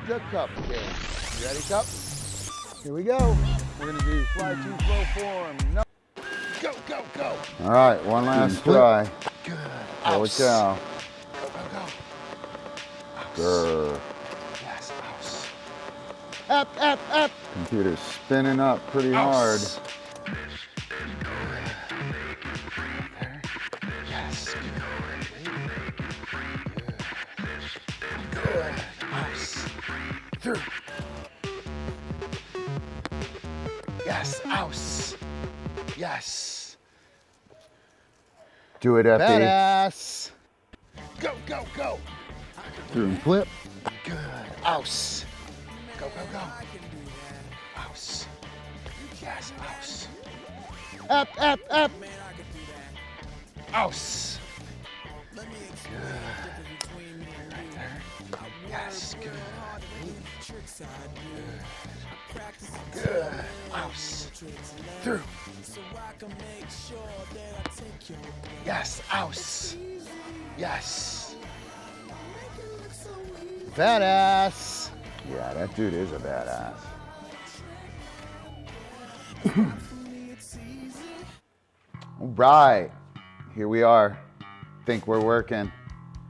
the cupcake. You ready, Cup? Here we go. We're going to do fly to flow form. No. Go, go, go. All right, one last try. Good. Holy cow. Go, go, go. Grr. Yes, house. Up, up, up. Computer's spinning up pretty hard. There. Yes. Good. House. Through. Yes, house. Yes. Do it, Effie. Badass. Go, go, go. Through and flip. Good. House. Go, go, go. House. Yes, house. Up, up, up. House. Good. Right there. Yes, good. Good. Good. House. Through. Yes, house. Yes. Badass. Yeah, that dude is a badass. All right. Here we are. Think we're working.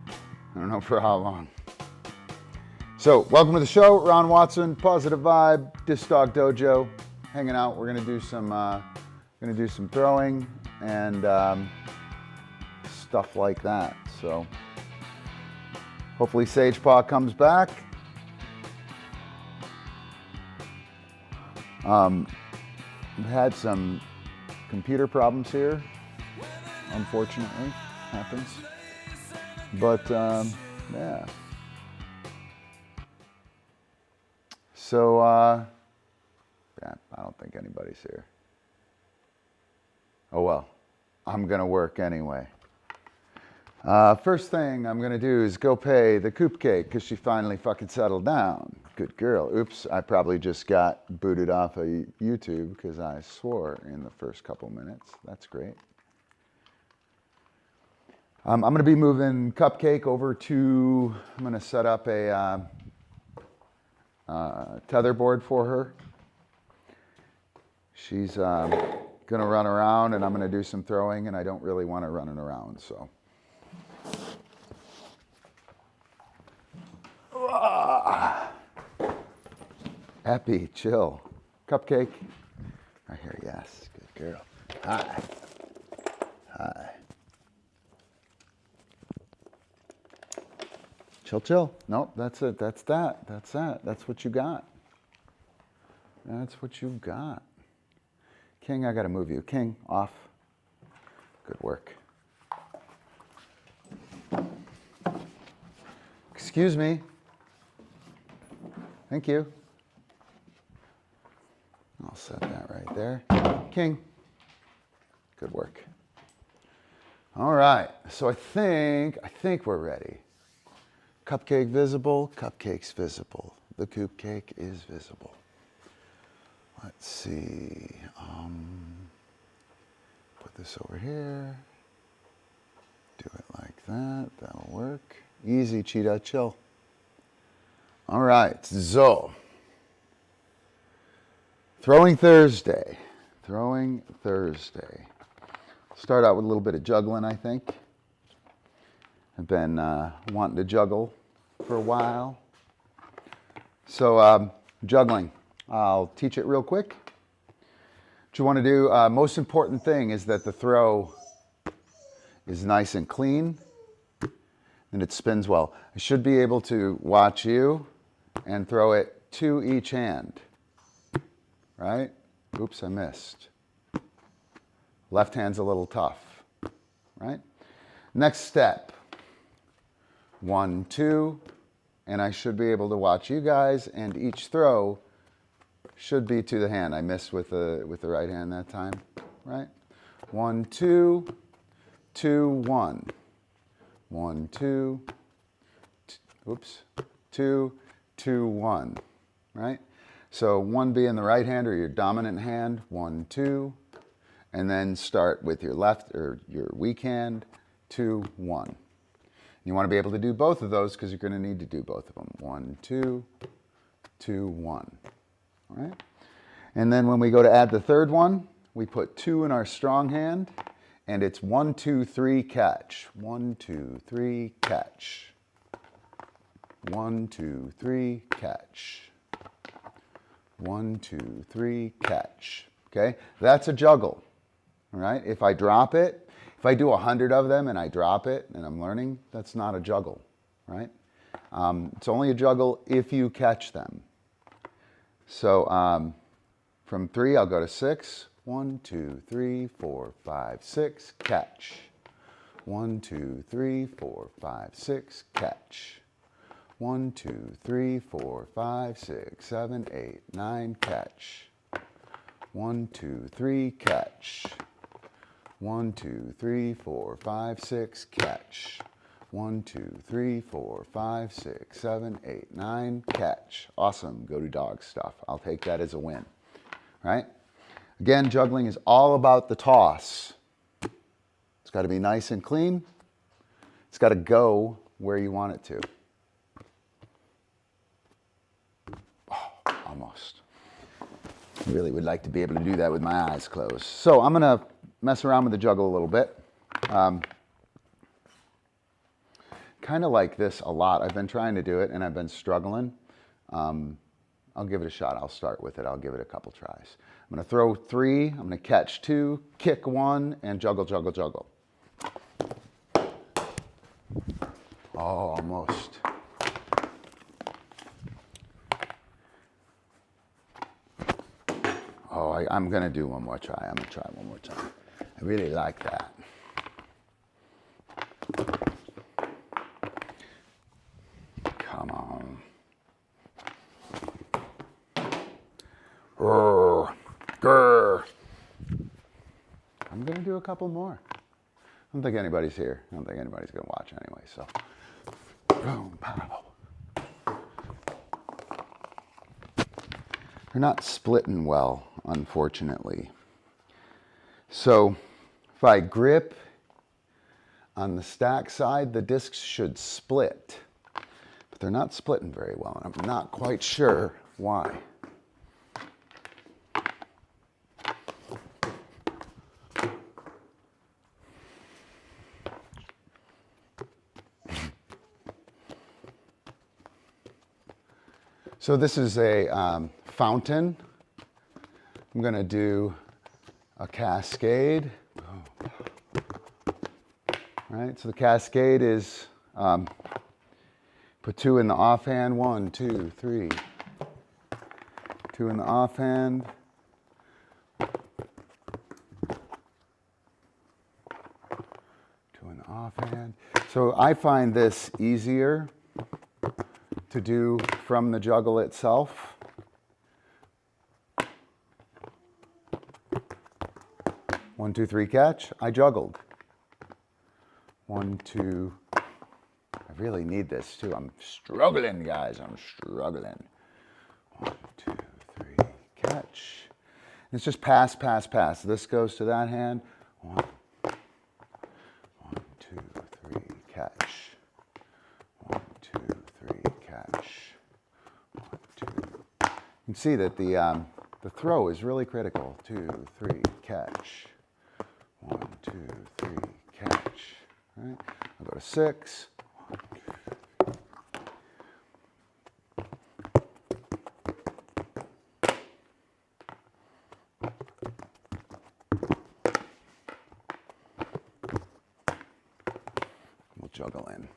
I don't know for how long. So, welcome to the show. Ron Watson, Positive Vibe, DiscDog Dojo, hanging out. We're gonna do some throwing and stuff like that. So, hopefully Sage Paw comes back. We've had some computer problems here, unfortunately, happens. But yeah. So, yeah, I don't think anybody's here. Oh well, I'm gonna work anyway. First thing I'm gonna do is go pay the coop cake because she finally fucking settled down. Good girl. Oops, I probably just got booted off of YouTube because I swore in the first couple minutes. That's great. I'm gonna be moving Cupcake over to, I'm gonna set up a tetherboard for her. She's gonna run around and I'm gonna do some throwing and I don't really want her running around, so. Happy, chill. Cupcake. Right here, yes, good girl. Hi. Hi. Chill, chill. Nope, that's it. That's that. That's that. That's what you got. That's what you got. King, I gotta move you. King, off. Good work. Excuse me. Thank you. I'll set that right there. King. Good work. All right. So I think we're ready. Cupcake visible, cupcake's visible. The coop cake is visible. Let's see. Put this over here. Do it like that. That'll work. Easy, cheetah, chill. All right, so. Throwing Thursday. Throwing Thursday. Start out with a little bit of juggling, I think. I've been wanting to juggle for a while. So juggling, I'll teach it real quick. What you want to do, most important thing is that the throw is nice and clean and it spins well. I should be able to watch you and throw it to each hand, right? Oops, I missed. Left hand's a little tough, right? Next step. 1, 2, and I should be able to watch you guys, and each throw should be to the hand. I missed with the right hand that time, right? 1, 2, 2, 1. 1, 2, oops, 2, 2, 1, right? So 1 being the right hand or your dominant hand, 1, 2, and then start with your left or your weak hand, 2, 1. You want to be able to do both of those because you're going to need to do both of them. 1, 2, 2, 1. All right? And then when we go to add the third one, we put 2 in our strong hand, and it's 1, 2, 3, catch. 1, 2, 3, catch. 1, 2, 3, catch. 1, 2, 3, catch. Okay? That's a juggle. All right? If I drop it, if I do 100 of them and I drop it and I'm learning, that's not a juggle, right? It's only a juggle if you catch them. So from 3, I'll go to 6. 1, 2, 3, 4, 5, 6, catch. 1, 2, 3, 4, 5, 6, catch. 1, 2, 3, 4, 5, 6, 7, 8, 9, catch. 1, 2, 3, catch. 1, 2, 3, 4, 5, 6, catch. 1, 2, 3, 4, 5, 6, 7, 8, 9, catch. Awesome, go to dog stuff. I'll take that as a win, right? Again, juggling is all about the toss. It's got to be nice and clean. It's got to go where you want it to. Oh, almost. I really would like to be able to do that with my eyes closed. So I'm going to mess around with the juggle a little bit. Kind of like this a lot. I've been trying to do it and I've been struggling. I'll give it a shot. I'll start with it. I'll give it a couple tries. I'm going to throw 3. I'm going to catch 2, kick 1, and juggle, juggle, juggle. Oh, almost. Oh, I'm going to do one more try. I'm going to try one more time. I really like that. Come on. Grr, grr. I'm going to do a couple more. I don't think anybody's here. I don't think anybody's going to watch anyway, so. Boom, pow. They're not splitting well, unfortunately. So if I grip on the stack side, the discs should split. But they're not splitting very well, and I'm not quite sure why. So this is a fountain. I'm going to do a cascade. All right, so the cascade is put 2 in the offhand. 1, 2, 3. 2 in the offhand. 2 in the offhand. So I find this easier to do from the juggle itself. One, 2, 3, catch. I juggled. 1, 2. I really need this too. I'm struggling, guys. I'm struggling. 1, 2, 3, catch. And it's just pass, pass, pass. This goes to that hand. 1, 2, 3, catch. 1, 2, 3, catch. 1, 2. You can see that the throw is really critical. 2, 3, catch. 1, 2, 3, catch. All right. I'll go to 6. 1, 2. We'll juggle in.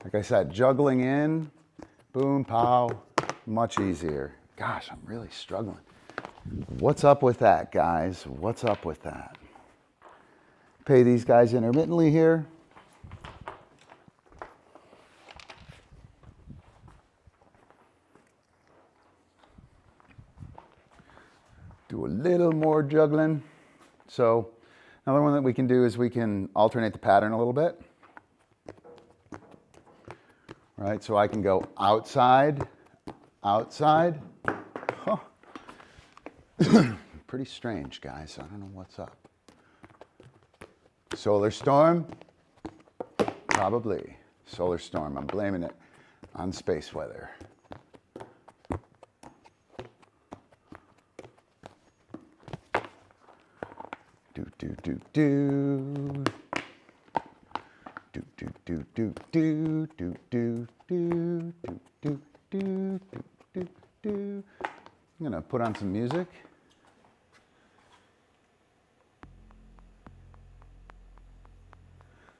Like I said, juggling in, boom, pow, much easier. Gosh, I'm really struggling. What's up with that, guys? What's up with that? Pay these guys intermittently here. Do a little more juggling. So another one that we can do is we can alternate the pattern a little bit. Right, so I can go outside, outside. Huh. Pretty strange, guys. I don't know what's up. Solar storm? Probably. Solar storm. I'm blaming it on space weather. Do do do do. Do do do do do do do do do do do do. I'm gonna put on some music.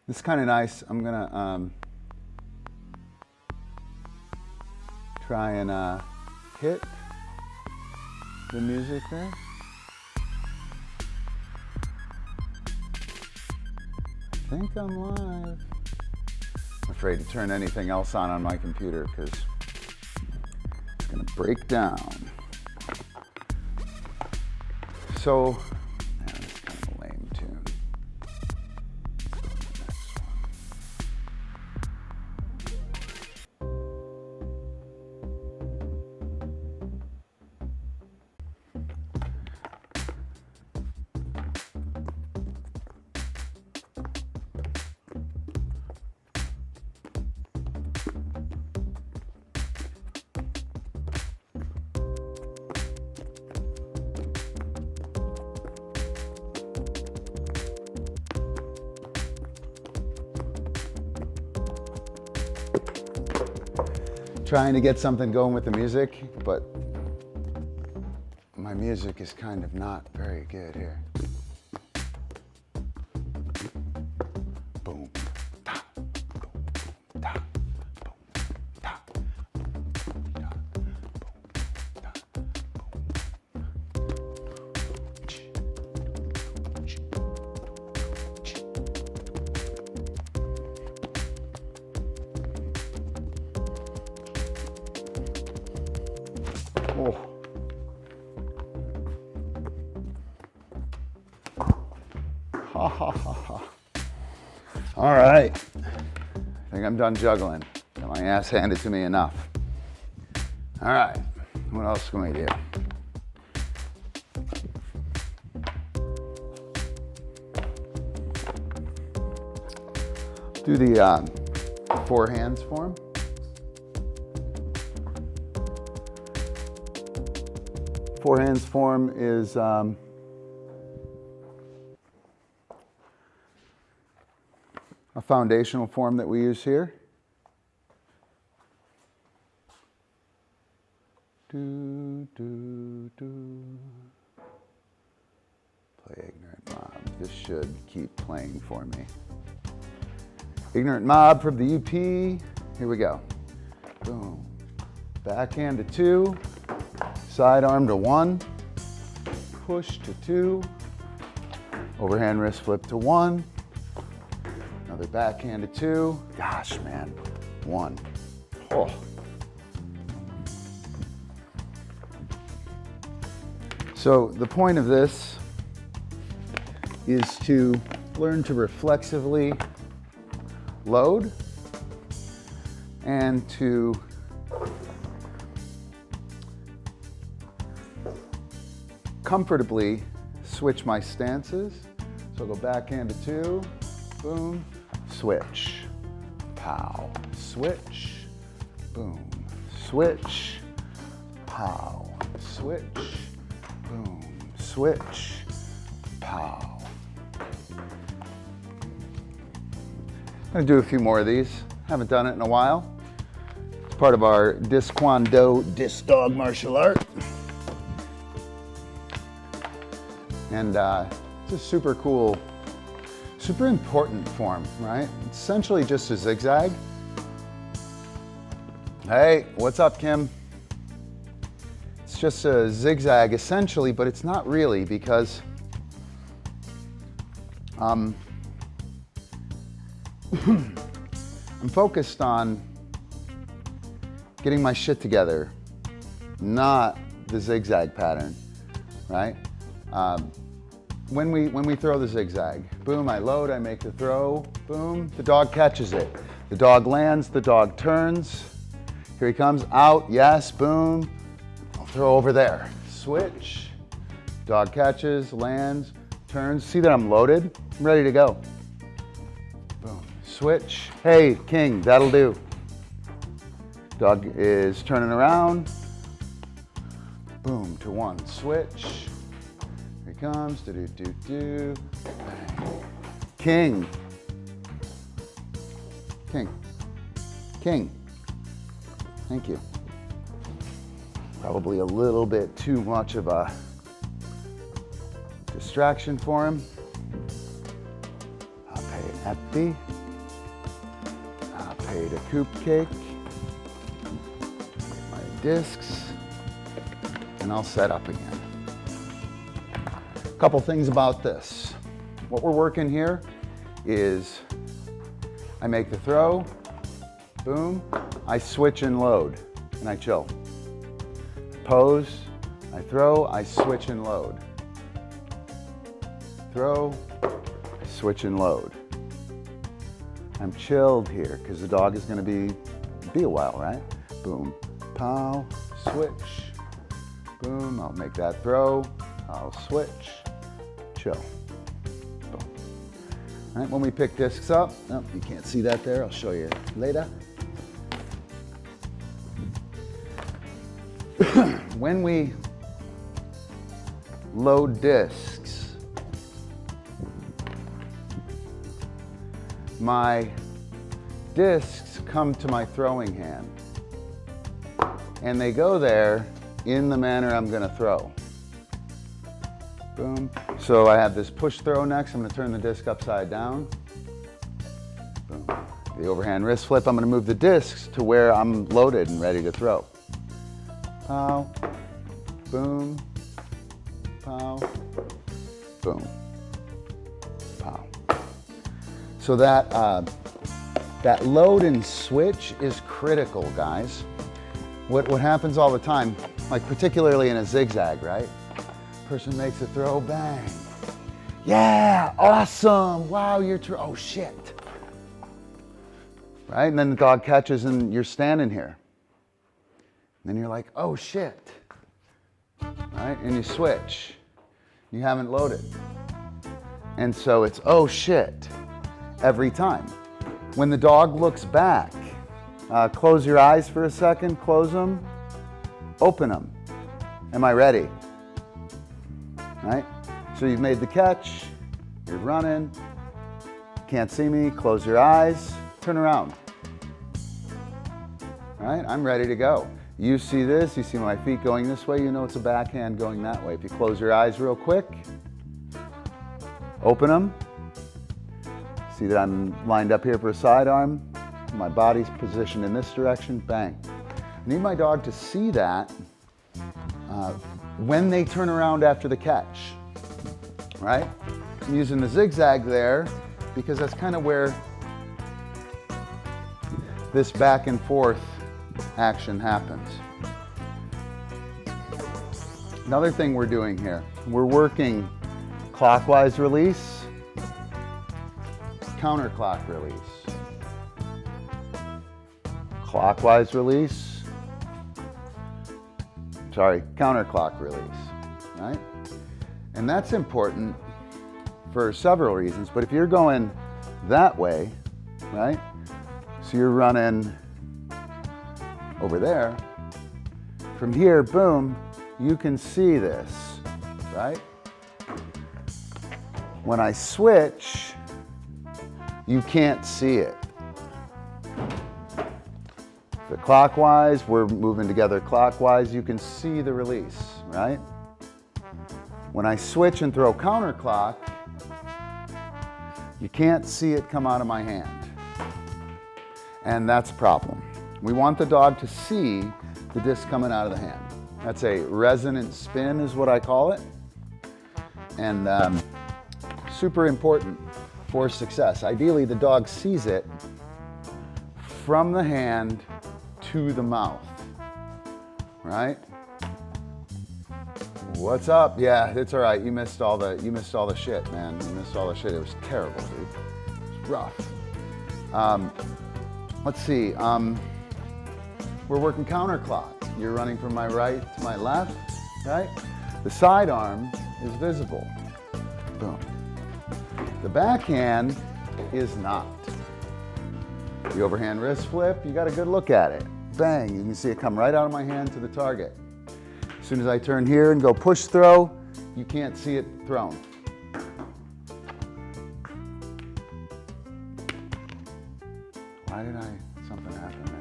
This is kind of nice. I'm gonna try and hit the music there. I think I'm live. I'm afraid to turn anything else on my computer because it's gonna break down. So, man, this is kind of a lame tune. Trying to get something going with the music, but my music is kind of not very good here. Boom, ta, boom, ta, boom, ta, boom, ta, boom, ta, Oh. Ha ha ha ha. All right. I think I'm done juggling. Got my ass handed to me enough. All right. What else can we do? Do the four hands form. Four hands form is a foundational form that we use here. Do, do, do. Play Ignorant Mob. This should keep playing for me. Ignorant Mob from the UP. Here we go. Boom. Backhand to 2. Side arm to 1, push to 2, overhand wrist flip to 1, another backhand to 2, gosh man, 1. Oh. So the point of this is to learn to reflexively load and to comfortably switch my stances. So I'll go backhand to 2, boom, switch, pow, switch, boom, switch, pow, switch, boom, switch, pow. I'm gonna do a few more of these. Haven't done it in a while. It's part of our DiscDog martial art. And it's a super cool, super important form, right? It's essentially just a zigzag. Hey, what's up, Kim? It's just a zigzag essentially, but it's not really because I'm focused on getting my shit together, not the zigzag pattern, right? When we throw the zigzag, boom, I load, I make the throw, boom, the dog catches it. The dog lands, the dog turns. Here he comes, out, yes, boom. I'll throw over there. Switch, dog catches, lands, turns. See that I'm loaded? I'm ready to go. switch. Hey, king, that'll do. Dog is turning around. Boom, to 1, switch. Here he comes, do-do-do-do. King. King. King. Thank you. Probably a little bit too much of a distraction for him. I'll pay it happy. I'll pay it a coop cake. Get my discs. And I'll set up again. A couple things about this. What we're working here is I make the throw, boom, I switch and load, and I chill. Pose, I throw, I switch and load. Throw, I switch and load. I'm chilled here because the dog is going to be a while, right? Boom, pow, switch, boom, I'll make that throw, I'll switch, chill. Boom. All right, when we pick discs up, oh, you can't see that there, I'll show you later. When we load discs, my discs come to my throwing hand and they go there in the manner I'm going to throw. Boom. So I have this push throw next. I'm going to turn the disc upside down. Boom. The overhand wrist flip. I'm going to move the discs to where I'm loaded and ready to throw. Pow, boom, pow, boom, pow. So that load and switch is critical, guys. What happens all the time, like particularly in a zigzag, right? Person makes a throw, bang. Yeah, awesome. Wow, oh shit. Right, and then the dog catches and you're standing here. Then you're like, oh shit, right? And you switch. You haven't loaded. And so it's, oh shit, every time. When the dog looks back, close your eyes for a second, close them, open them. Am I ready? Right? So you've made the catch, you're running, can't see me, close your eyes, turn around. All right, I'm ready to go. You see this, you see my feet going this way, you know it's a backhand going that way. If you close your eyes real quick, open them, see that I'm lined up here for a sidearm, my body's positioned in this direction, bang. I need my dog to see that when they turn around after the catch, right? I'm using the zigzag there because that's kind of where this back and forth action happens. Another thing we're doing here, we're working clockwise release, counterclock release, clockwise release, counterclock release, right? And that's important for several reasons, but if you're going that way, right? So you're running over there. From here, boom, you can see this, right? When I switch, you can't see it. The clockwise, we're moving together clockwise, you can see the release, right? When I switch and throw counterclock, you can't see it come out of my hand. And that's a problem. We want the dog to see the disc coming out of the hand. That's a resonant spin is what I call it. And super important for success. Ideally, the dog sees it from the hand to the mouth, right? What's up? Yeah, it's all right. You missed all the shit, man. You missed all the shit. It was terrible, dude. It was rough. Let's see. We're working counterclock. You're running from my right to my left, right? The sidearm is visible. Boom. The backhand is not. The overhand wrist flip, you got a good look at it. Bang, you can see it come right out of my hand to the target. As soon as I turn here and go push throw, you can't see it thrown. Why did something happened there?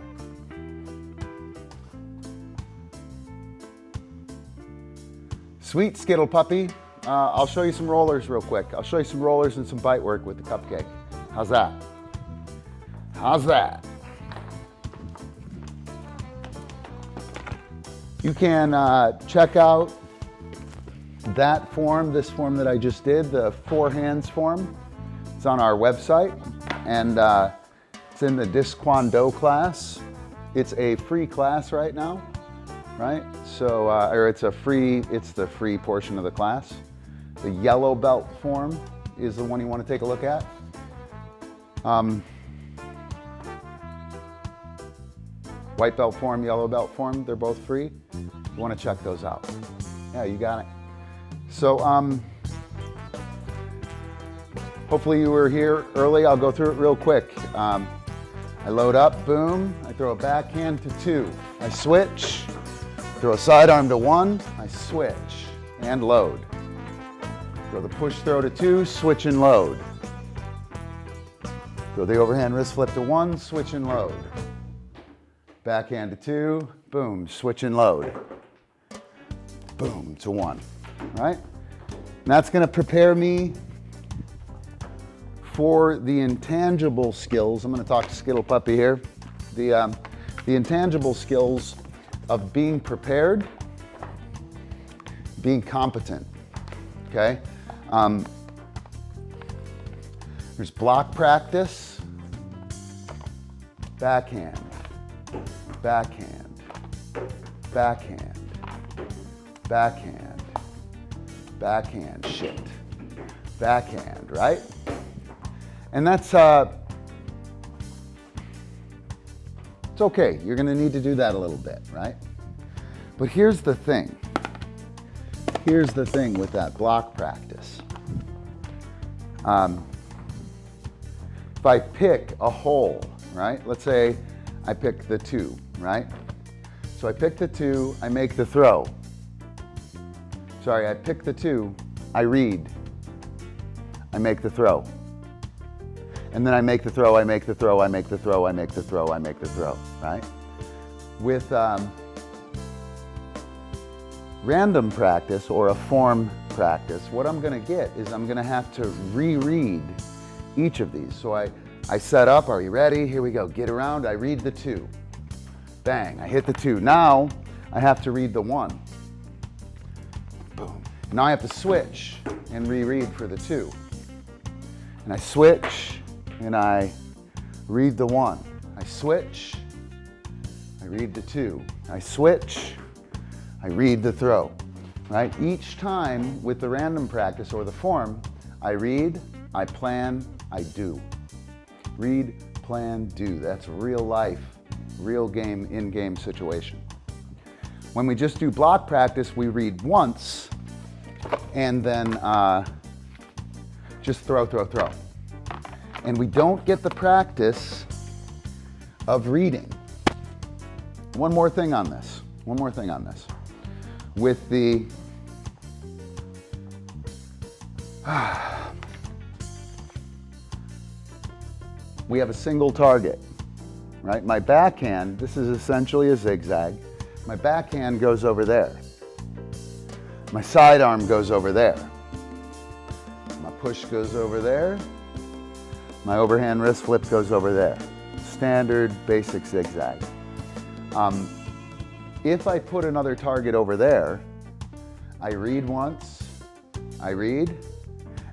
Sweet Skittle puppy. I'll show you some rollers real quick. I'll show you some rollers and some bite work with the cupcake. How's that? How's that? You can check out that form, this form that I just did, the 4 hands form. It's on our website, and it's in the DiscDog class. It's a free class right now, right? So, or it's the free portion of the class. The yellow belt form is the one you want to take a look at. White belt form, yellow belt form, they're both free. You want to check those out. Yeah, you got it. So hopefully you were here early. I'll go through it real quick. I load up, boom. I throw a backhand to 2. I switch, throw a sidearm to 1. I switch and load. Throw the push throw to 2, switch and load. Throw the overhand wrist flip to 1, switch and load. Backhand to 2, boom, switch and load. Boom, to 1, right? And that's gonna prepare me for the intangible skills. I'm gonna talk to Skittle Puppy here. The intangible skills of being prepared, being competent, okay? There's block practice, backhand, backhand, backhand, backhand, backhand, shit, backhand, right? And that's, it's okay. You're gonna need to do that a little bit, right? But here's the thing. Here's the thing with that block practice. If I pick a hole, right? Let's say I pick the 2, right? So I pick the 2, I make the throw. Sorry, I pick the 2, I read, I make the throw. And then I make the throw, I make the throw, I make the throw, I make the throw, I make the throw, right? With random practice or a form practice, what I'm gonna get is I'm gonna have to reread each of these. So I set up, are you ready? Here we go, get around, I read the 2. Bang, I hit the 2. Now I have to read the 1. Boom. Now I have to switch and reread for the 2. And I switch and I read the 1. I switch, I read the 2. I switch, I read the throw, right? Each time with the random practice or the form, I read, I plan, I do. Read, plan, do. That's real life, real game, in-game situation. When we just do block practice, we read once and then just throw, throw, throw. And we don't get the practice of reading. One more thing on this. One more thing on this. With the we have a single target, right? My backhand, this is essentially a zigzag. My backhand goes over there. My sidearm goes over there. My push goes over there. My overhand wrist flip goes over there. Standard, basic zigzag. If I put another target over there, I read once, I read,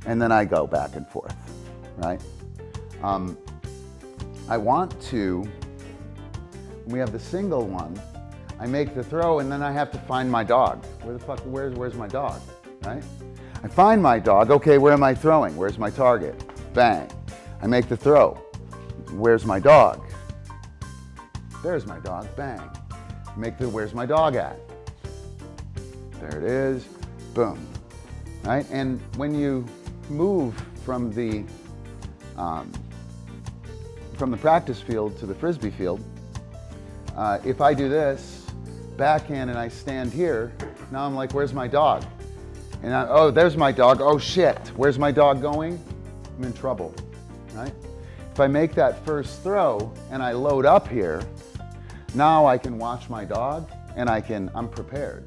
and then I go back and forth, right? I want to, when we have the single one, I make the throw and then I have to find my dog. Where's my dog, right? I find my dog, okay, where am I throwing? Where's my target? Bang. I make the throw. Where's my dog? There's my dog, bang. Where's my dog at? There it is, boom, right? And when you move from the from the practice field to the Frisbee field, if I do this, backhand, and I stand here, now I'm like, where's my dog? And oh, there's my dog. Oh shit, where's my dog going? I'm in trouble, right? If I make that first throw and I load up here, now I can watch my dog and I'm prepared.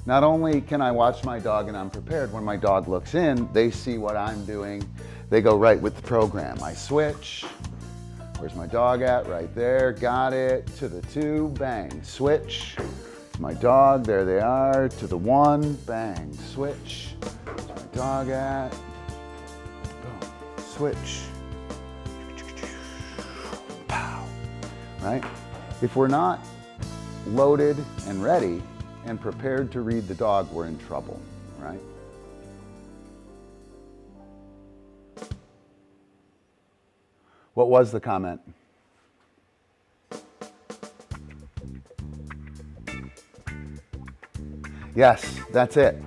Not only can I watch my dog and I'm prepared, when my dog looks in, they see what I'm doing. They go right with the program. I switch. Where's my dog at? Right there. Got it. To the 2. Bang. Switch. My dog. There they are. To the 1. Bang. Switch. Where's my dog at? Boom. Switch. Pow. Right? If we're not loaded and ready and prepared to read the dog, we're in trouble, right? What was the comment? Yes, that's it.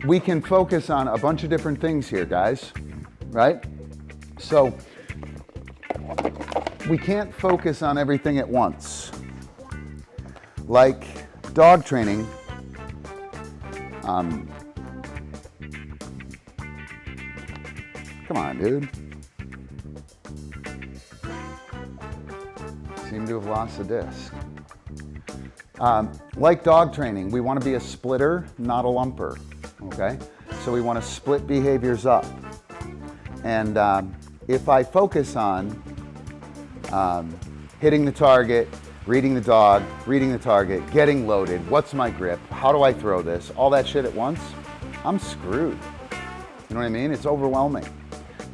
We can focus on a bunch of different things here, guys, right? So we can't focus on everything at once. Like dog training, come on, dude. Seem to have lost the disc. Like dog training, we want to be a splitter, not a lumper, okay? So we want to split behaviors up. And if I focus on hitting the target, reading the dog, reading the target, getting loaded, what's my grip, how do I throw this, all that shit at once, I'm screwed. You know what I mean? It's overwhelming.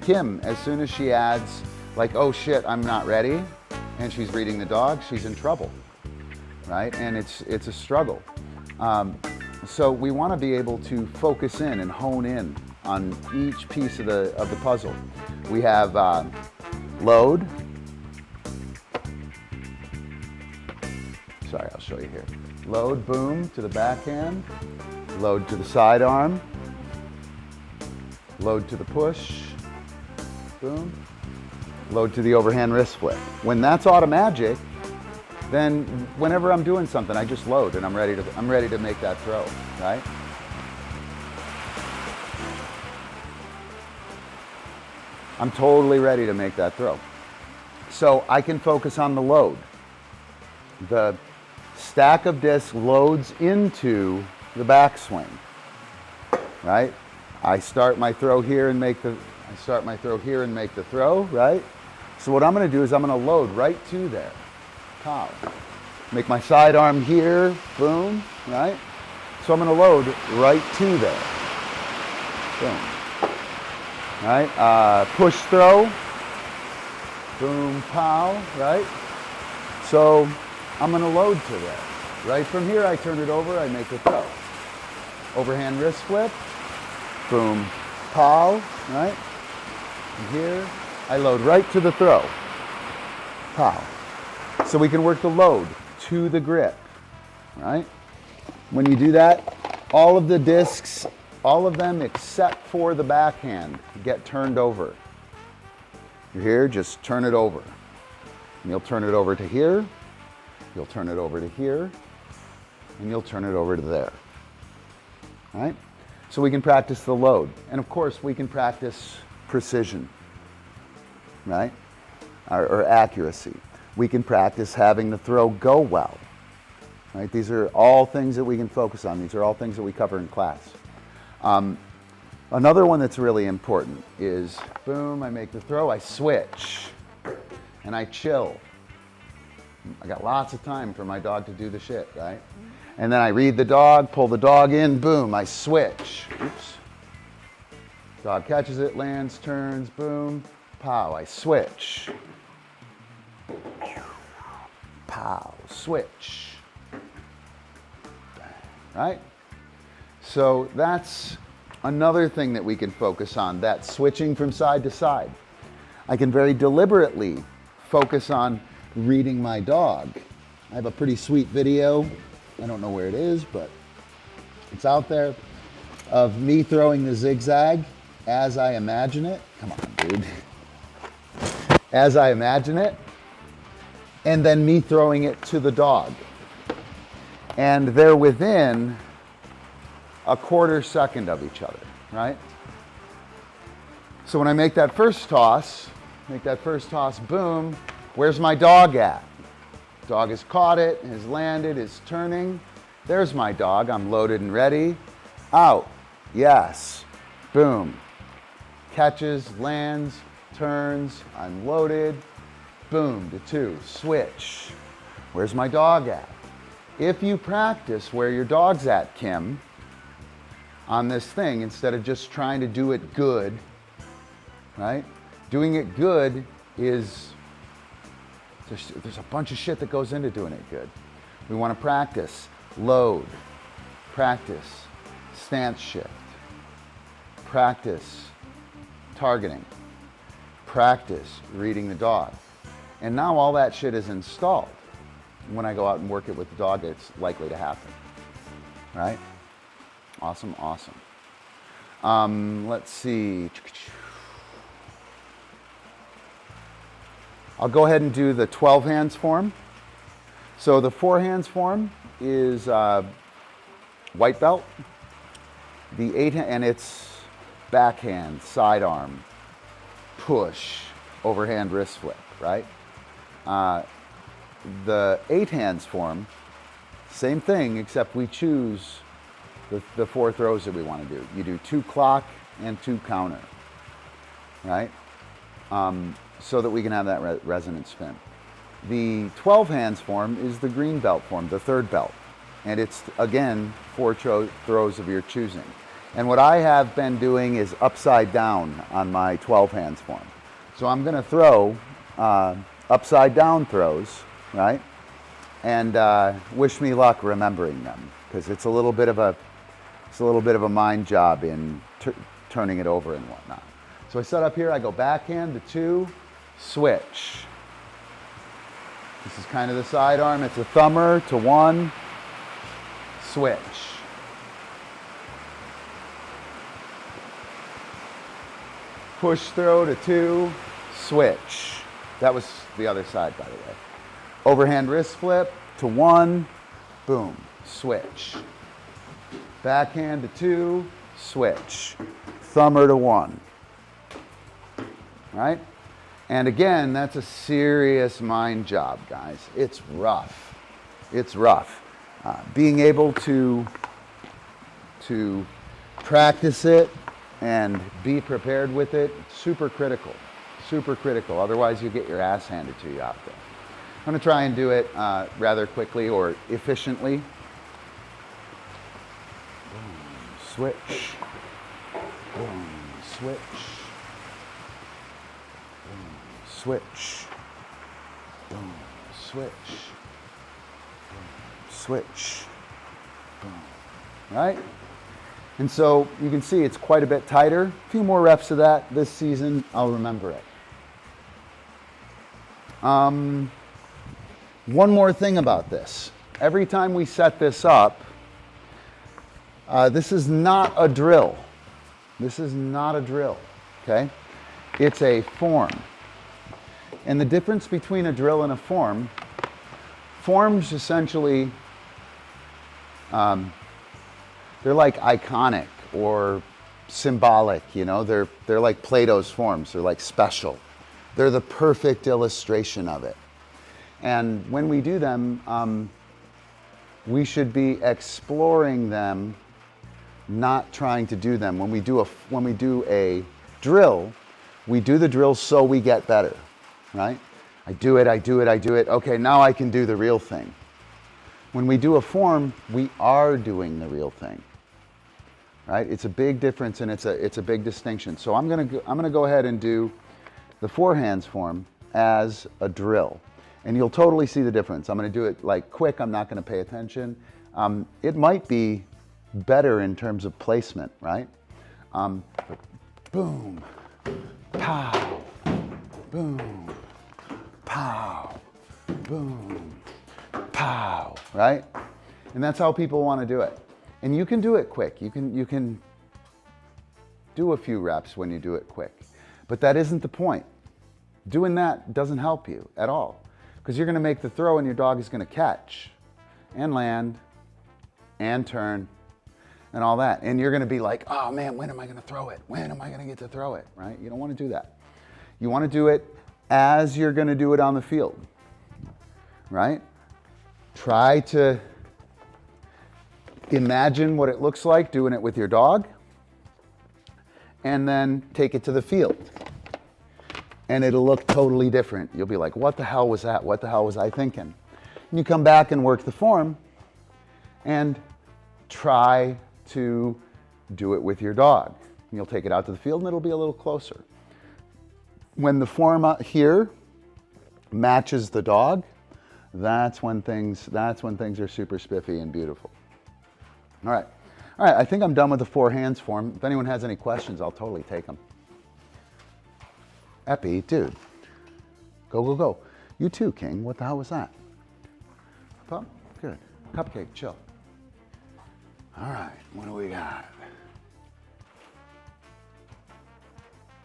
Kim, as soon as she adds, like, oh shit, I'm not ready, and she's reading the dog, she's in trouble, right? And it's a struggle. So we want to be able to focus in and hone in on each piece of the puzzle. We have load. Sorry, I'll show you here. Load, boom, to the backhand. Load to the sidearm. Load to the push. Boom. Load to the overhand wrist flip. When that's automagic, then whenever I'm doing something, I just load and I'm ready to make that throw, right? I'm totally ready to make that throw. So I can focus on the load. The stack of discs loads into the backswing, right? I start my throw here and make the throw, right? So what I'm going to do is I'm going to load right to there. Pow. Make my sidearm here, boom, right? So I'm going to load right to there. Boom. Right? Push throw. Boom, pow, right? So I'm going to load to there. Right from here, I turn it over, I make the throw. Overhand wrist flip. Boom, pow, right? And here, I load right to the throw. Pow. So we can work the load to the grip, right? When you do that, all of the discs, all of them except for the backhand, get turned over. You're here, just turn it over. And you'll turn it over to here, you'll turn it over to here, and you'll turn it over to there, right? So we can practice the load. And of course, we can practice precision, right? Or accuracy. We can practice having the throw go well, right? These are all things that we can focus on. These are all things that we cover in class. Another one that's really important is, boom, I make the throw, I switch, and I chill. I got lots of time for my dog to do the shit, right? And then I read the dog, pull the dog in, boom, I switch. Oops. Dog catches it, lands, turns, boom, pow, I switch. Pow, switch. Right? So that's another thing that we can focus on, that switching from side to side. I can very deliberately focus on reading my dog. I have a pretty sweet video, I don't know where it is, but it's out there, of me throwing the zigzag as I imagine it. Come on, dude. as I imagine it, and then me throwing it to the dog. And they're within a quarter second of each other, right? So when I make that first toss, boom, where's my dog at? Dog has caught it, has landed, is turning. There's my dog, I'm loaded and ready. Out, yes, boom. Catches, lands, turns, I'm loaded, boom, to 2, switch. Where's my dog at? If you practice where your dog's at, Kim, on this thing, instead of just trying to do it good, right? Doing it good is, there's a bunch of shit that goes into doing it good. We want to practice load, practice stance shift, practice targeting, practice reading the dog. And now all that shit is installed. When I go out and work it with the dog, it's likely to happen, right? Awesome, awesome. Let's see. I'll go ahead and do the 12 hands form. So the 4 hands form is white belt. The 8 and it's backhand, sidearm, push, overhand wrist flip, right? The 8 hands form, same thing, except we choose the 4 throws that we want to do. You do 2 clock and 2 counter, right? So that we can have that resonant spin. The 12 hands form is the green belt form, the 3rd belt. And it's, again, 4 throws of your choosing. And what I have been doing is upside down on my 12 hands form. So I'm going to throw upside down throws, right? And wish me luck remembering them, because it's a little bit of a mind job in turning it over and whatnot. So I set up here, I go backhand to 2, switch. This is kind of the sidearm. It's a thumber to 1, switch. Push throw to 2, switch. That was the other side, by the way. Overhand wrist flip to 1, boom, switch. Backhand to 2, switch. Thumber to 1. Right? And again, that's a serious mind job, guys. It's rough. It's rough. Being able to practice it and be prepared with it, super critical. Super critical. Otherwise, you get your ass handed to you out there. I'm going to try and do it rather quickly or efficiently. Boom, switch. Boom, switch. Switch, boom, switch, boom, switch, boom, right? And so you can see it's quite a bit tighter. A few more reps of that this season, I'll remember it. One more thing about this. Every time we set this up, this is not a drill. This is not a drill, okay? It's a form. And the difference between a drill and a form, forms essentially, they're like iconic or symbolic, you know, they're like Plato's forms, they're like special. They're the perfect illustration of it. And when we do them, we should be exploring them, not trying to do them. When we do a drill, we do the drill so we get better. Right? I do it. Okay, now I can do the real thing. When we do a form, we are doing the real thing. Right? It's a big difference and it's a big distinction. So I'm gonna go ahead and do the 4 hands form as a drill. And you'll totally see the difference. I'm gonna do it like quick, I'm not gonna pay attention. It might be better in terms of placement, right? Boom, pow, boom, pow, boom, pow, right? And that's how people want to do it. And you can do it quick. You can do a few reps when you do it quick. But that isn't the point. Doing that doesn't help you at all because you're going to make the throw and your dog is going to catch and land and turn and all that. And you're going to be like, oh man, when am I going to throw it? When am I going to get to throw it, right? You don't want to do that. You want to do it as you're going to do it on the field, right? Try to imagine what it looks like doing it with your dog and then take it to the field. And it'll look totally different. You'll be like, what the hell was that? What the hell was I thinking? And you come back and work the form and try to do it with your dog. You'll take it out to the field and it'll be a little closer. When the form here matches the dog, that's when things are super spiffy and beautiful. All right, I think I'm done with the 4 hands form. If anyone has any questions, I'll totally take them. Epi, dude, go. You too, King. What the hell was that? Pup? Good. Cupcake, chill. All right, what do we got?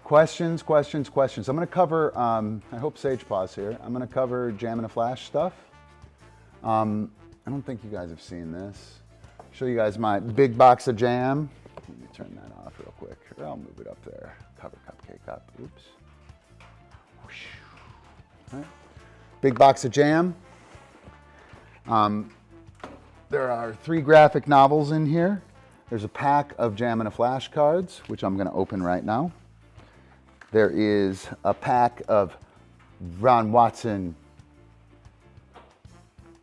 Questions. I'm going to cover, I hope Sage Paw's here. I'm going to cover Jam and a Flash stuff. I don't think you guys have seen this. Show you guys my big box of jam. Let me turn that off real quick. Or I'll move it up there. Cover Cupcake up. Oops. All right. Big box of jam. There are 3 graphic novels in here. There's a pack of Jam and a Flash cards, which I'm going to open right now. There is a pack of Ron Watson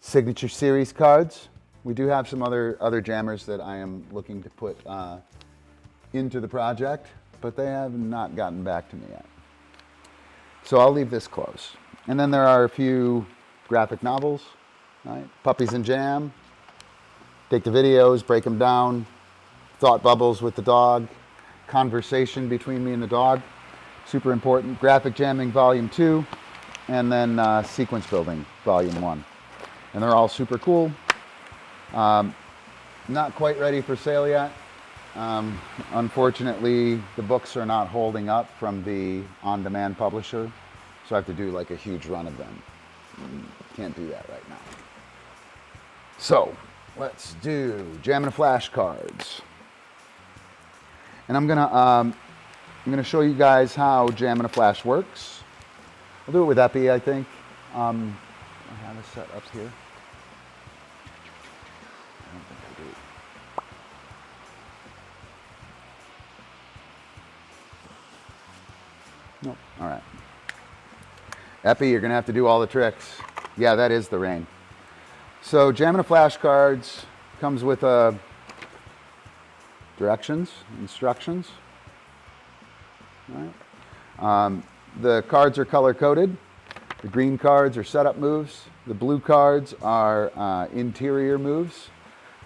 Signature Series cards. We do have some other jammers that I am looking to put into the project, but they have not gotten back to me yet. So I'll leave this close. And then there are a few graphic novels, right? Puppies and Jam. Take the videos, break them down. Thought bubbles with the dog. Conversation between me and the dog. Super important. Graphic Jamming Volume 2. And then Sequence Building Volume 1. And they're all super cool. Not quite ready for sale yet. Unfortunately, the books are not holding up from the on-demand publisher. So I have to do like a huge run of them. Can't do that right now. So let's do Jam and a Flash cards. And I'm gonna show you guys how Jam and a Flash works. I'll do it with Epi, I think. I have it set up here. I don't think I do. Nope. All right. Epi, you're gonna have to do all the tricks. Yeah, that is the rain. So Jam and a Flash cards comes with instructions. All right. The cards are color coded. The green cards are setup moves. The blue cards are interior moves.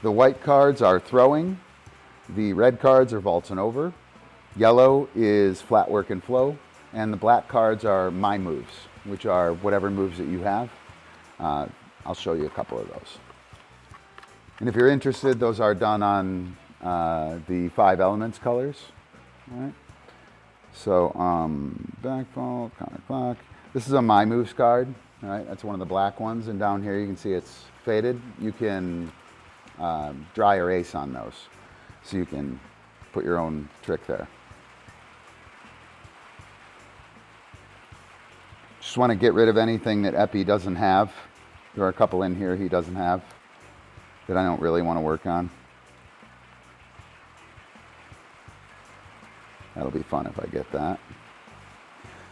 The white cards are throwing. The red cards are vaults and over. Yellow is flat work and flow. And the black cards are my moves, which are whatever moves that you have. I'll show you a couple of those. And if you're interested, those are done on the 5 elements colors. All right. So back vault, counter clock. This is a My Moves card. All right, that's one of the black ones. And down here you can see it's faded. You can dry erase on those. So you can put your own trick there. Just want to get rid of anything that Epi doesn't have. There are a couple in here he doesn't have that I don't really want to work on. That'll be fun if I get that.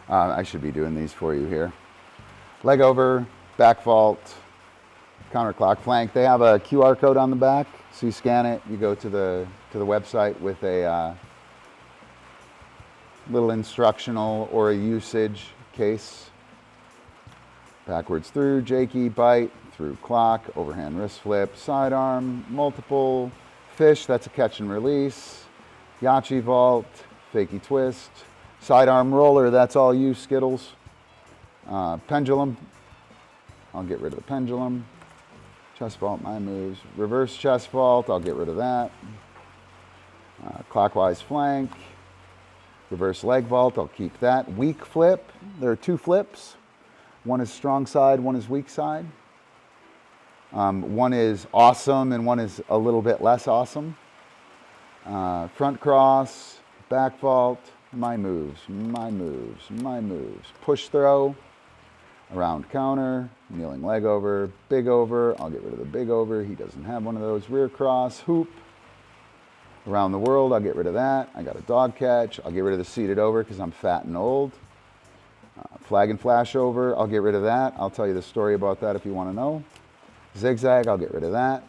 I should be doing these for you here. Leg over, back vault, counter clock flank. They have a QR code on the back, so you scan it. You go to the website with a little instructional or a usage case. Backwards through, Jakey, bite, through clock, overhand wrist flip, sidearm, multiple, fish, that's a catch and release, Yachi vault, fakie twist, sidearm roller, that's all you, Skittles. Pendulum, I'll get rid of the pendulum. Chest vault, my moves. Reverse chest vault, I'll get rid of that. Clockwise flank. Reverse leg vault, I'll keep that. Weak flip, there are two flips. One is strong side, one is weak side. One is awesome and one is a little bit less awesome. Front cross, back vault, my moves, my moves, my moves. Push throw, around counter, kneeling leg over, big over. I'll get rid of the big over. He doesn't have one of those. Rear cross, hoop. Around the world, I'll get rid of that. I got a dog catch. I'll get rid of the seated over because I'm fat and old. Flag and flash over, I'll get rid of that. I'll tell you the story about that if you want to know. Zigzag, I'll get rid of that.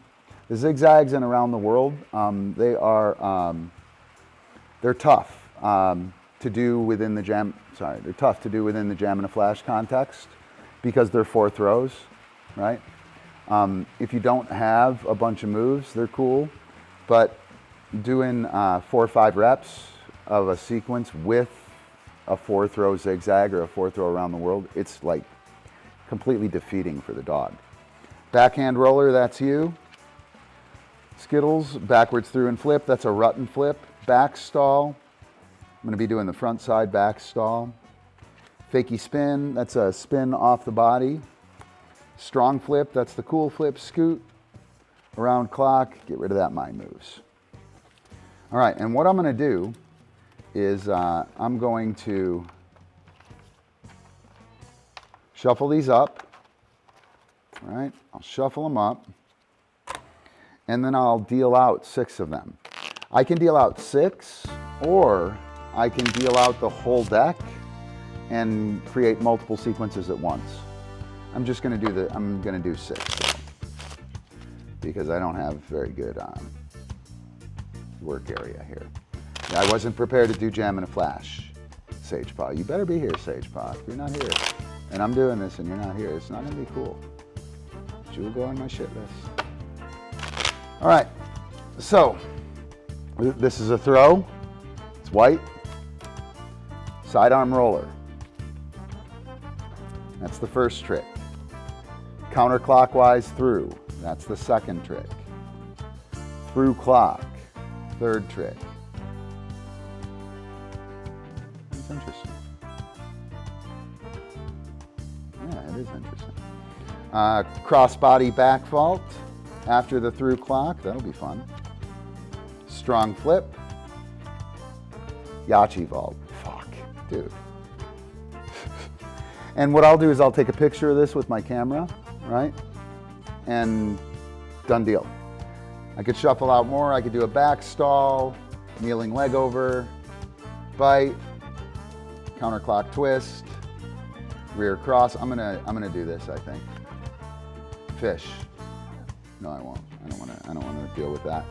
The zigzags and around the world, they're tough to do within the jam. Sorry, they're tough to do within the jam and a flash context because they're 4 throws, right? If you don't have a bunch of moves, they're cool, but doing 4 or 5 reps of a sequence with a 4 throw zigzag or a 4 throw around the world, it's like completely defeating for the dog. Backhand roller, that's you. Skittles, backwards through and flip, that's a rut and flip. Back stall, I'm gonna be doing the front side back stall. Fakie spin, that's a spin off the body. Strong flip, that's the cool flip. Scoot, around clock, get rid of that mind moves. All right, and what I'm gonna do is I'm going to shuffle these up, all right? I'll shuffle them up, and then I'll deal out 6 of them. I can deal out 6, or I can deal out the whole deck and create multiple sequences at once. I'm just gonna do 6, though, because I don't have very good work area here. I wasn't prepared to do jam and a flash, Sagepaw. You better be here, Sagepaw. If you're not here, and I'm doing this and you're not here, it's not gonna be cool. But you will go on my shit list. All right, so this is a throw. It's white. Sidearm roller. That's the first trick. Counterclockwise through. That's the second trick. Through clock. Third trick. That's interesting. Yeah, it is interesting. Crossbody back vault after the through clock. That'll be fun. Strong flip. Yachi vault. Fuck, dude. And what I'll do is I'll take a picture of this with my camera, right? And done deal. I could shuffle out more. I could do a back stall, kneeling leg over, bite, counterclock twist, rear cross. I'm gonna do this, I think. Fish. No, I won't. I don't wanna deal with that.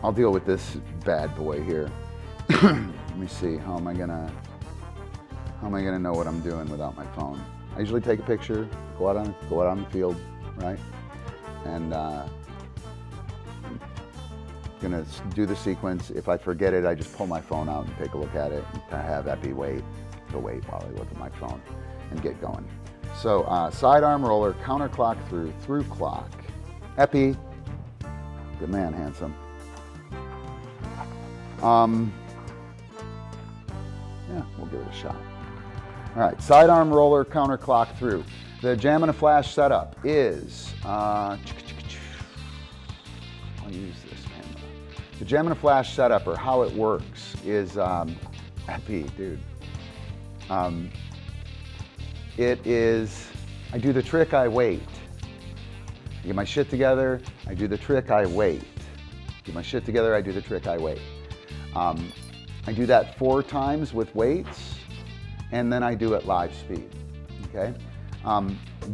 I'll deal with this bad boy here. Let me see. How am I gonna know what I'm doing without my phone? I usually take a picture, go out on the field, right? And I'm gonna do the sequence. If I forget it, I just pull my phone out and take a look at it and have Epi wait while I look at my phone and get going. So sidearm roller, counterclock through clock. Epi, good man, handsome. Yeah, we'll give it a shot. All right, sidearm roller, counterclock through. The jam and a flash setup is, I'll use this camera. The jam and a flash setup, or how it works, is, Epi, dude. It is, I do the trick, I wait. I get my shit together, I do the trick, I wait. Get my shit together, I do the trick, I wait. I do that 4 times with weights, and then I do it live speed, okay?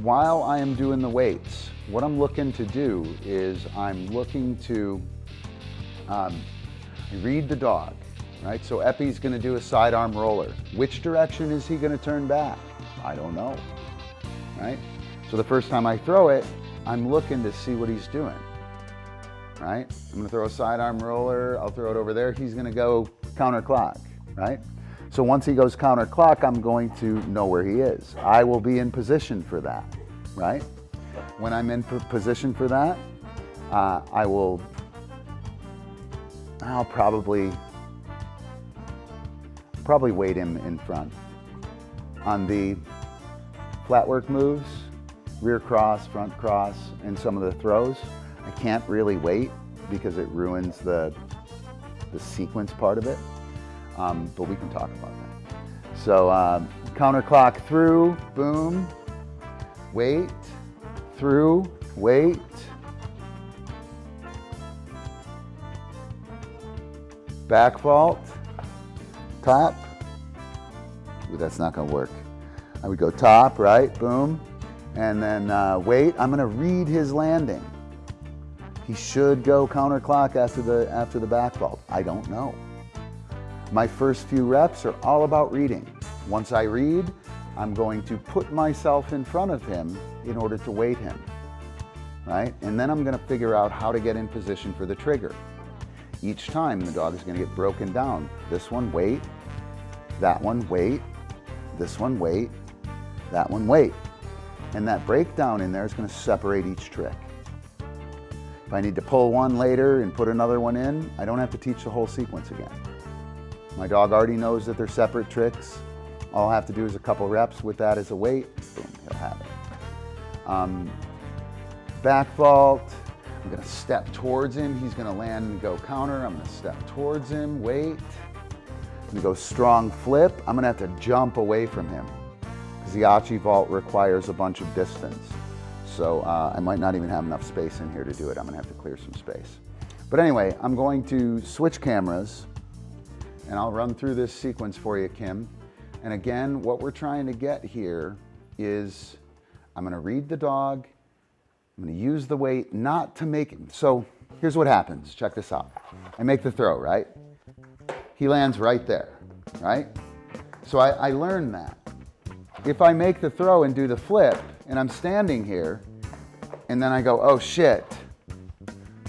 While I am doing the weights, what I'm looking to do is I'm looking to read the dog, right? So Epi's gonna do a sidearm roller. Which direction is he gonna turn back? I don't know, right? So the first time I throw it, I'm looking to see what he's doing, right? I'm gonna throw a sidearm roller, I'll throw it over there, he's gonna go counterclock, right? So once he goes counterclock, I'm going to know where he is. I will be in position for that, right? When I'm in position for that, I'll probably probably weight him in front. On the flat work moves, rear cross, front cross, and some of the throws, I can't really wait because it ruins the sequence part of it, but we can talk about that. So counter clock through, boom, wait, through, wait, back vault, top. Ooh, that's not going to work. I would go top, right, boom, and then wait. I'm going to read his landing. He should go counterclock after the back vault. I don't know. My first few reps are all about reading. Once I read, I'm going to put myself in front of him in order to weight him, right? And then I'm going to figure out how to get in position for the trigger. Each time the dog is going to get broken down. This one, wait. That one, wait. This one, wait. That one, wait. And that breakdown in there is going to separate each trick. If I need to pull one later and put another one in, I don't have to teach the whole sequence again. My dog already knows that they're separate tricks. All I have to do is a couple reps with that as a weight. Boom, he'll have it. Back vault. I'm going to step towards him. He's going to land and go counter. I'm going to step towards him, wait. I'm going to go strong flip. I'm going to have to jump away from him because the Achi vault requires a bunch of distance. So I might not even have enough space in here to do it. I'm going to have to clear some space. But anyway, I'm going to switch cameras and I'll run through this sequence for you, Kim. And again, what we're trying to get here is I'm going to read the dog. I'm going to use the weight not to make him. So here's what happens. Check this out. I make the throw, right? He lands right there, right? So I learned that. If I make the throw and do the flip and I'm standing here and then I go, oh shit,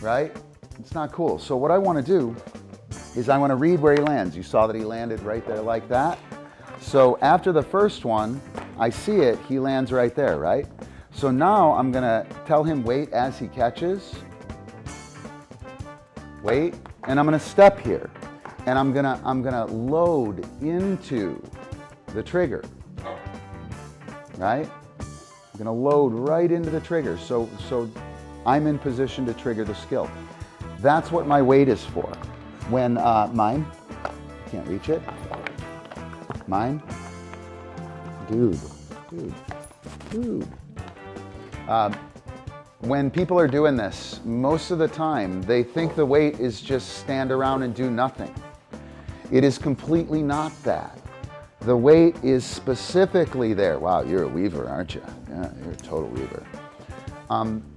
right? It's not cool. So what I want to do is I want to read where he lands. You saw that he landed right there like that. So after the first one, I see it, he lands right there, right? So now I'm gonna tell him wait as he catches, wait, and I'm gonna step here. And I'm gonna load into the trigger, right? I'm gonna load right into the trigger. So I'm in position to trigger the skill. That's what my weight is for. When mine, can't reach it. Mine, dude. When people are doing this, most of the time, they think the weight is just stand around and do nothing. It is completely not that. The weight is specifically there. Wow, you're a weaver, aren't you? Yeah, you're a total weaver.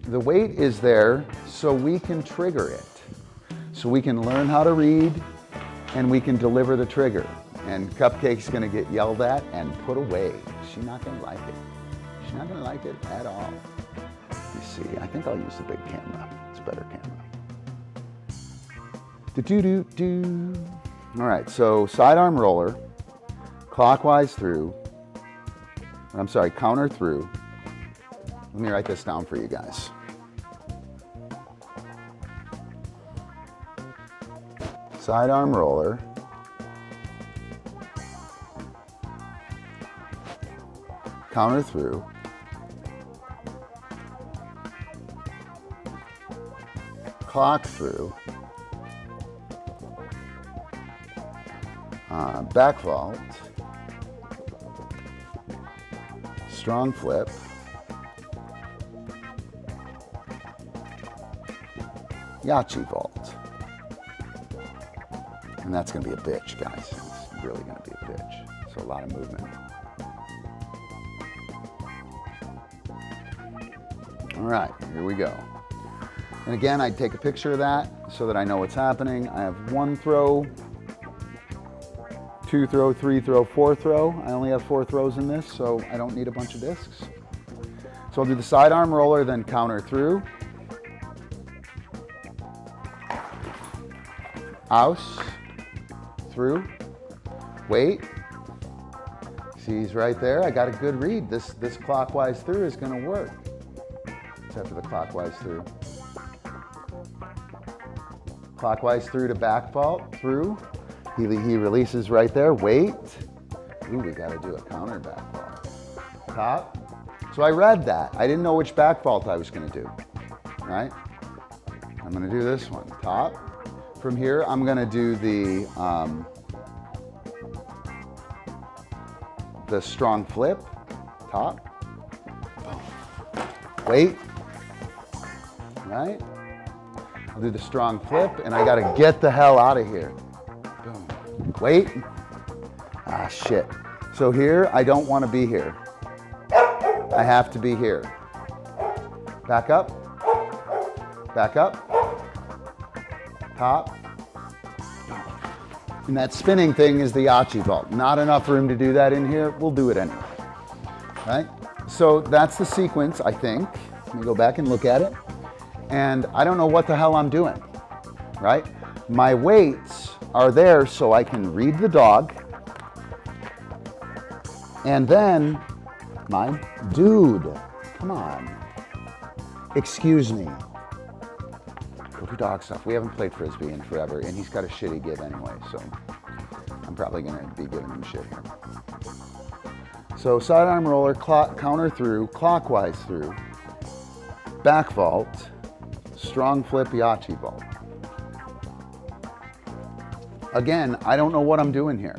The weight is there so we can trigger it. So we can learn how to read and we can deliver the trigger. And Cupcake's gonna get yelled at and put away. She's not gonna like it. She's not gonna like it at all. You see, I think I'll use the big camera. It's a better camera. Do-do-do-do. All right, so sidearm roller, clockwise through, I'm sorry, counter through. Let me write this down for you guys. Sidearm roller, counter through, clock through, back vault, strong flip, Yachi vault. And that's going to be a bitch, guys. It's really going to be a bitch. So a lot of movement. All right, here we go. And again, I'd take a picture of that so that I know what's happening. I have one throw, two throw, three throw, four throw. I only have 4 throws in this, so I don't need a bunch of discs. So I'll do the sidearm roller, then counter through. Aus, through, wait. See, he's right there. I got a good read. This clockwise through is going to work. Except for the clockwise through. Clockwise through to back vault, through. He releases right there. Wait. Ooh, we got to do a counter back vault. Top. So I read that. I didn't know which back vault I was going to do. Right? I'm going to do this one. Top. From here, I'm going to do the strong flip. Top. Wait. Right? I'll do the strong flip, and I got to get the hell out of here. Boom. Wait. Ah, shit. So here, I don't want to be here. I have to be here. Back up. Back up. Top. And that spinning thing is the Yachi vault. Not enough room to do that in here. We'll do it anyway. Right? So that's the sequence, I think. Let me go back and look at it. And I don't know what the hell I'm doing. Right? My weights are there so I can read the dog. And then, dude, come on. Excuse me. Go do dog stuff. We haven't played Frisbee in forever, and he's got a shitty give anyway, so I'm probably going to be giving him shit here. So sidearm roller, counter through, clockwise through, back vault, strong flip, Yachi vault. Again, I don't know what I'm doing here.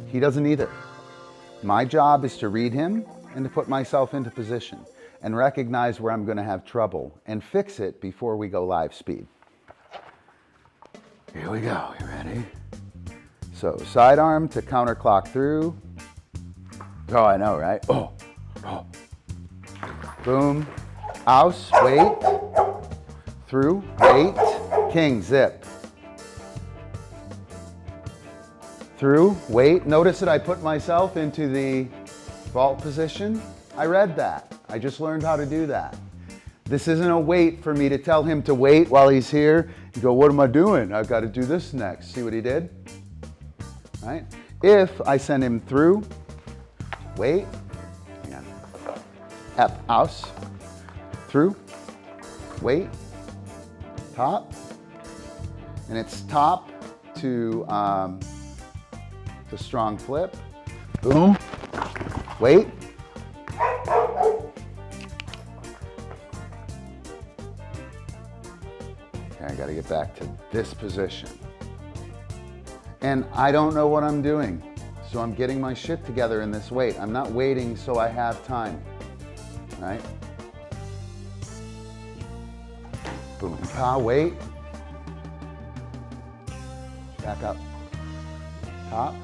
He doesn't either. My job is to read him and to put myself into position and recognize where I'm going to have trouble and fix it before we go live speed. Here we go. You ready? So sidearm to counter clock through. Oh, I know, right? Oh. Boom. Aus, wait. Through, wait. King, zip. Through, wait. Notice that I put myself into the vault position. I read that. I just learned how to do that. This isn't a wait for me to tell him to wait while he's here. You go, what am I doing? I've got to do this next. See what he did? Right? If I send him through, wait, aus, through, wait, top, and it's top to the strong flip, boom, wait, okay, I gotta get back to this position. And I don't know what I'm doing, so I'm getting my shit together in this wait. I'm not waiting so I have time, right? Boom, pa, wait. Back up, top.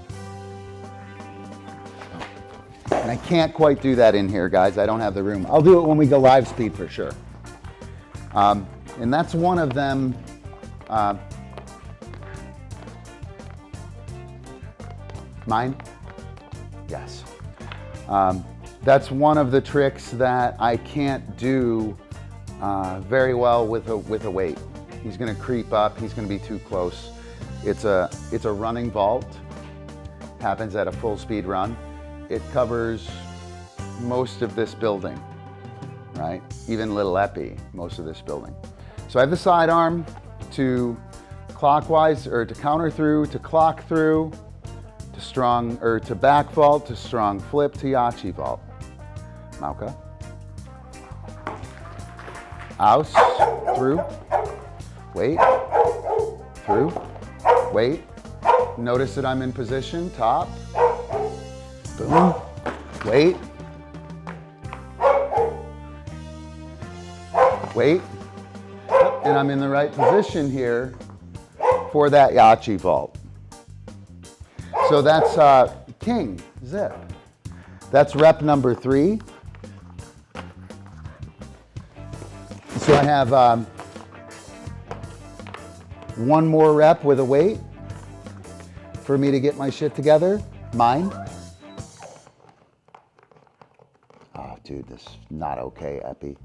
And I can't quite do that in here, guys. I don't have the room. I'll do it when we go live speed for sure. And that's one of them. Mine? Yes. That's one of the tricks that I can't do very well with a weight. He's going to creep up. He's going to be too close. It's a running vault. Happens at a full speed run. It covers most of this building, right? Even Little Epi, most of this building. So I have the sidearm to clockwise or to counter through, to clock through, to strong or to back vault, to strong flip, to Yachi vault. Mauka. Aus, through, wait, through, wait. Notice that I'm in position, top, boom, wait, wait, and I'm in the right position here for that Yachi vault. So that's king, zip. That's rep number 3. So I have one more rep with a weight for me to get my shit together. Mine. Oh, dude, this is not okay, Epi.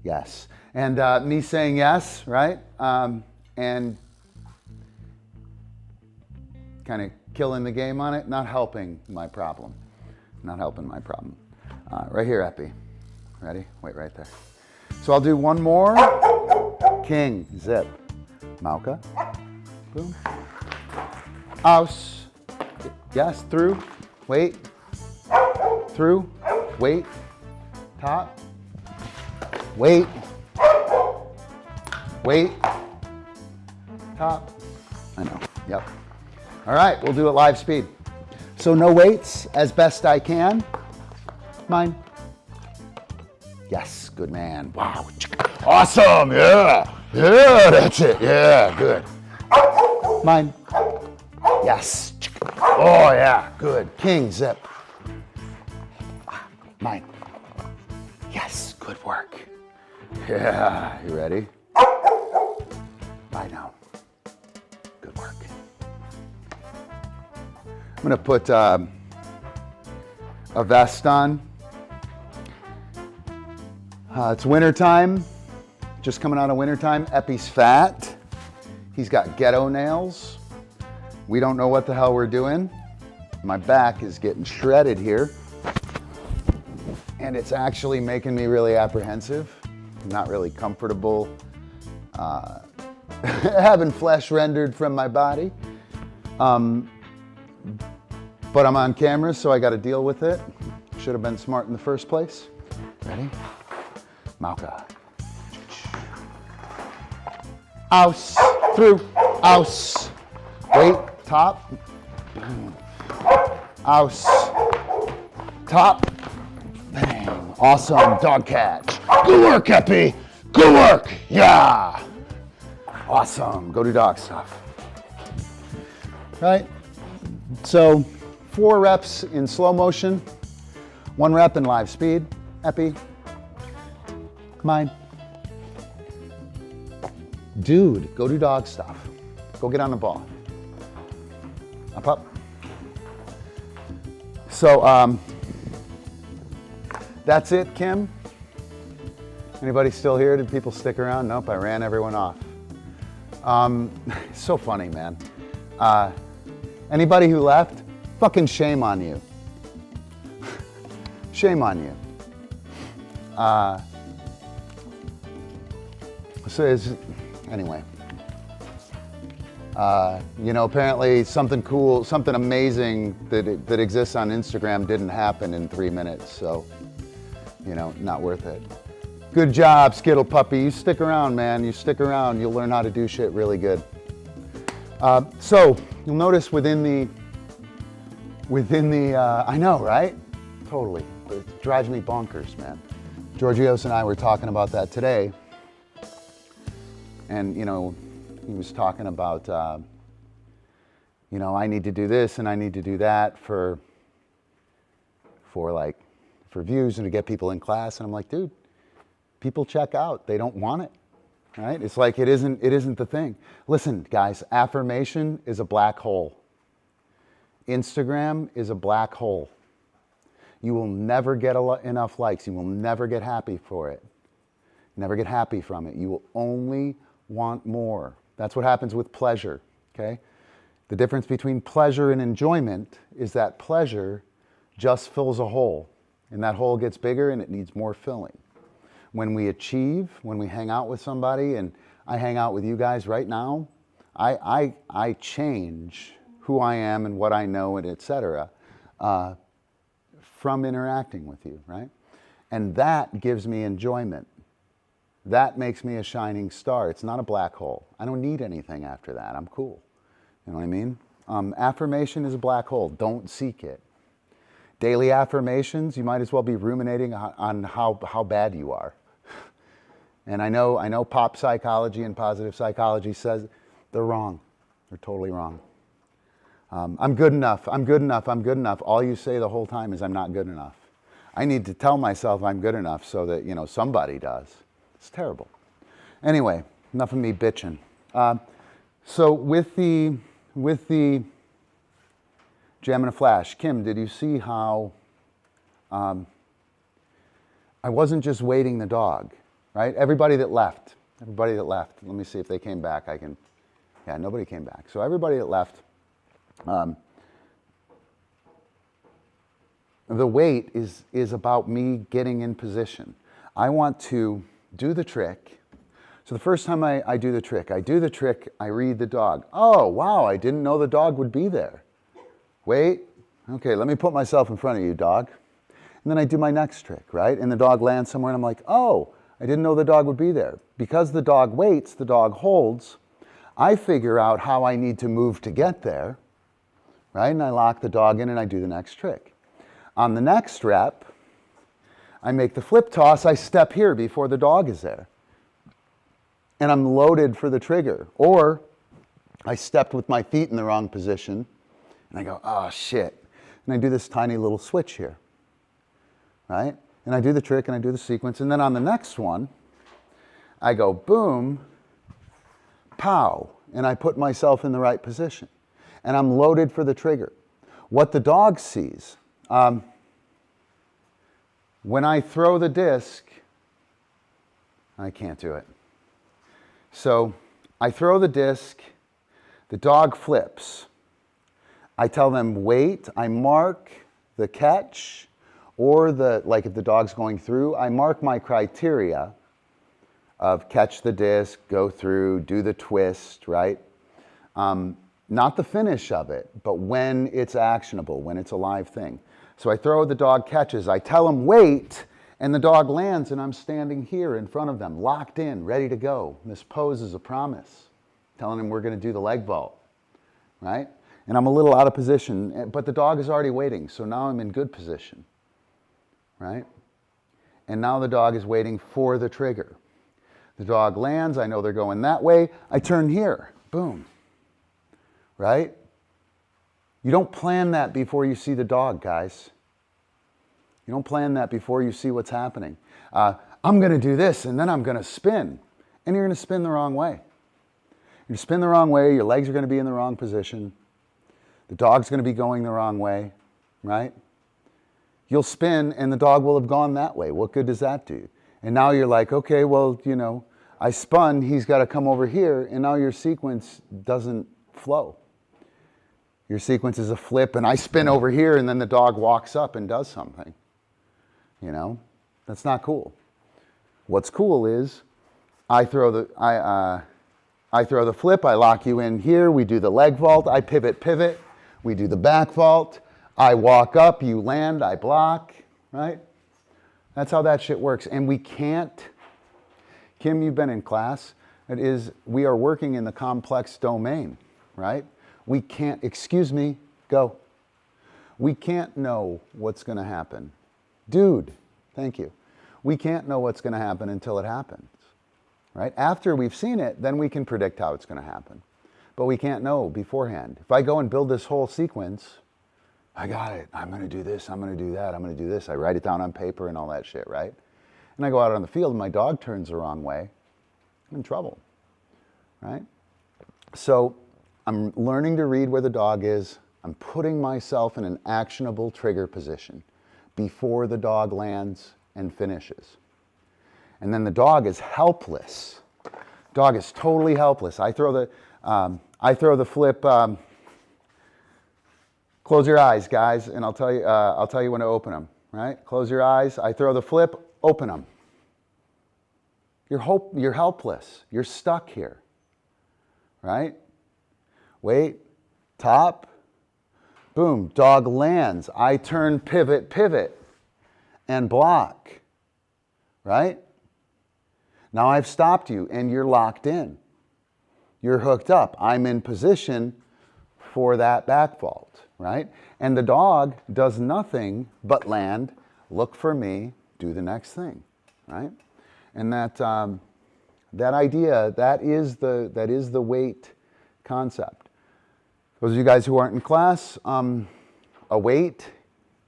Yes. And me saying yes, right? And kind of killing the game on it, not helping my problem. Not helping my problem. Right here, Epi. Ready? Wait right there. So I'll do one more. King, zip. Mauka. Boom. Aus. Yes, through. Wait. Through. Wait. Top. Wait. Wait. Top. I know. Yep. All right, we'll do it live speed. So no weights, as best I can. Mine. Yes, good man. Wow. Awesome. Yeah. Yeah, that's it. Yeah, good. Mine. Yes. Oh, yeah, good. King, zip. Mine. Yes, good work. Yeah, you ready? Bye now. Good work. I'm gonna put a vest on. It's winter time, just coming out of winter time. Epi's fat. He's got ghetto nails. We don't know what the hell we're doing. My back is getting shredded here. And it's actually making me really apprehensive. I'm not really comfortable having flesh rendered from my body. But I'm on camera, so I got to deal with it. Should have been smart in the first place. Ready? Mauka. Aus. Through. Aus. Wait. Top. Aus. Top. Bang. Awesome. Dog catch. Good work, Epi. Good work. Yeah. Awesome. Go do dog stuff. Right? So 4 reps in slow motion, 1 rep in live speed. Epi. Mine. Dude, go do dog stuff. Go get on the ball. Up, up. So that's it, Kim. Anybody still here? Did people stick around? Nope, I ran everyone off. It's so funny, man. Anybody who left, fucking shame on you. Shame on you. Anyway. You know, apparently something cool, something amazing that exists on Instagram didn't happen in 3 minutes, so, you know, not worth it. Good job, Skittle Puppy. You stick around, man. You stick around, you'll learn how to do shit really good. So you'll notice within the, I know, right? Totally. But it drives me bonkers, man. Georgios and I were talking about that today. And, you know, he was talking about, you know, I need to do this and I need to do that for views and to get people in class. And I'm like, dude, people check out. They don't want it, right? It's like it isn't the thing. Listen, guys, affirmation is a black hole. Instagram is a black hole. You will never get enough likes. You will never get happy for it. Never get happy from it. You will only want more. That's what happens with pleasure, okay? The difference between pleasure and enjoyment is that pleasure just fills a hole, and that hole gets bigger and it needs more filling. When we achieve, when we hang out with somebody, and I hang out with you guys right now, I change who I am and what I know and etc. From interacting with you, right? And that gives me enjoyment. That makes me a shining star. It's not a black hole. I don't need anything after that. I'm cool. You know what I mean? Affirmation is a black hole. Don't seek it. Daily affirmations, you might as well be ruminating on how bad you are. And I know pop psychology and positive psychology says they're wrong. They're totally wrong. I'm good enough. I'm good enough. I'm good enough. All you say the whole time is I'm not good enough. I need to tell myself I'm good enough so that, you know, somebody does. It's terrible. Anyway, enough of me bitching. So with the Jam and a Flash, Kim, did you see how I wasn't just waiting the dog, right? Everybody that left, let me see if they came back. Yeah, nobody came back. So everybody that left, the wait is about me getting in position. I want to do the trick, So the first time I do the trick, I read the dog. Oh, wow, I didn't know the dog would be there. Wait, okay, let me put myself in front of you, dog. And then I do my next trick, right? And the dog lands somewhere and I'm like, oh, I didn't know the dog would be there. Because the dog waits, the dog holds, I figure out how I need to move to get there, right? And I lock the dog in and I do the next trick. On the next rep, I make the flip toss, I step here before the dog is there. And I'm loaded for the trigger. Or I stepped with my feet in the wrong position and I go, oh shit. And I do this tiny little switch here, right? And I do the trick and I do the sequence. And then on the next one, I go boom, pow. And I put myself in the right position. And I'm loaded for the trigger. What the dog sees, when I throw the disc, I can't do it. So I throw the disc, the dog flips. I tell them wait, I mark the catch, or like if the dog's going through, I mark my criteria of catch the disc, go through, do the twist, right? Not the finish of it, but when it's actionable, when it's a live thing. So I throw, the dog catches, I tell him wait, and the dog lands and I'm standing here in front of them, locked in, ready to go. And this pose is a promise, telling him we're gonna do the leg vault, right? And I'm a little out of position, but the dog is already waiting, so now I'm in good position, right? And now the dog is waiting for the trigger. The dog lands, I know they're going that way, I turn here, boom, right? You don't plan that before you see the dog, guys. You don't plan that before you see what's happening. I'm gonna do this and then I'm gonna spin, and you're gonna spin the wrong way. You spin the wrong way, your legs are gonna be in the wrong position, the dog's gonna be going the wrong way, right? You'll spin and the dog will have gone that way. What good does that do? And now you're like, okay, well, you know, I spun, he's gotta come over here, and now your sequence doesn't flow. Your sequence is a flip and I spin over here and then the dog walks up and does something. You know, that's not cool. What's cool is I throw the flip, I lock you in here, we do the leg vault, I pivot, we do the back vault, I walk up, you land, I block, right? That's how that shit works. And we can't, Kim, you've been in class, we are working in the complex domain, right? We can't, excuse me, go. We can't know what's gonna happen. Dude, thank you. We can't know what's gonna happen until it happens, right? After we've seen it, then we can predict how it's gonna happen. But we can't know beforehand. If I go and build this whole sequence, I got it, I'm gonna do this, I'm gonna do that, I'm gonna do this. I write it down on paper and all that shit, right? And I go out on the field and my dog turns the wrong way, I'm in trouble, right? So I'm learning to read where the dog is. I'm putting myself in an actionable trigger position before the dog lands and finishes. And then the dog is helpless. Dog is totally helpless. I throw the flip. Close your eyes, guys, and I'll tell you when to open them. Right? Close your eyes. I throw the flip. Open them. You're helpless. You're stuck here. Right? Wait. Top. Boom. Dog lands. I turn, pivot, and block. Right? Now I've stopped you and you're locked in. You're hooked up. I'm in position for that back vault, right? And the dog does nothing but land, look for me, do the next thing, right? And that idea, that is the wait concept. Those of you guys who aren't in class, a wait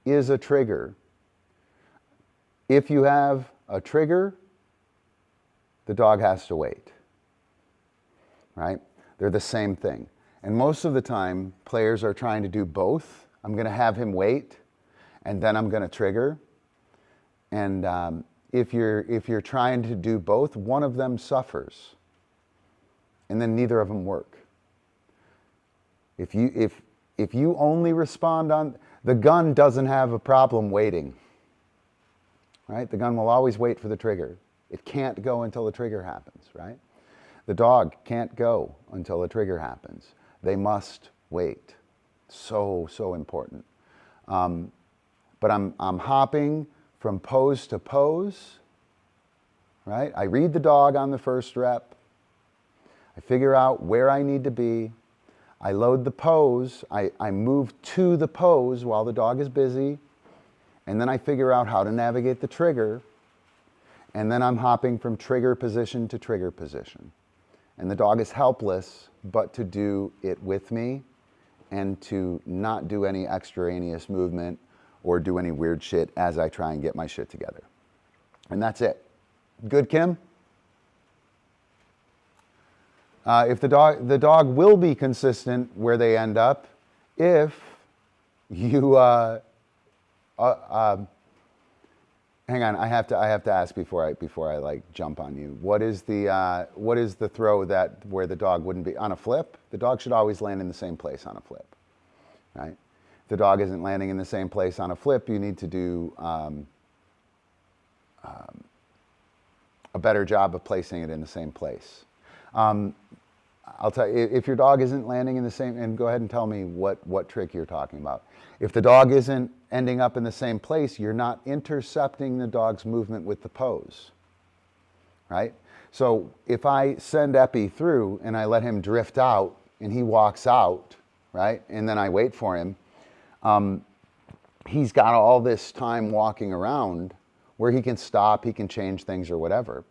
is a trigger. If you have a trigger, the dog has to wait, right? They're the same thing. And most of the time, players are trying to do both. I'm going to have him wait, and then I'm going to trigger. And if you're trying to do both, one of them suffers, and then neither of them work. If you only respond on, the gun doesn't have a problem waiting, right? The gun will always wait for the trigger. It can't go until the trigger happens, right? The dog can't go until the trigger happens. They must wait. So, so important. But I'm hopping from pose to pose, right? I read the dog on the first rep. I figure out where I need to be. I load the pose. I move to the pose while the dog is busy. And then I figure out how to navigate the trigger. And then I'm hopping from trigger position to trigger position. And the dog is helpless, but to do it with me and to not do any extraneous movement or do any weird shit as I try and get my shit together. And that's it. Good, Kim? If the dog will be consistent where they end up if you, hang on, I have to ask before I like jump on you. What is the throw where the dog wouldn't be on a flip? The dog should always land in the same place on a flip, right? If the dog isn't landing in the same place on a flip, you need to do a better job of placing it in the same place. I'll tell you, if your dog isn't landing in the same, and go ahead and tell me what trick you're talking about. If the dog isn't ending up in the same place, you're not intercepting the dog's movement with the pose, right? So if I send Epi through and I let him drift out and he walks out, right, and then I wait for him, he's got all this time walking around where he can stop, he can change things or whatever.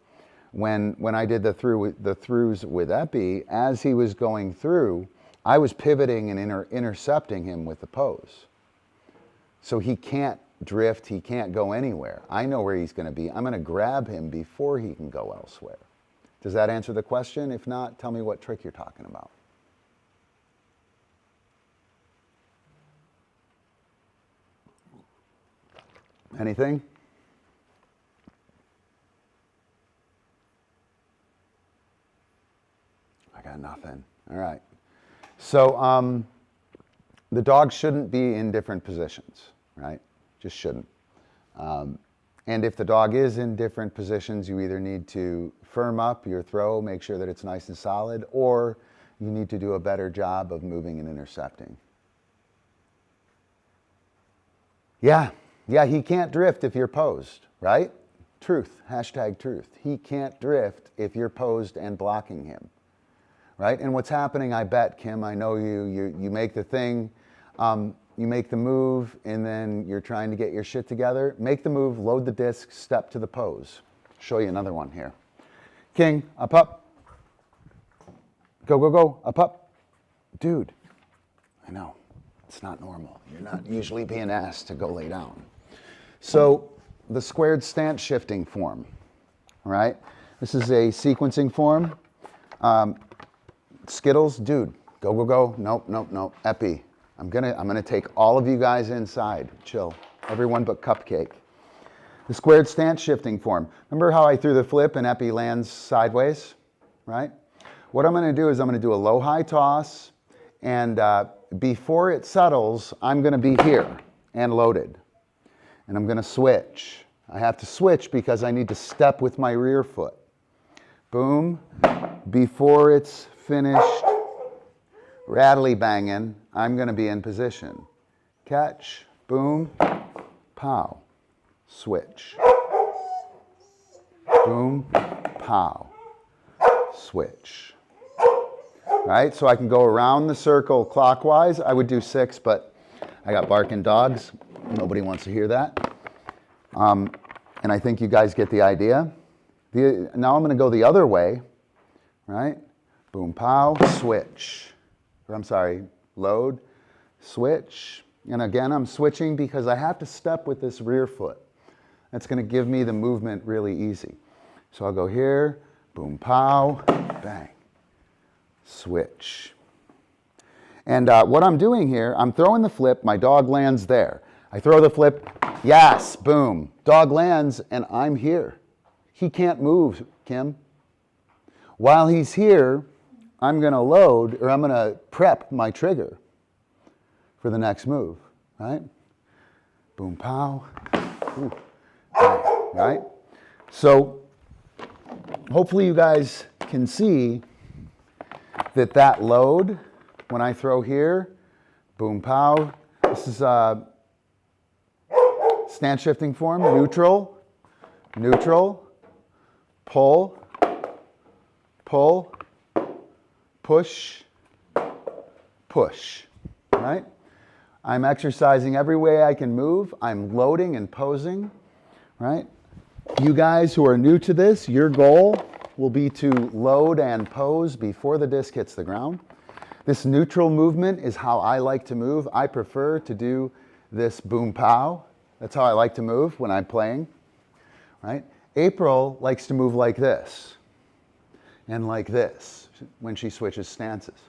When I did the throughs with Epi, as he was going through, I was pivoting and intercepting him with the pose. So he can't drift, he can't go anywhere. I know where he's going to be. I'm going to grab him before he can go elsewhere. Does that answer the question? If not, tell me what trick you're talking about. Anything? I got nothing. All right. So the dog shouldn't be in different positions, right? Just shouldn't. And if the dog is in different positions, you either need to firm up your throw, make sure that it's nice and solid, or you need to do a better job of moving and intercepting. Yeah, he can't drift if you're posed, right? Truth, hashtag truth. He can't drift if you're posed and blocking him, right? And what's happening, I bet, Kim, I know you make the thing, you make the move, and then you're trying to get your shit together. Make the move, load the disc, step to the pose. Show you another one here. King, up, up. Go, go, go, up, up. Dude, I know, it's not normal. You're not usually being asked to go lay down. So the squared stance shifting form, right? This is a sequencing form. Skittles, dude, go, go, go. Nope, nope, nope. Epi, I'm gonna take all of you guys inside. Chill. Everyone but Cupcake. The squared stance shifting form. Remember how I threw the flip and Epi lands sideways, right? What I'm gonna do is I'm gonna do a low-high toss, and before it settles, I'm gonna be here and loaded. And I'm gonna switch. I have to switch because I need to step with my rear foot. Boom. Before it's finished rattly banging, I'm going to be in position. Catch, boom, pow, switch. Boom, pow, switch. Right? So I can go around the circle clockwise. I would do 6, but I got barking dogs. Nobody wants to hear that. And I think you guys get the idea. Now I'm going to go the other way, right? Boom, pow, switch. Or I'm sorry, load, switch. And again, I'm switching because I have to step with this rear foot. That's going to give me the movement really easy. So I'll go here, boom, pow, bang, switch. And what I'm doing here, I'm throwing the flip, my dog lands there. I throw the flip, yes, boom, dog lands, and I'm here. He can't move, Kim. While he's here, I'm going to load, or I'm going to prep my trigger for the next move, right? Boom, pow, ooh, bang, right? So hopefully you guys can see that that load, when I throw here, boom, pow, this is stance shifting form, neutral, neutral, pull, pull, push, push, right? I'm exercising every way I can move. I'm loading and posing, right? You guys who are new to this, your goal will be to load and pose before the disc hits the ground. This neutral movement is how I like to move. I prefer to do this boom pow. That's how I like to move when I'm playing, right? April likes to move like this and like this when she switches stances.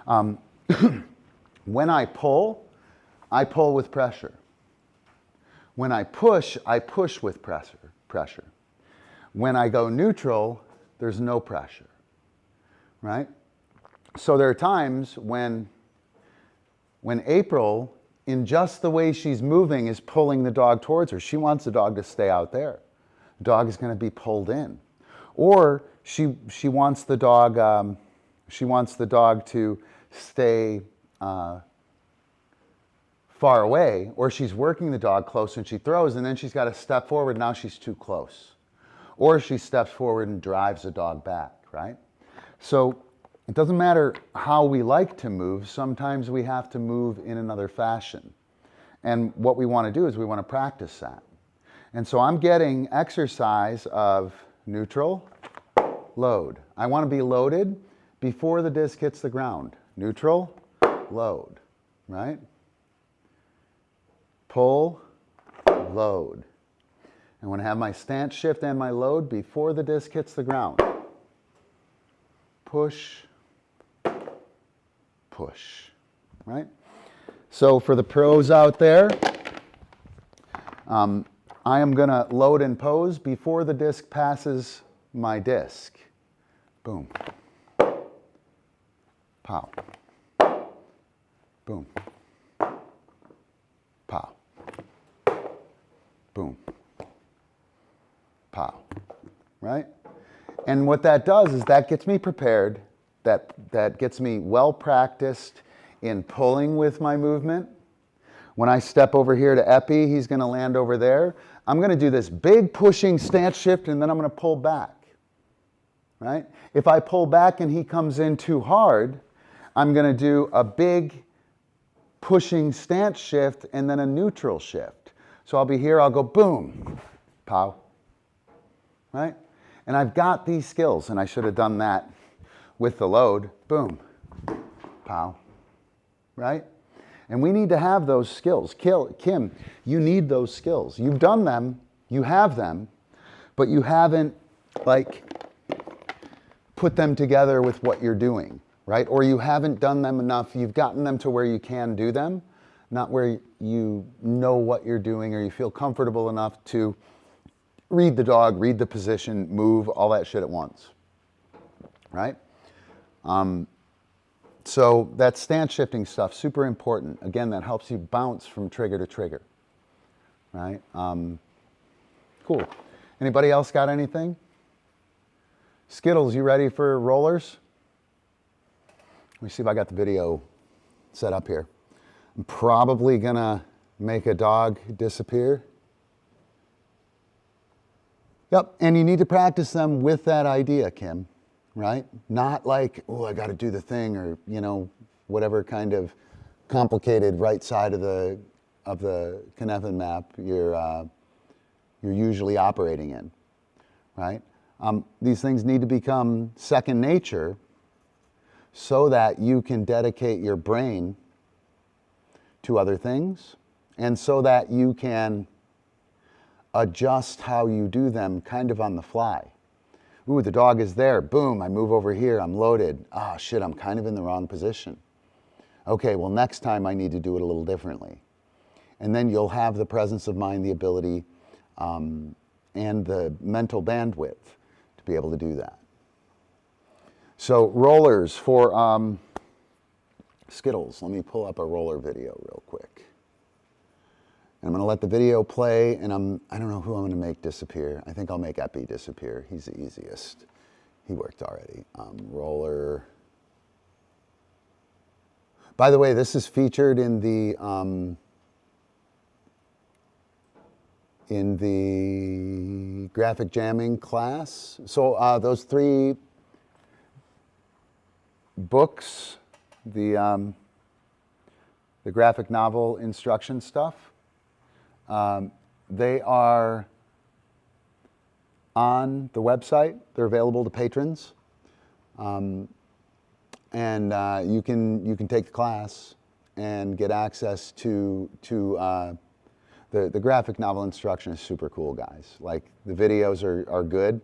When I pull with pressure. When I push with pressure. When I go neutral, there's no pressure, right? So there are times when April, in just the way she's moving, is pulling the dog towards her. She wants the dog to stay out there. The dog is going to be pulled in. Or she wants the dog to stay far away, or she's working the dog close and she throws, and then she's got to step forward. Now she's too close. Or she steps forward and drives the dog back, right? So it doesn't matter how we like to move. Sometimes we have to move in another fashion. And what we want to do is we want to practice that. And so I'm getting exercise of neutral, load. I want to be loaded before the disc hits the ground. Neutral, load, right? Pull, load. I want to have my stance shift and my load before the disc hits the ground. Push, push, right? So for the pros out there, I am going to load and pose before the disc passes my disc. Boom. Pow. Boom. Pow. Boom. Pow. Right? And what that does is that gets me prepared, that gets me well practiced in pulling with my movement. When I step over here to Epi, he's going to land over there. I'm going to do this big pushing stance shift, and then I'm going to pull back. Right? If I pull back and he comes in too hard, I'm going to do a big pushing stance shift and then a neutral shift. So I'll be here, I'll go boom, pow, right? And I've got these skills, and I should have done that with the load, boom, pow, right? And we need to have those skills. Kim, you need those skills. You've done them, you have them, but you haven't put them together with what you're doing, right? Or you haven't done them enough. You've gotten them to where you can do them, not where you know what you're doing or you feel comfortable enough to read the dog, read the position, move, all that shit at once, right? So that stance shifting stuff, super important. Again, that helps you bounce from trigger to trigger, right? Cool. Anybody else got anything? Skittles, you ready for rollers? Let me see if I got the video set up here. I'm probably gonna make a dog disappear. Yep, and you need to practice them with that idea, Kim, right? Not like, oh, I gotta do the thing, or, you know, whatever kind of complicated right side of the Cynefin map you're usually operating in, right? These things need to become second nature so that you can dedicate your brain to other things, and so that you can adjust how you do them kind of on the fly. Ooh, the dog is there. Boom, I move over here. I'm loaded. Ah, shit, I'm kind of in the wrong position. Okay, well, next time I need to do it a little differently. And then you'll have the presence of mind, the ability, and the mental bandwidth to be able to do that. So rollers for Skittles. Let me pull up a roller video real quick. And I'm going to let the video play, and I don't know who I'm going to make disappear. I think I'll make Epi disappear. He's the easiest. he worked already. Roller. By the way, this is featured in the graphic jamming class. So those 3 books, the graphic novel instruction stuff, they are on the website. They're available to patrons. And you can take the class and get access to the graphic novel instruction is super cool, guys. Like, the videos are good,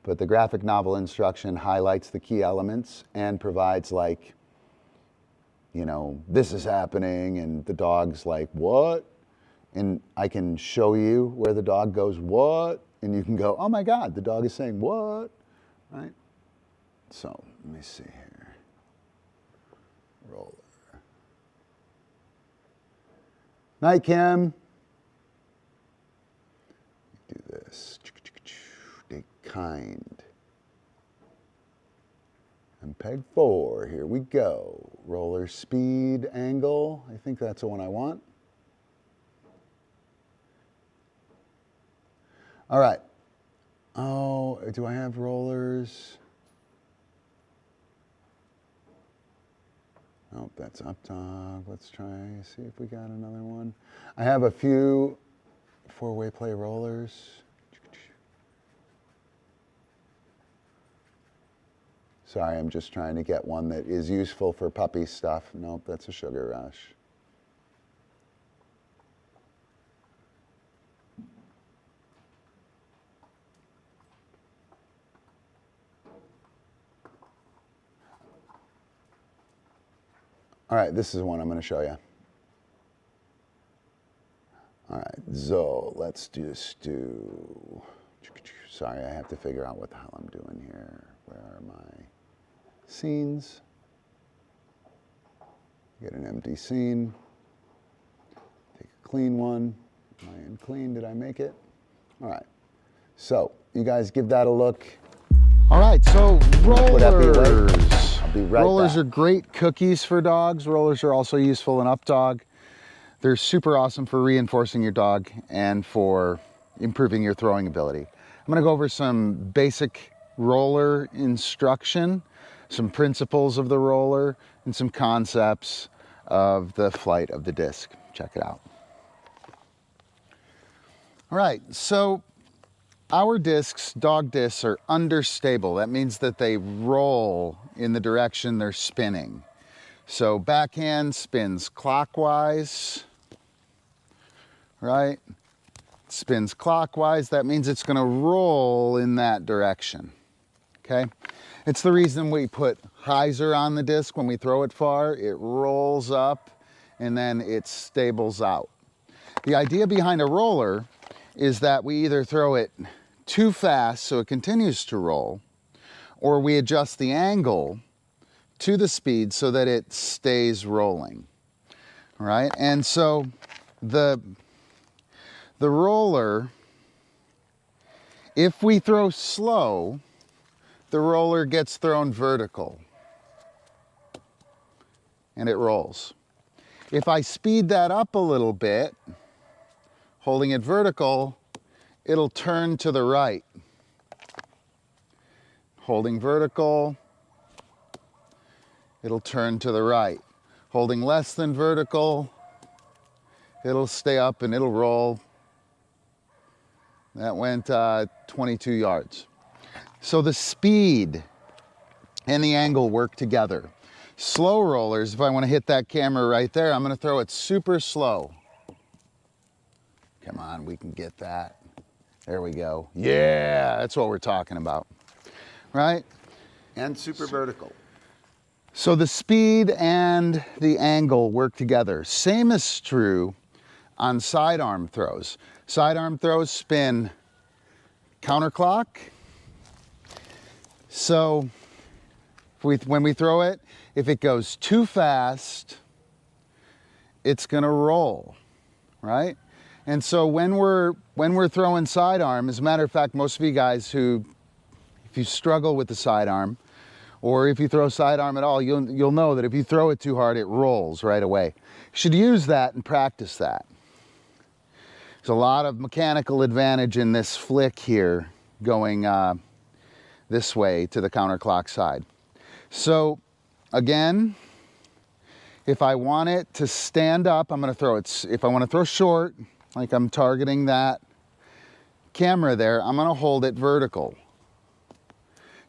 but the graphic novel instruction highlights the key elements and provides, like, you know, this is happening, and the dog's like, what? And I can show you where the dog goes, what? And you can go, oh my God, the dog is saying what, right? So let me see here. Roller. Night, Kim. Do this. Stay kind. And peg 4. Here we go. Roller speed angle. I think that's the one I want. All right. Oh, do I have rollers? Oh, that's up dog. Let's try, see if we got another one. I have a few 4-way play rollers. Sorry, I'm just trying to get one that is useful for puppy stuff. Nope, that's a Sugar Rush. All right, this is one I'm going to show you. All right, so let's just do, sorry, I have to figure out what the hell I'm doing here. Where are my scenes? Get an empty scene. Take a clean one. Am I in clean? Did I make it? All right, so you guys give that a look. All right, so rollers. I'll be right Rollers back. are great cookies for dogs. Rollers are also useful in up dog. They're super awesome for reinforcing your dog and for improving your throwing ability. I'm gonna go over some basic roller instruction, some principles of the roller, and some concepts of the flight of the disc. Check it out. All right, so our discs, dog discs, are understable. That means that they roll in the direction they're spinning. So backhand spins clockwise, right? Spins clockwise. That means it's going to roll in that direction, okay? It's the reason we put hyzer on the disc when we throw it far. It rolls up and then it stables out. The idea behind a roller is that we either throw it too fast so it continues to roll, or we adjust the angle to the speed so that it stays rolling, all right? And so the roller, if we throw slow, the roller gets thrown vertical and it rolls. If I speed that up a little bit, holding it vertical, it'll turn to the right. Holding vertical, it'll turn to the right. Holding less than vertical, it'll stay up and it'll roll. That went 22 yards. So the speed and the angle work together. Slow rollers, if I want to hit that camera right there, I'm going to throw it super slow. Come on, we can get that. There we go. Yeah, that's what we're talking about, right? And super vertical. So the speed and the angle work together. Same is true on sidearm throws. Sidearm throws spin counterclock. So when we throw it, if it goes too fast, it's gonna roll, right? And so when we're throwing sidearm, as a matter of fact, most of you guys who if you struggle with the sidearm, or if you throw sidearm at all, you'll know that if you throw it too hard, it rolls right away. You should use that and practice that. There's a lot of mechanical advantage in this flick here going this way to the counterclock side. So again, if I want it to stand up, I'm going to throw it. If I want to throw short, like I'm targeting that camera there, I'm going to hold it vertical.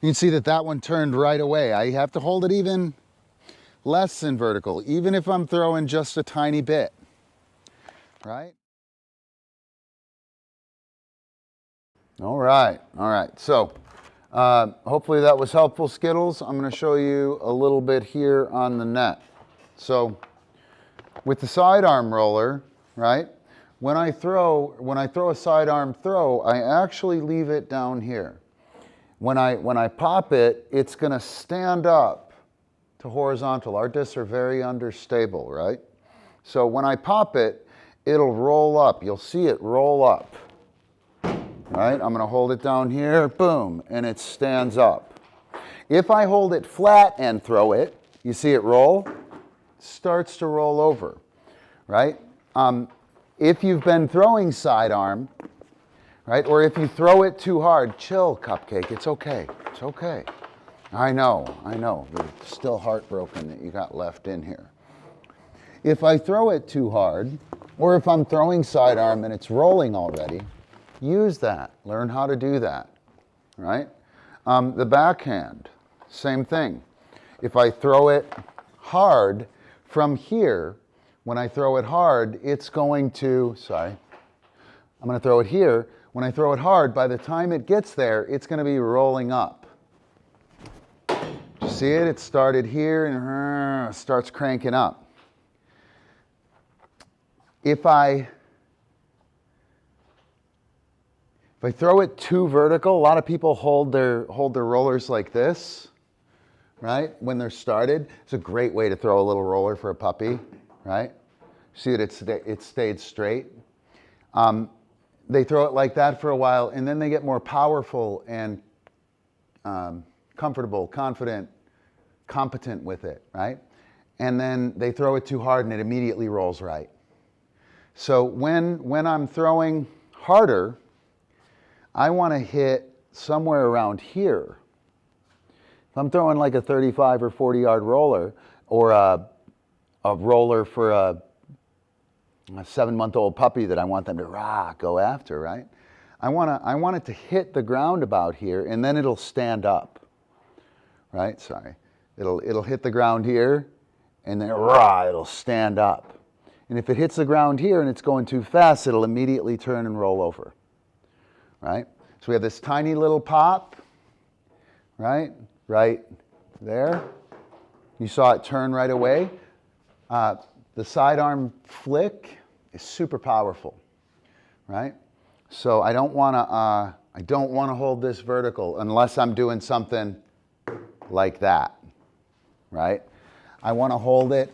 You can see that that one turned right away. I have to hold it even less than vertical, even if I'm throwing just a tiny bit, right? All right. So hopefully that was helpful, Skittles. I'm going to show you a little bit here on the net. So with the sidearm roller, right? When I throw a sidearm throw, I actually leave it down here. When I pop it, it's going to stand up to horizontal. Our discs are very understable, right? So when I pop it, it'll roll up. You'll see it roll up, right? I'm going to hold it down here, boom, and it stands up. If I hold it flat and throw it, you see it roll? Starts to roll over, right? If you've been throwing sidearm, right, or if you throw it too hard, chill, Cupcake, it's okay, it's okay. I know, you're still heartbroken that you got left in here. If I throw it too hard, or if I'm throwing sidearm and it's rolling already, use that, learn how to do that, right? The backhand, same thing. If I throw it hard from here, when I throw it hard, it's going to, I'm going to throw it here. When I throw it hard, by the time it gets there, it's going to be rolling up. You see it? It started here and starts cranking up. If I throw it too vertical, a lot of people hold their rollers like this, right? When they're started, it's a great way to throw a little roller for a puppy, right? See that it stayed straight. They throw it like that for a while, and then they get more powerful and comfortable, confident, competent with it, right? And then they throw it too hard, and it immediately rolls right. So when I'm throwing harder, I want to hit somewhere around here. If I'm throwing like a 35 or 40 yard roller, or a roller for a 7-month-old puppy that I want them to go after, right? I want it to hit the ground about here, and then it'll stand up, right? Sorry, it'll hit the ground here, and then it'll stand up. And if it hits the ground here and it's going too fast, it'll immediately turn and roll over, right? So we have this tiny little pop, right there. You saw it turn right away. The sidearm flick is super powerful, right? So I don't want to hold this vertical unless I'm doing something like that, right? I want to hold it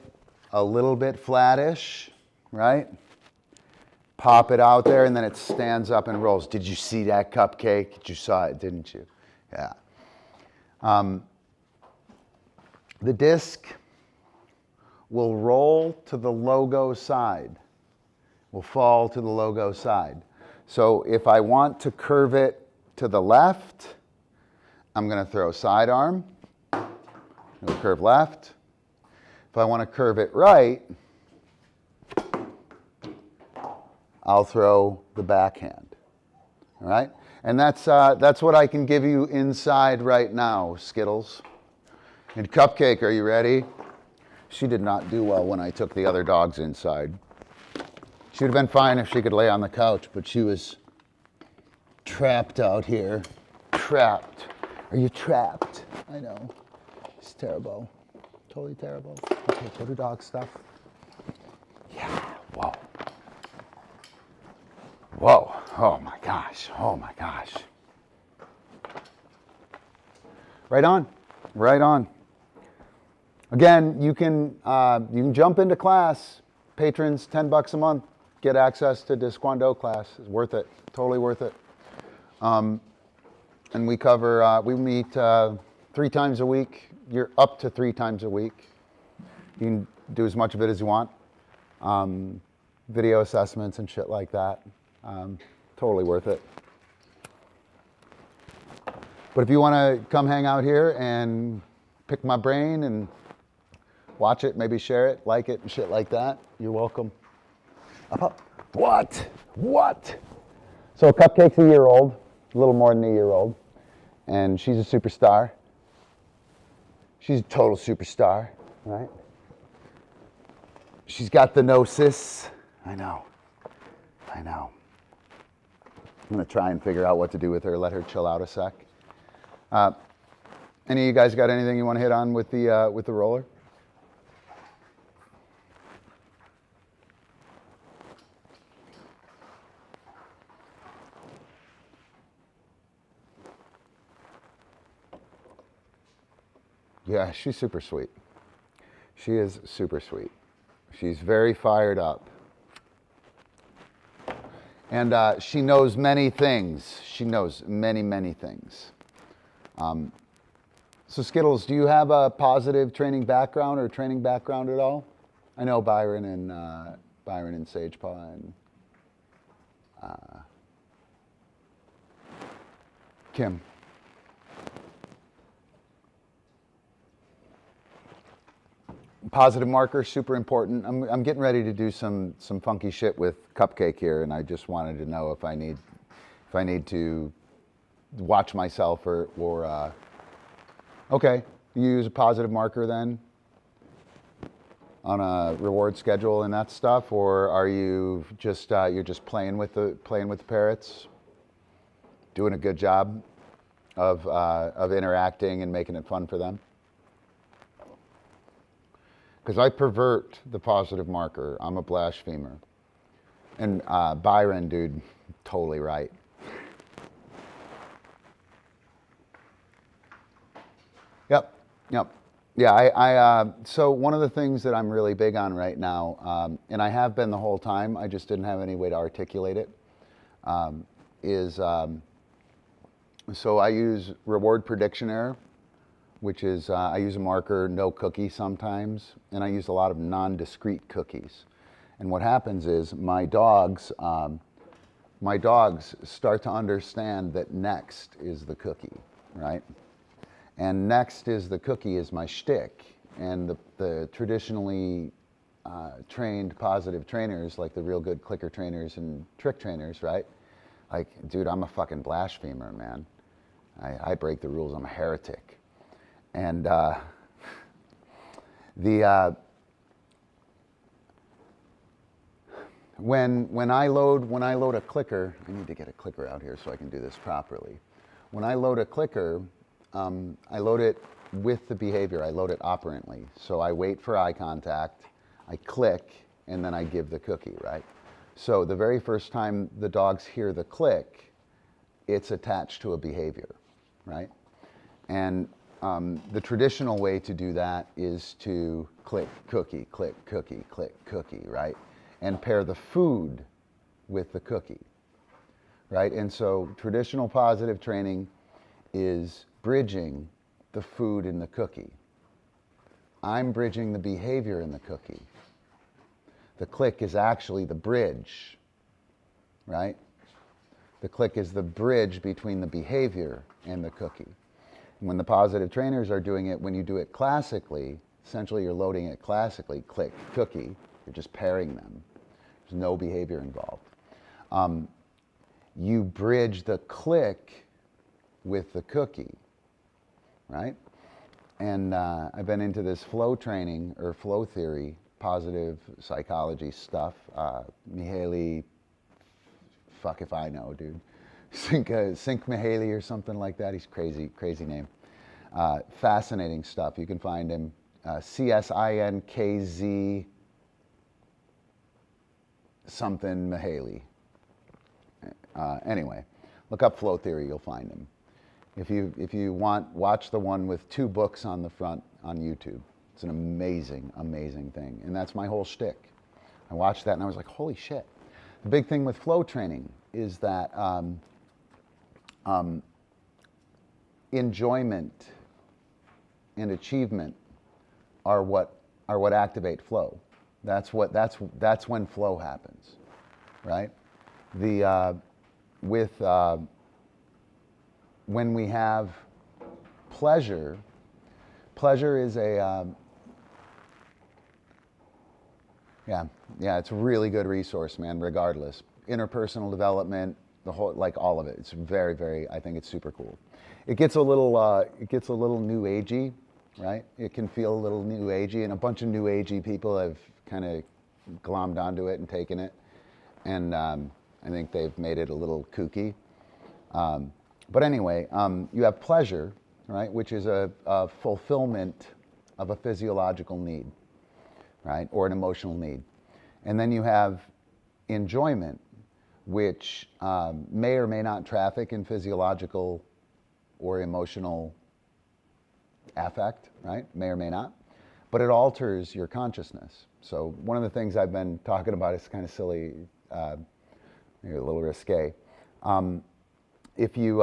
a little bit flattish, right? Pop it out there, and then it stands up and rolls. Did you see that, Cupcake? You saw it, didn't you? Yeah. The disc will roll to the logo side, will fall to the logo side. So if I want to curve it to the left, I'm going to throw sidearm. I'm going to curve left. If I want to curve it right, I'll throw the backhand. All right? And that's what I can give you inside right now, Skittles. And Cupcake, are you ready? She did not do well when I took the other dogs inside. She would have been fine if she could lay on the couch, but she was trapped out here. Trapped. Are you trapped? I know. It's terrible. Totally terrible. Okay, go to dog stuff. Yeah, whoa. Whoa, oh my gosh, oh my gosh. Right on, right on. Again, you can jump into class. Patrons, $10 a month, get access to DiscDog class. It's worth it, totally worth it. And we meet 3 times a week. You're up to 3 times a week. You can do as much of it as you want. Video assessments and shit like that. Totally worth it. But if you want to come hang out here and pick my brain and watch it, maybe share it, like it, and shit like that, you're welcome. What? So Cupcake's a year old, a little more than a year old, and she's a superstar. She's a total superstar, right? She's got the gnosis. I know. I'm gonna try and figure out what to do with her, let her chill out a sec. Any of you guys got anything you want to hit on with the roller? Yeah, she's super sweet. She is super sweet. She's very fired up. And she knows many things. She knows many, many things. So Skittles, do you have a positive training background or training background at all? I know Byron and Sagepaw and Kim. Positive marker, super important. I'm getting ready to do some funky shit with Cupcake here, and I just wanted to know if I need to watch myself or okay, you use a positive marker then on a reward schedule and that stuff, or are you just you're just playing with the parrots, doing a good job of interacting and making it fun for them? Because I pervert the positive marker. I'm a blasphemer. And Byron, dude, totally right. Yep. Yeah, so one of the things that I'm really big on right now, and I have been the whole time, I just didn't have any way to articulate it, is so I use reward prediction error, which is I use a marker, no cookie sometimes, and I use a lot of non-discrete cookies. And what happens is my dogs start to understand that next is the cookie, right? And next is the cookie is my shtick. And the traditionally trained positive trainers, like the real good clicker trainers and trick trainers, right? Like, dude, I'm a fucking blasphemer, man. I break the rules, I'm a heretic. And when I load a clicker, I need to get a clicker out here so I can do this properly. When I load a clicker, I load it with the behavior. I load it operantly. So I wait for eye contact, I click, and then I give the cookie, right? So the very first time the dogs hear the click, it's attached to a behavior, right? And the traditional way to do that is to click cookie, click cookie, click cookie, right? And pair the food with the cookie, right? And so traditional positive training is bridging the food in the cookie. I'm bridging the behavior in the cookie. The click is actually the bridge, right? The click is the bridge between the behavior and the cookie. When the positive trainers are doing it, when you do it classically, essentially you're loading it classically, click, cookie, you're just pairing them. There's no behavior involved. You bridge the click with the cookie, right? And I've been into this flow training or flow theory, positive psychology stuff. Mihaly, fuck if I know, dude. Sink Mihaly or something like that. He's crazy name. Fascinating stuff. You can find him, CSINKZ something Mihaly. Anyway, look up flow theory, you'll find him. If you want, watch the one with 2 books on the front on YouTube. It's an amazing, amazing thing. And that's my whole shtick. I watched that and I was like, holy shit. The big thing with flow training is that enjoyment and achievement are what activate flow. That's when flow happens, right? When we have pleasure is it's a really good resource, man. Regardless, interpersonal development, the whole, like all of it. It's very, very. I think it's super cool. It gets a little new agey, right? It can feel a little new agey, and a bunch of new agey people have kind of glommed onto it and taken it, and I think they've made it a little kooky. But anyway, you have pleasure, right, which is a fulfillment of a physiological need, right, or an emotional need. And then you have enjoyment, which may or may not traffic in physiological or emotional affect, right, may or may not, but it alters your consciousness. So one of the things I've been talking about is kind of silly, maybe a little risque. If you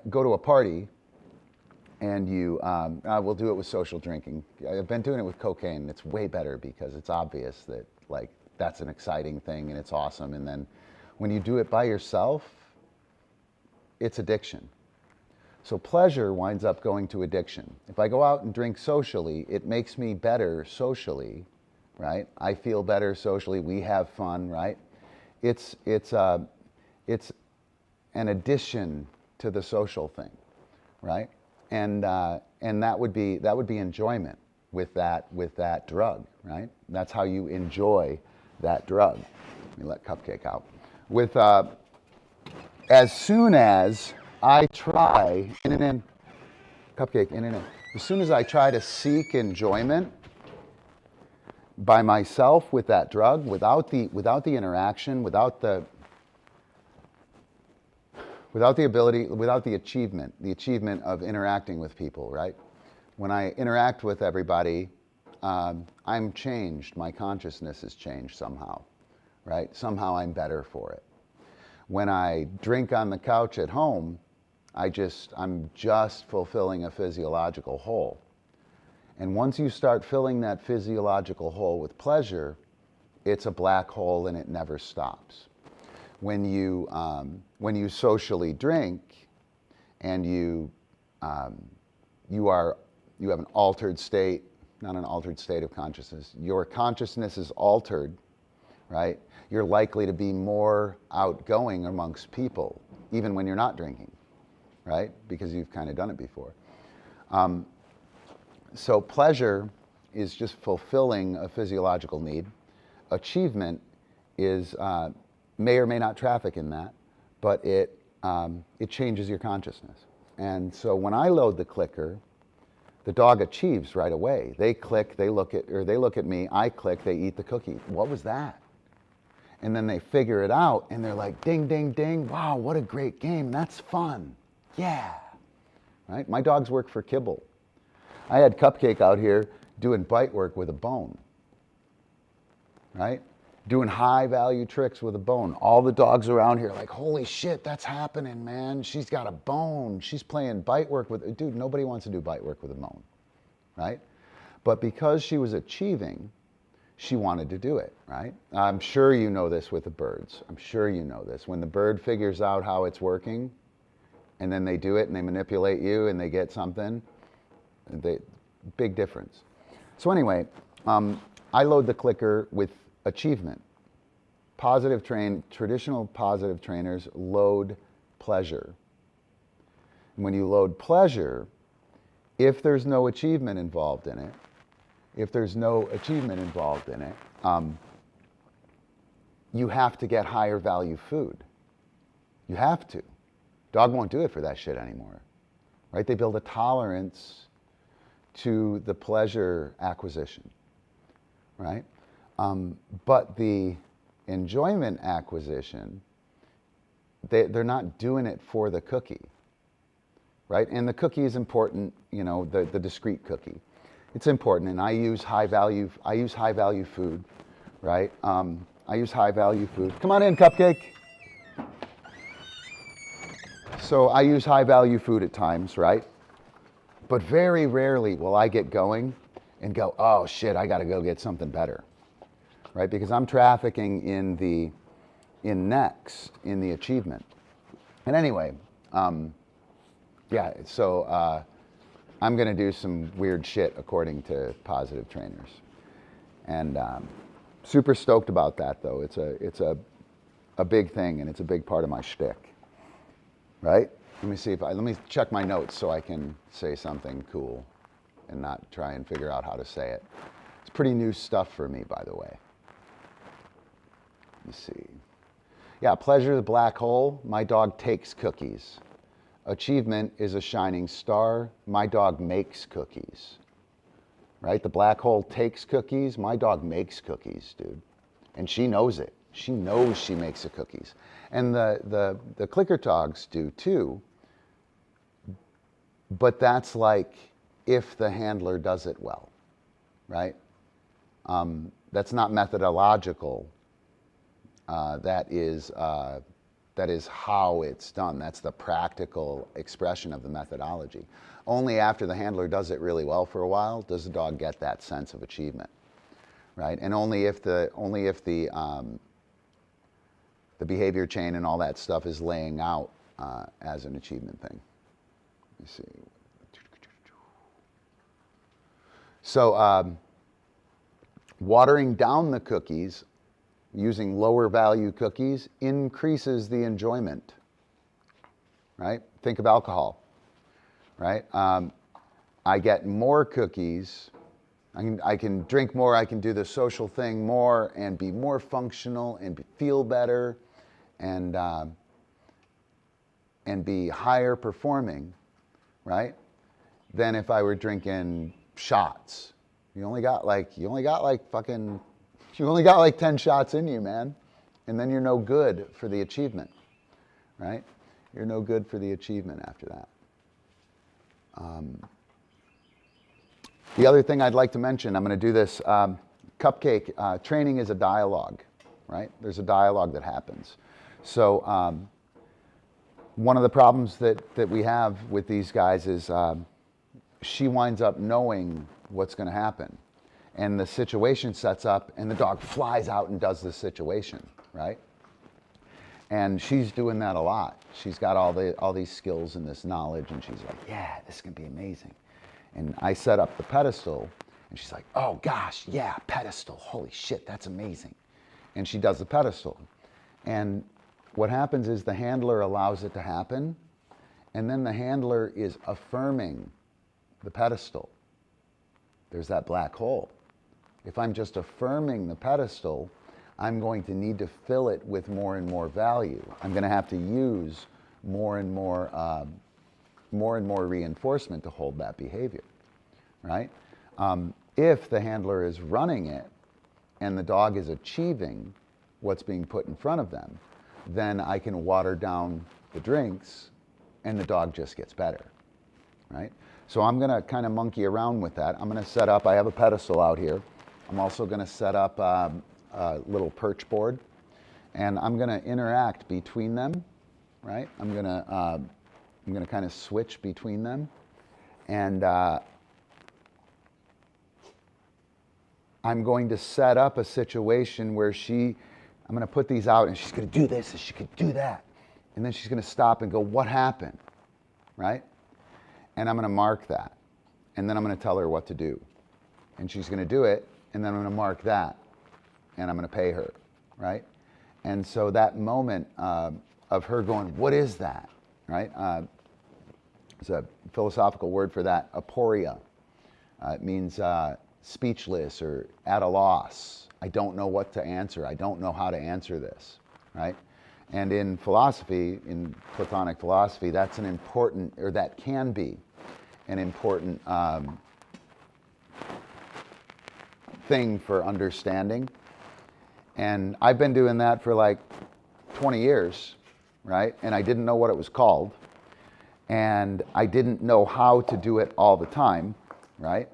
go to a party and we'll do it with social drinking. I've been doing it with cocaine. It's way better because it's obvious that like that's an exciting thing and it's awesome. And then when you do it by yourself, it's addiction. So pleasure winds up going to addiction. If I go out and drink socially, it makes me better socially, right? I feel better socially. We have fun, right? It's an addition to the social thing, right? And that would be enjoyment with that drug, right? That's how you enjoy that drug. Let me let Cupcake out. As soon as I try Cupcake in and in. As soon as I try to seek enjoyment by myself with that drug, without the interaction, without the ability, without the achievement of interacting with people, right? When I interact with everybody, I'm changed. My consciousness is changed somehow, right? Somehow I'm better for it. When I drink on the couch at home, I'm just fulfilling a physiological hole. And once you start filling that physiological hole with pleasure, it's a black hole and it never stops. When you socially drink and you have an altered state, not an altered state of consciousness, your consciousness is altered, right? You're likely to be more outgoing amongst people, even when you're not drinking, right? Because you've kind of done it before. So pleasure is just fulfilling a physiological need. Achievement is may or may not traffic in that, but it changes your consciousness. And so when I load the clicker, the dog achieves right away. They click, they look at me, I click, they eat the cookie. What was that? And then they figure it out and they're like, ding, ding, ding, wow, what a great game, that's fun. Yeah, right? My dogs work for kibble. I had Cupcake out here doing bite work with a bone, right? Doing high value tricks with a bone. All the dogs around here are like, holy shit, that's happening, man. She's got a bone. She's playing bite work with, dude, nobody wants to do bite work with a bone, right? But because she was achieving, she wanted to do it, right? I'm sure you know this with the birds. I'm sure you know this. When the bird figures out how it's working, and then they do it and they manipulate you and they get something, big difference. So anyway, I load the clicker with achievement. Traditional positive trainers load pleasure. And when you load pleasure, if there's no achievement involved in it, you have to get higher value food. You have to. Dog won't do it for that shit anymore, right? They build a tolerance to the pleasure acquisition, right? But the enjoyment acquisition, they're not doing it for the cookie, right? And the cookie is important, you know, the discrete cookie. It's important, and I use high value food, right? I use high value food. Come on in, Cupcake. So I use high value food at times, right? But very rarely will I get going and go, oh shit, I gotta go get something better, right? Because I'm trafficking in the achievement. And anyway, yeah, so I'm gonna do some weird shit according to positive trainers. And super stoked about that though. It's a big thing and it's a big part of my shtick, right? Let me check my notes so I can say something cool and not try and figure out how to say it. It's pretty new stuff for me, by the way. Let me see. Yeah, pleasure the black hole. My dog takes cookies. Achievement is a shining star. My dog makes cookies. Right? The black hole takes cookies. My dog makes cookies, dude. And she knows it. She knows she makes the cookies. And the clicker dogs do too. But that's like if the handler does it well, right? That's not methodological. That is how it's done. That's the practical expression of the methodology. Only after the handler does it really well for a while does the dog get that sense of achievement, right? And only if the behavior chain and all that stuff is laying out as an achievement thing. Let me see. So watering down the cookies, using lower value cookies, increases the enjoyment, right? Think of alcohol, right? I get more cookies, I can drink more, I can do the social thing more and be more functional and feel better and be higher performing, right? Than if I were drinking shots. You only got like 10 shots in you, man. And then you're no good for the achievement, right? You're no good for the achievement after that. The other thing I'd like to mention, I'm going to do this, cupcake training is a dialogue, right? There's a dialogue that happens. So one of the problems that we have with these guys is she winds up knowing what's going to happen. And the situation sets up and the dog flies out and does the situation, right? And she's doing that a lot. She's got all these skills and this knowledge and she's like, yeah, this is going to be amazing. And I set up the pedestal and she's like, oh gosh, yeah, pedestal, holy shit, that's amazing. And she does the pedestal. And what happens is the handler allows it to happen and then the handler is affirming the pedestal. There's that black hole. If I'm just affirming the pedestal, I'm going to need to fill it with more and more value. I'm going to have to use more and more reinforcement to hold that behavior, right? If the handler is running it and the dog is achieving what's being put in front of them, then I can water down the drinks and the dog just gets better, right? So I'm going to kind of monkey around with that. I'm going to set up, I have a pedestal out here. I'm also going to set up a little perch board and I'm going to interact between them, right? I'm going to kind of switch between them and I'm going to set up a situation where I'm going to put these out and she's going to do this and she could do that. And then she's going to stop and go, what happened, right? And I'm going to mark that. And then I'm going to tell her what to do. And she's going to do it. And then I'm going to mark that. And I'm going to pay her, right? And so that moment of her going, what is that, right? It's a philosophical word for that, aporia. It means speechless or at a loss. I don't know what to answer. I don't know how to answer this, right? And in philosophy, in Platonic philosophy, that's an important, or that can be an important thing for understanding. And I've been doing that for like 20 years, right? And I didn't know what it was called. And I didn't know how to do it all the time, right?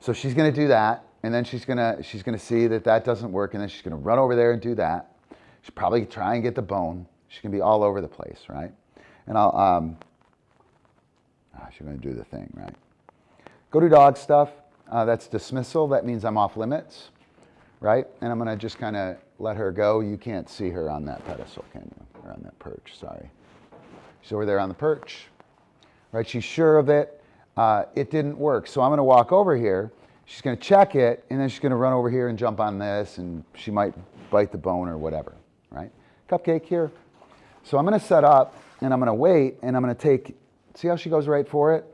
So she's going to do that, and then she's going to see that doesn't work, and then she's going to run over there and do that. She'll probably try and get the bone. She's going to be all over the place, right? And she's going to do the thing, right? Go to dog stuff. That's dismissal. That means I'm off limits, right? And I'm going to just kind of let her go. You can't see her on that pedestal, can you? Or on that perch, sorry. She's over there on the perch, right? She's sure of it. It didn't work. So I'm going to walk over here. She's going to check it, and then she's going to run over here and jump on this, and she might bite the bone or whatever, right? Cupcake here. So I'm going to set up, and I'm going to wait, and I'm going to take, see how she goes right for it?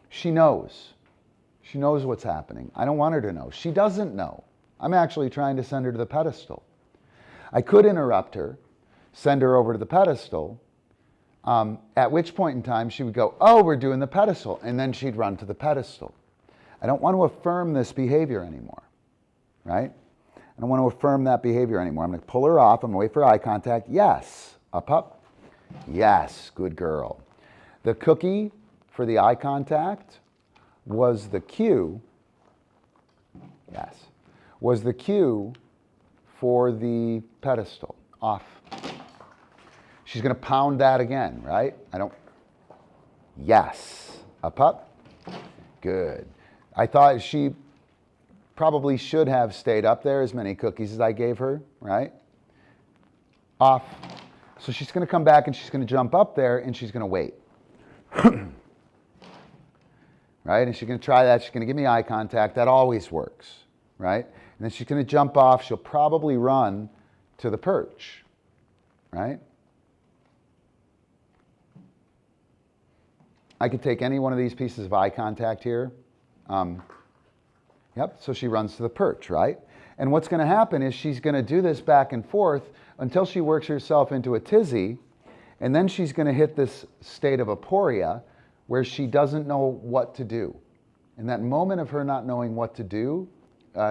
She knows. She knows what's happening. I don't want her to know. She doesn't know. I'm actually trying to send her to the pedestal. I could interrupt her, send her over to the pedestal, at which point in time she would go, oh, we're doing the pedestal, and then she'd run to the pedestal. I don't want to affirm this behavior anymore, right? I don't want to affirm that behavior anymore. I'm going to pull her off. I'm going to wait for eye contact. Yes. Up. Yes. Good girl. The cookie for the eye contact was the cue. Yes. Was the cue for the pedestal. Off. She's going to pound that again, right? Yes. Up. Good. I thought she probably should have stayed up there, as many cookies as I gave her, right? Off. So she's going to come back and she's going to jump up there and she's going to wait. Right? And she's going to try that. She's going to give me eye contact. That always works, right? And then she's going to jump off. She'll probably run to the perch, right? I could take any one of these pieces of eye contact here. Yep, so she runs to the perch, right? And what's going to happen is she's going to do this back and forth until she works herself into a tizzy, and then she's going to hit this state of aporia where she doesn't know what to do. In that moment of her not knowing what to do,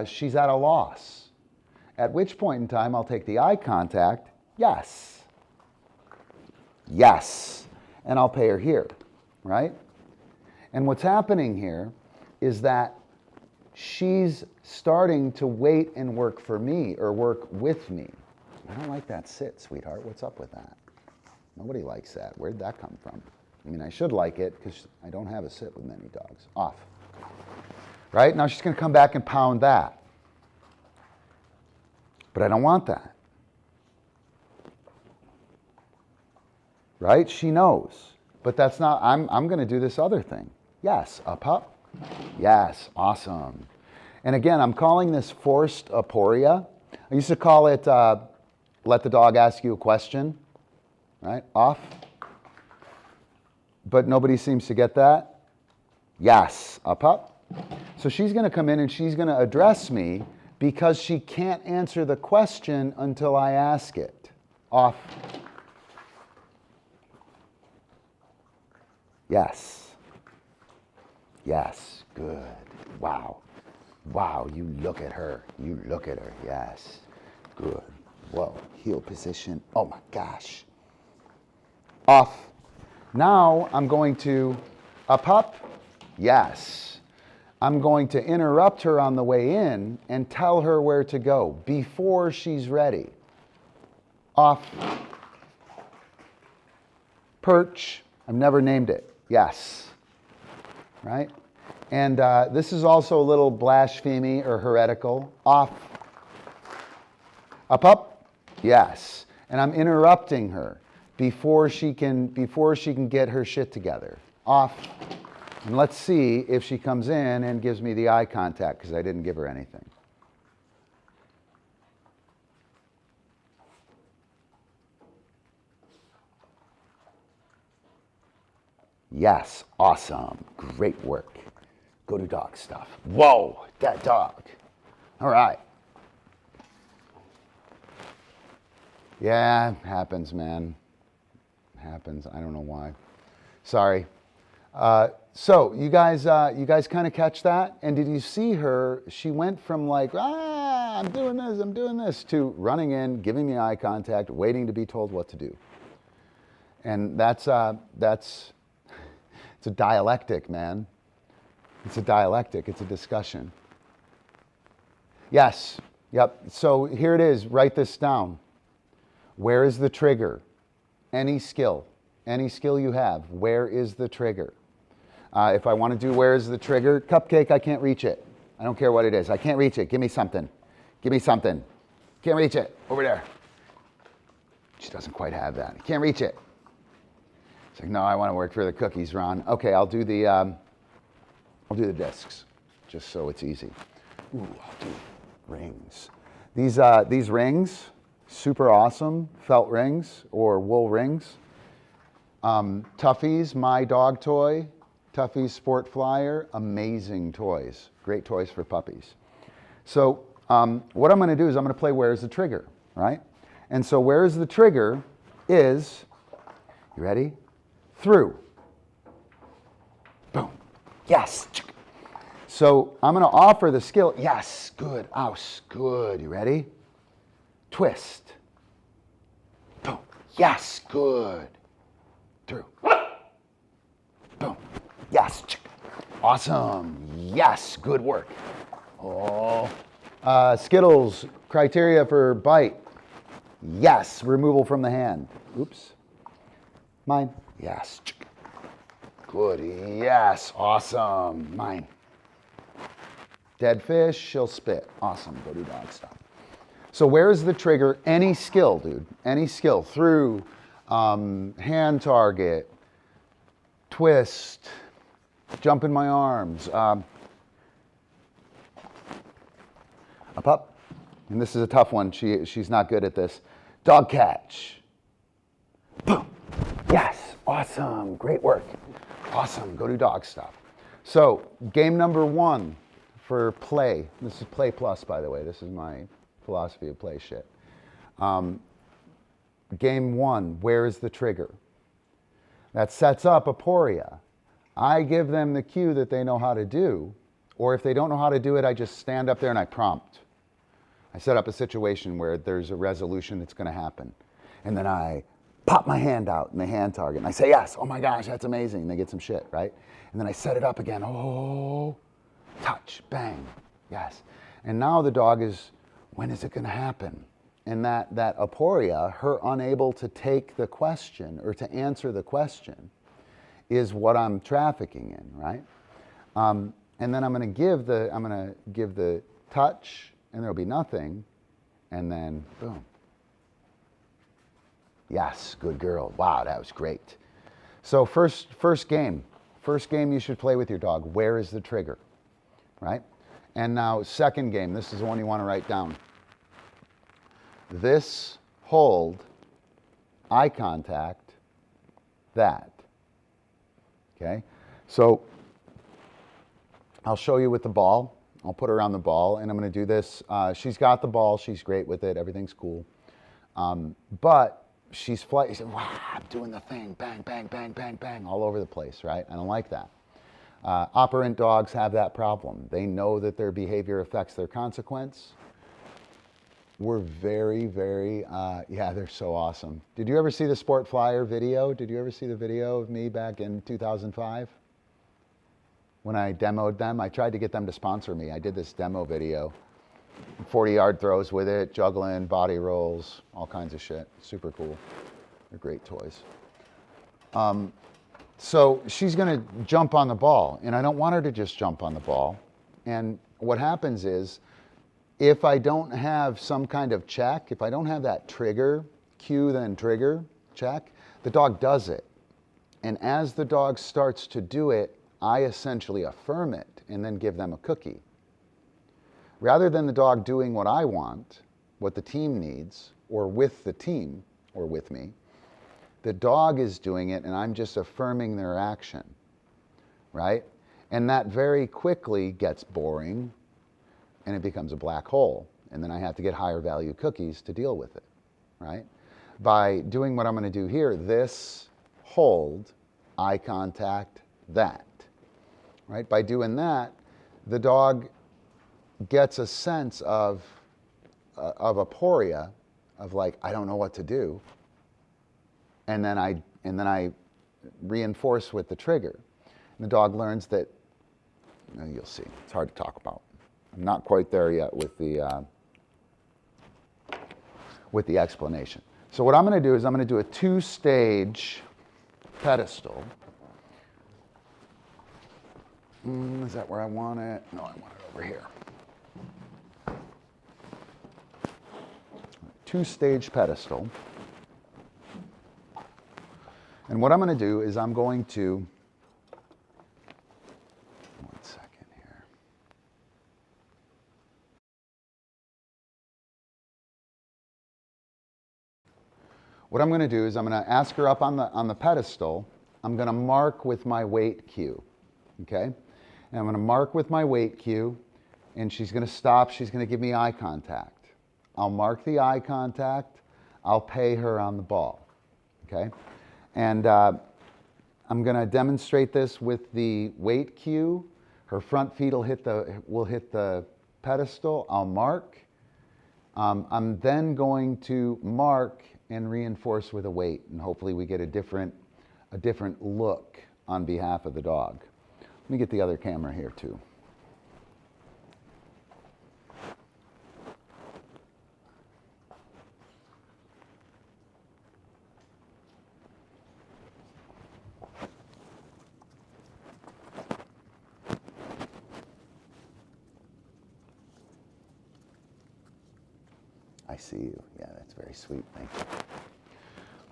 she's at a loss. At which point in time, I'll take the eye contact, yes, yes, and I'll pay her here, right? And what's happening here is that she's starting to wait and work for me or work with me. I don't like that sit, sweetheart. What's up with that? Nobody likes that. Where'd that come from? I mean, I should like it because I don't have a sit with many dogs. Off. Right? Now she's going to come back and pound that. But I don't want that. Right? She knows. But that's not, I'm going to do this other thing. Yes. Up. Yes. Awesome. And again, I'm calling this forced aporia. I used to call it let the dog ask you a question. Right? Off. But nobody seems to get that. Yes. Up. So she's going to come in and she's going to address me because she can't answer the question until I ask it. Off. Yes. Yes. Good. Wow. Wow. You look at her. You look at her. Yes. Good. Whoa. Heel position. Oh my gosh. Off. Now I'm going to up. Yes. I'm going to interrupt her on the way in and tell her where to go before she's ready. Off. Perch. I've never named it. Yes. Right? And this is also a little blasphemy or heretical. Off. Up. Yes. And I'm interrupting her before she can get her shit together. Off. And let's see if she comes in and gives me the eye contact because I didn't give her anything. Yes, awesome, great work. Go to dog stuff. Whoa, that dog. All right. Yeah, happens, man. Happens. I don't know why. Sorry. So you guys kind of catch that? And did you see her? She went from like, I'm doing this, to running in, giving me eye contact, waiting to be told what to do. And it's a dialectic, man. It's a dialectic. It's a discussion. Yes. Yep. So here it is. Write this down. Where is the trigger? Any skill. any skill you have, where is the trigger? If I want to do where is the trigger, cupcake, I can't reach it. I don't care what it is. I can't reach it. Give me something. Give me something. Can't reach it. Over there. She doesn't quite have that. Can't reach it. It's like, no, I want to work for the cookies, Ron. Okay, I'll do the discs, just so it's easy. Ooh, I'll do rings. These rings, super awesome, felt rings or wool rings. Tuffy's, my dog toy. Tuffy's Sport Flyer, amazing toys. Great toys for puppies. So what I'm going to do is I'm going to play Where's the Trigger, right? And so Where's the Trigger is, you ready? Through. Boom. Yes. So I'm going to offer the skill. Yes. Good. Ouse. Good. You ready? Twist. Boom. Yes. Good. Through. Boom. Yes. Awesome. Yes. Good work. Oh. Skittles. Criteria for bite. Yes. Removal from the hand. Oops. Mine. Yes. Good. Yes. Awesome. Mine. Dead fish, she'll spit. Awesome. Go do dog stuff. So where's the trigger? Any skill, dude. Any skill. Through, hand target, twist, jump in my arms. Up, up. And this is a tough one. She's not good at this. Dog catch. Boom. Yes. Awesome. Great work. Awesome. Go do dog stuff. So game number 1 for play. This is Play Plus, by the way. This is my philosophy of play shit. Game 1, where is the trigger? That sets up aporia. I give them the cue that they know how to do, or if they don't know how to do it, I just stand up there and I prompt. I set up a situation where there's a resolution that's going to happen. And then I pop my hand out in the hand target and I say, yes, oh my gosh, that's amazing. And they get some shit, right? And then I set it up again. Oh, touch, bang, yes. And now the dog is, when is it going to happen? And that aporia, her unable to take the question or to answer the question, is what I'm trafficking in, right? And then I'm going to give the touch, and there'll be nothing, and then boom. Yes, good girl. Wow, that was great. So first game you should play with your dog. Where is the trigger, right? And now second game, this is the one you want to write down. This, hold, eye contact, that. Okay? So I'll show you with the ball. I'll put her on the ball, and I'm going to do this. She's got the ball. She's great with it. Everything's cool. But she's flying. Wow, I'm doing the thing. Bang, bang, bang, bang, bang, all over the place, right? I don't like that. Operant dogs have that problem. They know that their behavior affects their consequence. We're very, very, yeah, they're so awesome. Did you ever see the Sport Flyer video? Did you ever see the video of me back in 2005? When I demoed them, I tried to get them to sponsor me. I did this demo video, 40-yard throws with it, juggling, body rolls, all kinds of shit. Super cool. They're great toys. So she's going to jump on the ball, and I don't want her to just jump on the ball. And what happens is, if I don't have some kind of check, if I don't have that trigger, cue then trigger, check, the dog does it. And as the dog starts to do it, I essentially affirm it and then give them a cookie. Rather than the dog doing what I want, what the team needs, or with the team, or with me, the dog is doing it and I'm just affirming their action, right? And that very quickly gets boring and it becomes a black hole. And then I have to get higher value cookies to deal with it, right? By doing what I'm going to do here, this, hold, eye contact, that, right? By doing that, the dog gets a sense of aporia, of like, I don't know what to do. And then I reinforce with the trigger. And the dog learns that, you'll see, it's hard to talk about. I'm not quite there yet with the explanation. So what I'm going to do is I'm going to do a 2-stage pedestal. Is that where I want it? No, I want it over here. Two-stage pedestal. And what I'm going to do is I'm going to, one second here. What I'm going to do is I'm going to ask her up on the pedestal. I'm going to mark with my weight cue, okay? And I'm going to mark with my weight cue, and she's going to stop. She's going to give me eye contact. I'll mark the eye contact. I'll pay her on the ball, okay? And I'm going to demonstrate this with the weight cue. Her front feet will hit the pedestal. I'll mark. I'm then going to mark and reinforce with a weight, and hopefully we get a different look on behalf of the dog. Let me get the other camera here too. I see you. Yeah, that's very sweet. Thank you.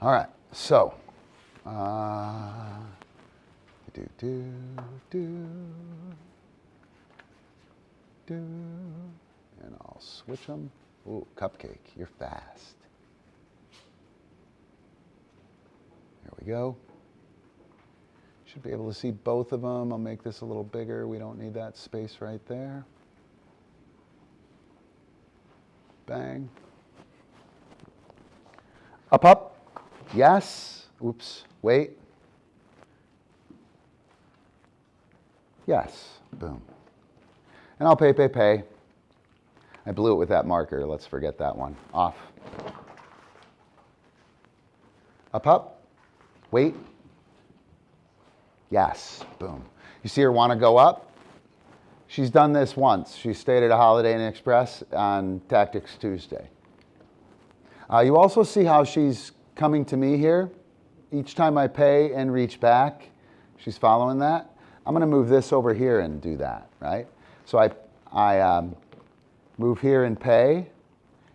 All right. So, and I'll switch them. Ooh, Cupcake, you're fast. There we go. Should be able to see both of them. I'll make this a little bigger. We don't need that space right there. Bang. Up, up. Yes. Oops. Wait. Yes. Boom. And I'll pay, pay, pay. I blew it with that marker. Let's forget that one. Off. Up, up. Wait. Yes. Boom. You see her want to go up? She's done this once. She stayed at a Holiday Inn Express on Tactics Tuesday. You also see how she's coming to me here. Each time I pay and reach back, she's following that. I'm going to move this over here and do that, right? So I move here and pay,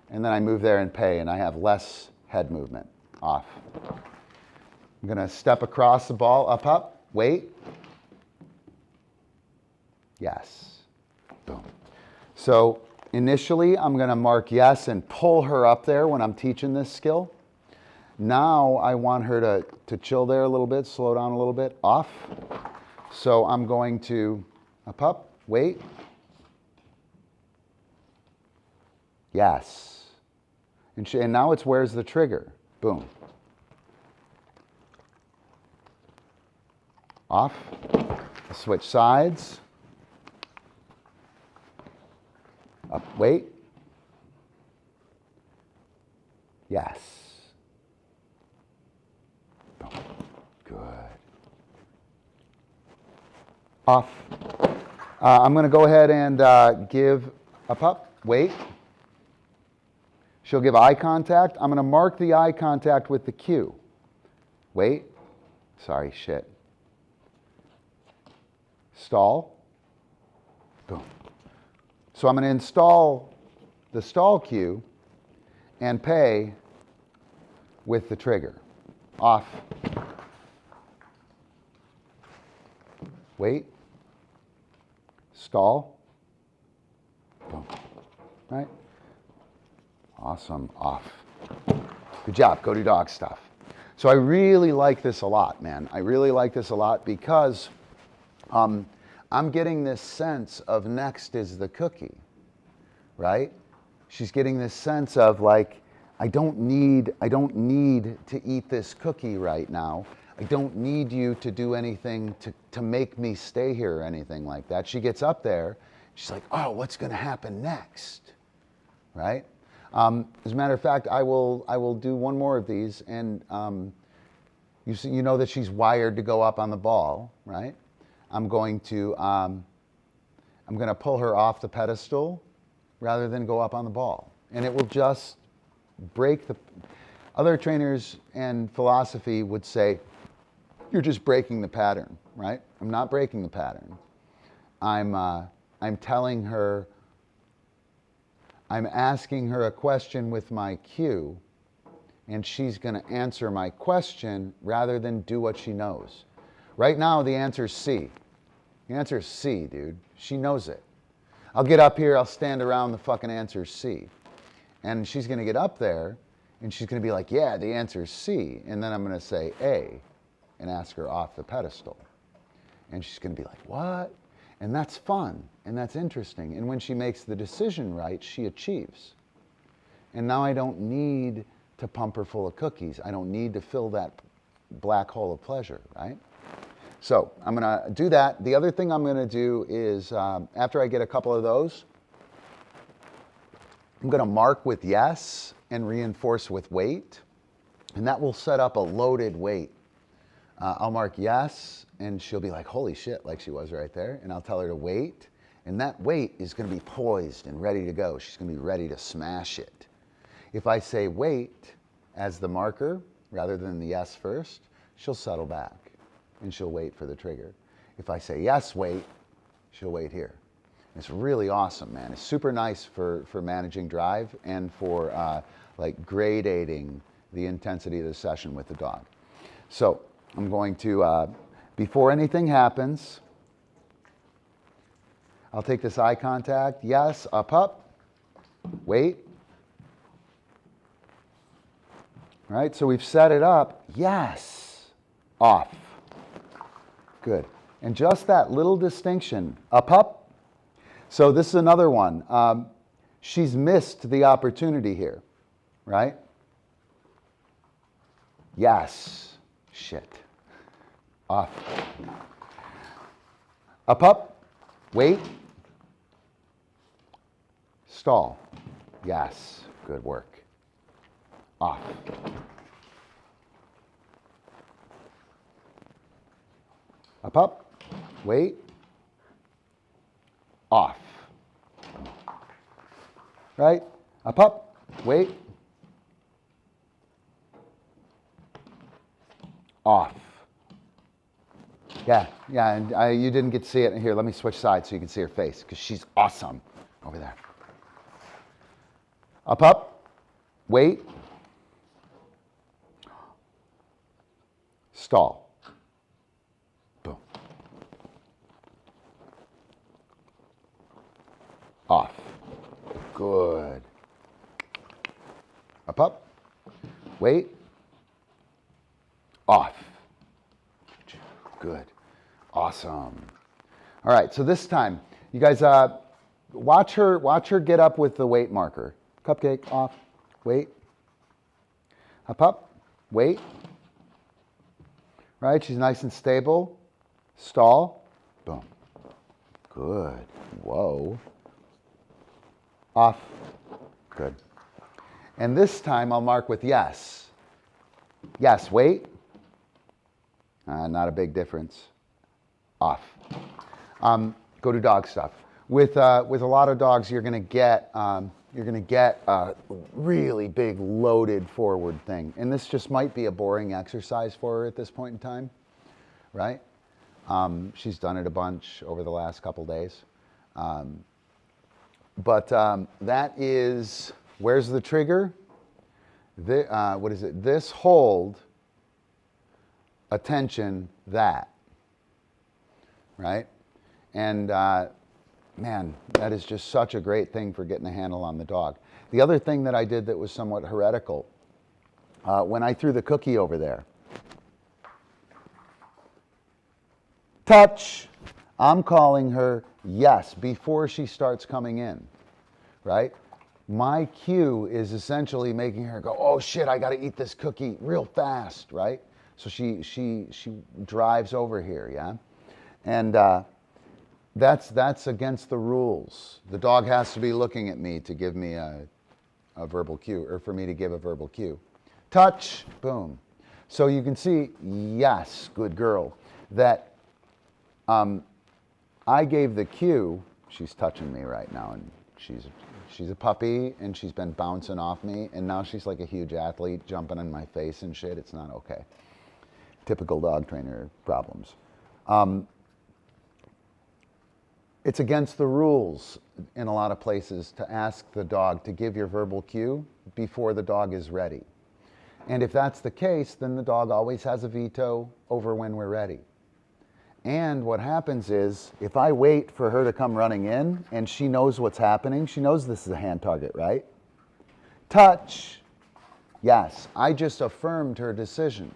and then I move there and pay, and I have less head movement. Off. I'm going to step across the ball, up, up, wait. Yes. Boom. So initially, I'm going to mark yes and pull her up there when I'm teaching this skill. Now I want her to chill there a little bit, slow down a little bit, off. So I'm going to up, wait. Yes. And now it's where's the trigger? Boom. Off. Switch sides. Up, wait. Yes. Boom. Good. Off. I'm going to go ahead and give up, wait. She'll give eye contact. I'm going to mark the eye contact with the cue. Wait. Sorry, shit. Stall. Boom. So I'm going to install the stall cue and pay with the trigger. Off. Wait. Stall. Boom. Right? Awesome. Off. Good job. Go do dog stuff. So I really like this a lot, man. I really like this a lot because I'm getting this sense of next is the cookie, right? She's getting this sense of like, I don't need to eat this cookie right now. I don't need you to do anything to make me stay here or anything like that. She gets up there, she's like, oh, what's going to happen next, right? As a matter of fact, I will do one more of these, and you know that she's wired to go up on the ball, right? I'm going to pull her off the pedestal rather than go up on the ball, and it will just break the. Other trainers and philosophy would say, you're just breaking the pattern, right? I'm not breaking the pattern. I'm telling her, I'm asking her a question with my cue, and she's going to answer my question rather than do what she knows. Right now, the answer is C. The answer is C, dude. She knows it. I'll get up here, I'll stand around, the fucking answer is C. And she's going to get up there, and she's going to be like, yeah, the answer is C. And then I'm going to say A and ask her off the pedestal. And she's going to be like, what? And that's fun, and that's interesting. And when she makes the decision right, she achieves. And now I don't need to pump her full of cookies. I don't need to fill that black hole of pleasure, right? So I'm going to do that. The other thing I'm going to do is, after I get a couple of those, I'm going to mark with yes and reinforce with wait. And that will set up a loaded wait. I'll mark yes, and she'll be like, holy shit, like she was right there. And I'll tell her to wait. And that wait is going to be poised and ready to go. She's going to be ready to smash it. If I say wait as the marker rather than the yes first, she'll settle back and she'll wait for the trigger. If I say yes, wait, she'll wait here. It's really awesome, man. It's super nice for managing drive and for like gradating the intensity of the session with the dog. So I'm going to, before anything happens, I'll take this eye contact. Yes, up, wait. All right, so we've set it up. Yes, off. Good. And just that little distinction, up. So this is another one. She's missed the opportunity here, right? Yes. Shit. Off. Up. Wait. Stall. Yes. Good work. Off. Up. Wait. Off. Right? Up. Wait. Off. Yeah, and you didn't get to see it. Here, let me switch sides so you can see her face, because she's awesome over there. Up. Wait. Stall. Boom. Off. Good. Up. Wait. Off. Good. Awesome. All right, so this time, you guys watch her get up with the wait marker. Cupcake, off, wait. Up, wait. Right, she's nice and stable. Stall. Boom. Good. Whoa. Off. Good. And this time I'll mark with yes. Yes, wait. Not a big difference. Off. Go to dog stuff. With a lot of dogs, you're going to get a really big loaded forward thing, and this just might be a boring exercise for her at this point in time, right? She's done it a bunch over the last couple days, but that is, where's the trigger? What is it? This hold. Attention, that, right? And man, that is just such a great thing for getting a handle on the dog. The other thing that I did that was somewhat heretical, when I threw the cookie over there, touch, I'm calling her yes before she starts coming in, right? My cue is essentially making her go, oh shit, I gotta eat this cookie real fast, right? So she drives over here, yeah? And that's against the rules. The dog has to be looking at me to give me a verbal cue, or for me to give a verbal cue. Touch, boom. So you can see, yes, good girl, that I gave the cue. She's touching me right now, and she's a puppy, and she's been bouncing off me, and now she's like a huge athlete jumping in my face and shit. It's not okay. Typical dog trainer problems. It's against the rules in a lot of places to ask the dog to give your verbal cue before the dog is ready. And if that's the case, then the dog always has a veto over when we're ready. And what happens is, if I wait for her to come running in and she knows what's happening, she knows this is a hand target, right? Touch. Yes, I just affirmed her decision,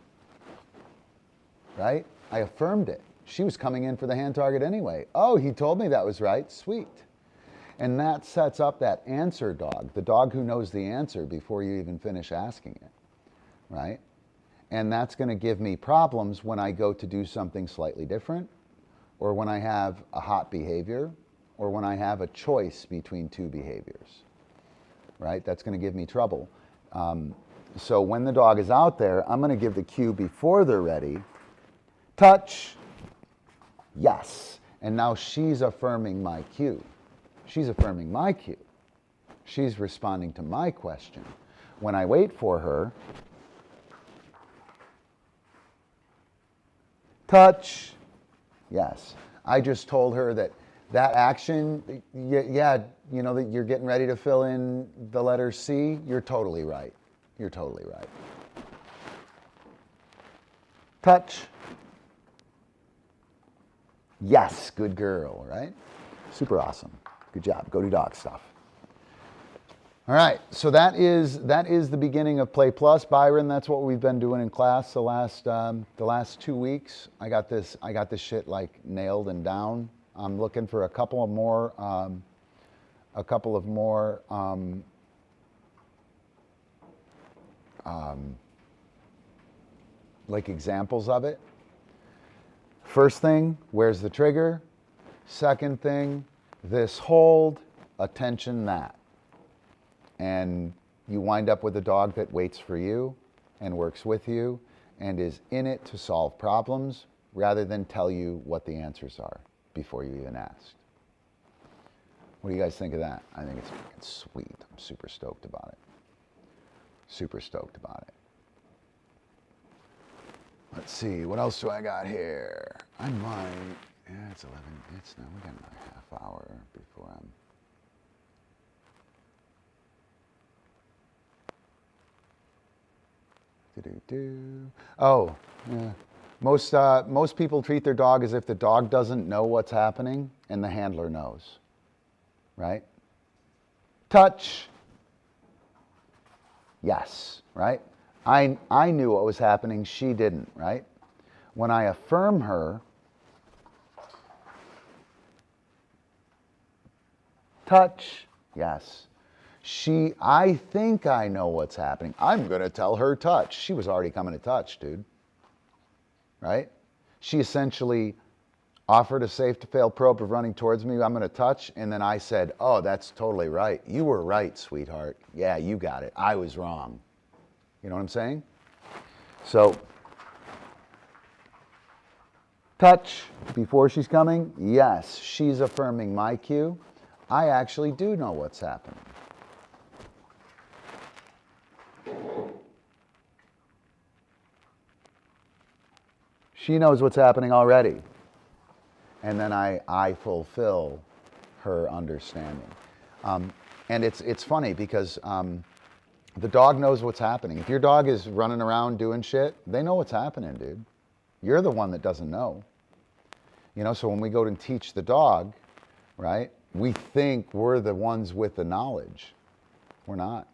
right? I affirmed it. She was coming in for the hand target anyway. Oh, he told me that was right. Sweet. And that sets up that answer dog, the dog who knows the answer before you even finish asking it, right? And that's going to give me problems when I go to do something slightly different, or when I have a hot behavior, or when I have a choice between two behaviors, right? That's going to give me trouble. So when the dog is out there, I'm going to give the cue before they're ready. Touch. Yes. And now she's affirming my cue. She's affirming my cue. She's responding to my question. When I wait for her, touch. Yes. I just told her that action, yeah, you know, that you're getting ready to fill in the letter C. You're totally right. You're totally right. Touch. Yes, good girl, right? Super awesome. Good job. Go do dog stuff. All right, so that is the beginning of Play Plus, Byron. That's what we've been doing in class the last 2 weeks. I got this shit like nailed and down. I'm looking for a couple of more like examples of it. First thing, where's the trigger? Second thing, this hold, attention that. And you wind up with a dog that waits for you and works with you and is in it to solve problems rather than tell you what the answers are before you even asked. What do you guys think of that? I think it's fucking sweet. I'm super stoked about it. Super stoked about it. Let's see, what else do I got here? I might, yeah, it's 11, now we got another half hour before I'm, oh, yeah. Most people treat their dog as if the dog doesn't know what's happening and the handler knows, right? Touch. Yes, right? I knew what was happening, she didn't, right? When I affirm her, touch, yes. I think I know what's happening. I'm going to tell her touch. She was already coming to touch, dude. Right? She essentially offered a safe to fail probe of running towards me. I'm going to touch. And then I said, oh, that's totally right. You were right, sweetheart. Yeah, you got it. I was wrong. You know what I'm saying? So, touch before she's coming. Yes, she's affirming my cue. I actually do know what's happening. She knows what's happening already. And then I fulfill her understanding. And it's funny because the dog knows what's happening. If your dog is running around doing shit, they know what's happening, dude. You're the one that doesn't know. You know, so when we go and teach the dog, right, we think we're the ones with the knowledge. We're not.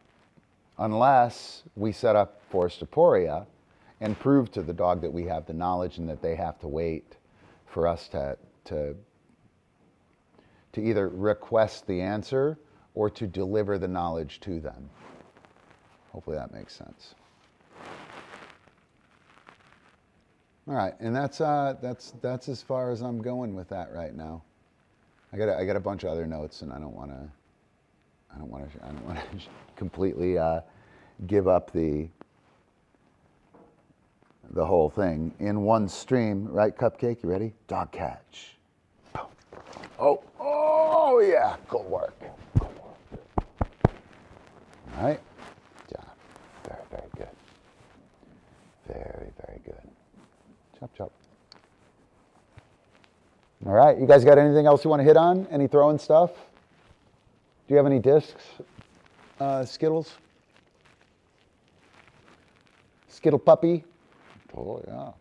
Unless we set up forced aporia and prove to the dog that we have the knowledge and that they have to wait for us to either request the answer or to deliver the knowledge to them. Hopefully that makes sense. All right, and that's as far as I'm going with that right now. I got a bunch of other notes, and I don't want to completely give up the whole thing in one stream, right? Cupcake, you ready? Dog catch. Boom. Oh yeah, good work. Good work. All right. Good job. Very, very good. Very, very good. right, you guys got anything else you want to hit on? Any throwing stuff? Do you have any discs? Skittles? Skittle puppy? Oh, yeah.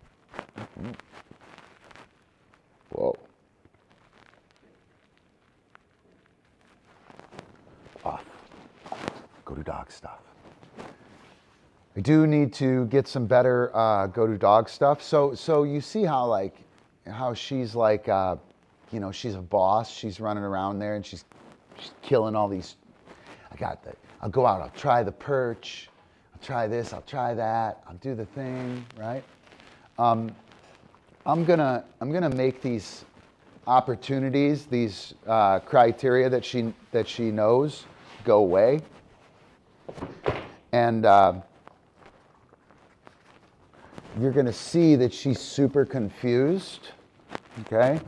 Mm-hmm. Whoa. Off. Go to dog stuff. I do need to get some better go to dog stuff. So you see how she's like, you know, she's a boss. She's running around there and she's killing all these. I'll go out. I'll try the perch. I'll try this. I'll try that. I'll do the thing. Right. I'm gonna make these opportunities, these criteria that she knows, go away. And you're going to see that she's super confused, okay?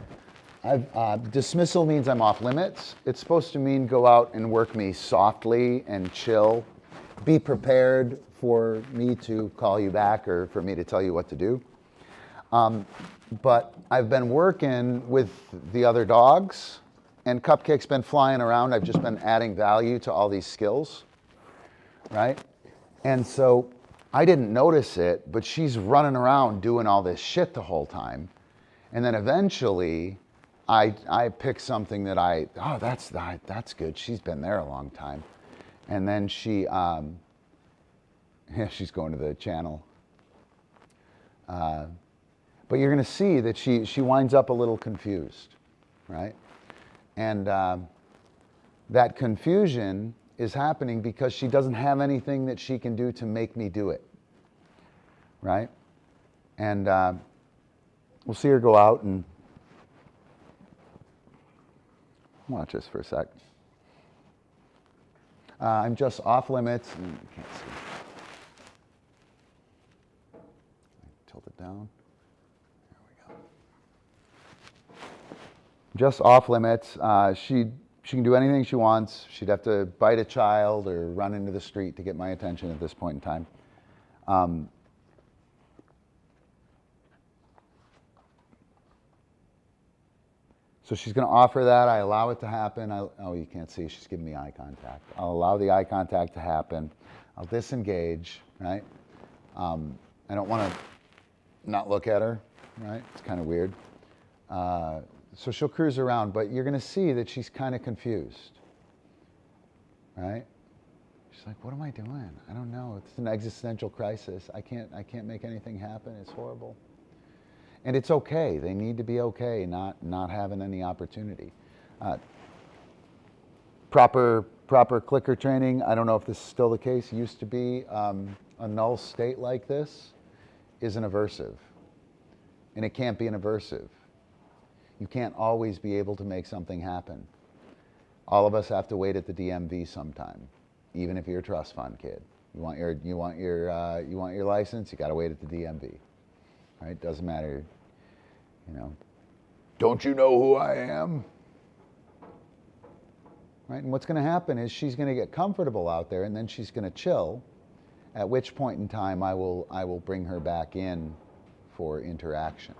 Dismissal means I'm off limits. It's supposed to mean go out and work me softly and chill. Be prepared for me to call you back or for me to tell you what to do. But I've been working with the other dogs, and Cupcake's been flying around. I've just been adding value to all these skills, right? And so I didn't notice it, but she's running around doing all this shit the whole time. And then eventually I pick something that that's good. She's been there a long time. And then she's going to the channel. But you're going to see that she winds up a little confused, right? And that confusion is happening because she doesn't have anything that she can do to make me do it, right? And we'll see her go out and watch this for a sec. I'm just off limits. And I can't see. Tilt it down. There we go. Just off limits. She can do anything she wants. She'd have to bite a child or run into the street to get my attention at this point in time. So she's going to offer that. I allow it to happen. Oh, you can't see. She's giving me eye contact. I'll allow the eye contact to happen. I'll disengage, right? I don't want to not look at her, right? It's kind of weird. So she'll cruise around, but you're going to see that she's kind of confused, right? She's like, what am I doing? I don't know. It's an existential crisis. I can't make anything happen. It's horrible. And it's okay. They need to be okay, not having any opportunity. Proper clicker training, I don't know if this is still the case, used to be a null state like this is an aversive. And it can't be an aversive. You can't always be able to make something happen. All of us have to wait at the DMV sometime, even if you're a trust fund kid. You want your license, you got to wait at the DMV. Right? Doesn't matter, you know. Don't you know who I am? Right? And what's going to happen is she's going to get comfortable out there, and then she's going to chill. At which point in time, I will bring her back in for interaction.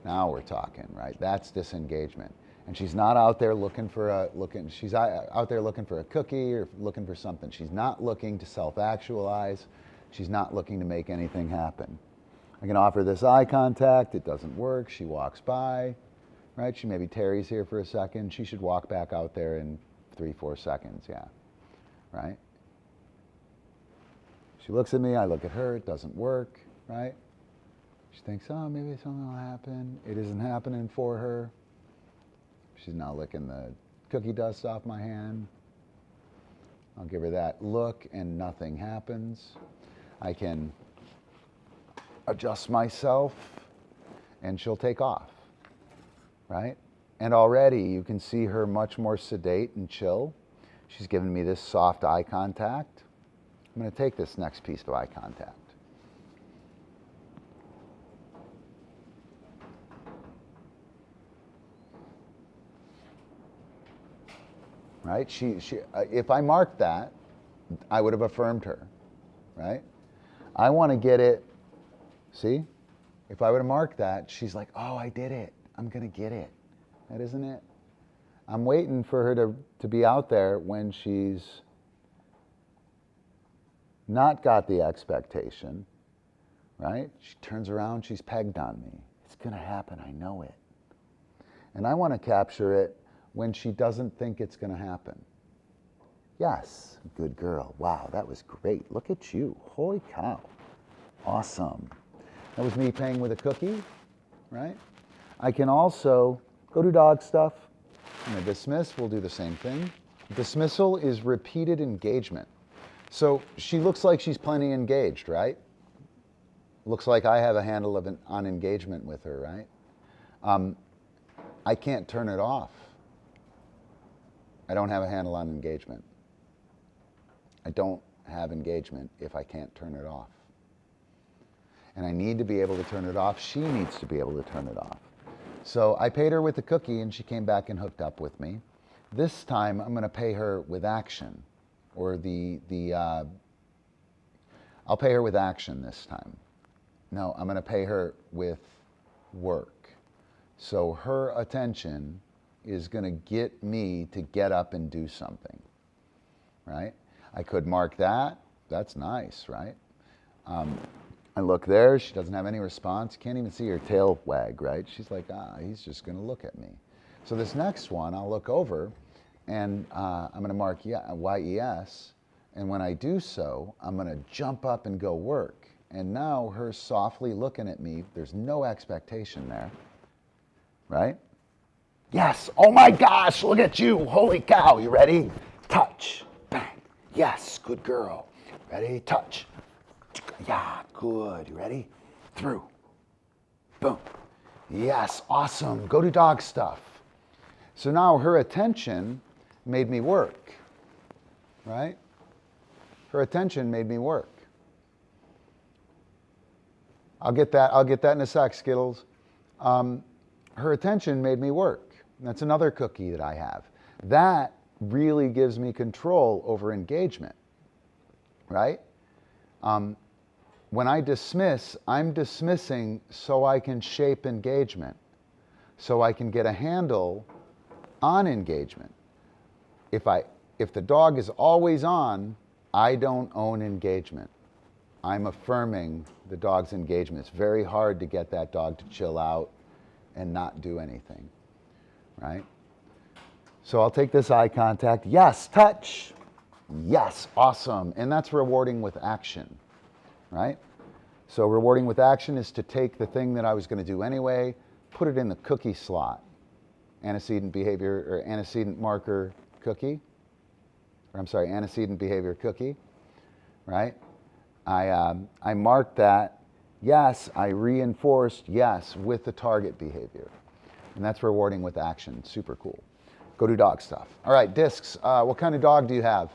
Now we're talking, right? That's disengagement. And she's not out there looking for she's out there looking for a cookie or looking for something. She's not looking to self-actualize. She's not looking to make anything happen. I can offer this eye contact. It doesn't work. She walks by, right? She maybe tarries here for a second. She should walk back out there in 3-4 seconds, yeah, right? She looks at me. I look at her. It doesn't work, right? She thinks, oh, maybe something will happen. It isn't happening for her. She's now licking the cookie dust off my hand. I'll give her that look and nothing happens. I can adjust myself and she'll take off, right? And already you can see her much more sedate and chill. She's giving me this soft eye contact. I'm going to take this next piece of eye contact. Right? If I marked that, I would have affirmed her, right? I want to get it, see? If I would have marked that, she's like, oh, I did it. I'm going to get it, That isn't it. I'm waiting for her to be out there when she's not got the expectation, right? She turns around, she's pegged on me. It's going to happen, I know it. And I want to capture it when she doesn't think it's going to happen. Yes, good girl. Wow, that was great. Look at you. Holy cow. Awesome. That was me paying with a cookie, right? I can also go to dog stuff. I'm going to dismiss. We'll do the same thing. Dismissal is repeated engagement. So she looks like she's plenty engaged, right? Looks like I have a handle on engagement with her, right? I can't turn it off. I don't have a handle on engagement. I don't have engagement if I can't turn it off. And I need to be able to turn it off. She needs to be able to turn it off. So I paid her with a cookie and she came back and hooked up with me. This time I'm going to pay her with action, or I'll pay her with action this time. No, I'm going to pay her with work. So her attention is going to get me to get up and do something, right? I could mark that. That's nice, right? I look there. She doesn't have any response. Can't even see her tail wag, right? She's like, he's just going to look at me. So this next one, I'll look over, and I'm going to mark YES. And when I do so, I'm going to jump up and go work. And now her softly looking at me, there's no expectation there, right? Yes, oh my gosh, look at you, holy cow, you ready? Touch, bang, yes, good girl. Ready, touch, yeah, good, you ready? Through, boom, yes, awesome, go to dog stuff. So now her attention made me work, right? Her attention made me work. I'll get that in a sec, Skittles. Her attention made me work. That's another cookie that I have. That really gives me control over engagement, right? When I dismiss, I'm dismissing so I can shape engagement, so I can get a handle on engagement. If the dog is always on, I don't own engagement. I'm affirming the dog's engagement. It's very hard to get that dog to chill out and not do anything, right? So I'll take this eye contact. Yes, touch. Yes, awesome. And that's rewarding with action, right? So rewarding with action is to take the thing that I was going to do anyway, put it in the cookie slot. Antecedent behavior, or antecedent marker cookie. Or I'm sorry, antecedent behavior cookie, right? I marked that. Yes, I reinforced yes with the target behavior. And that's rewarding with action. Super cool. Go do dog stuff. All right, discs. What kind of dog do you have?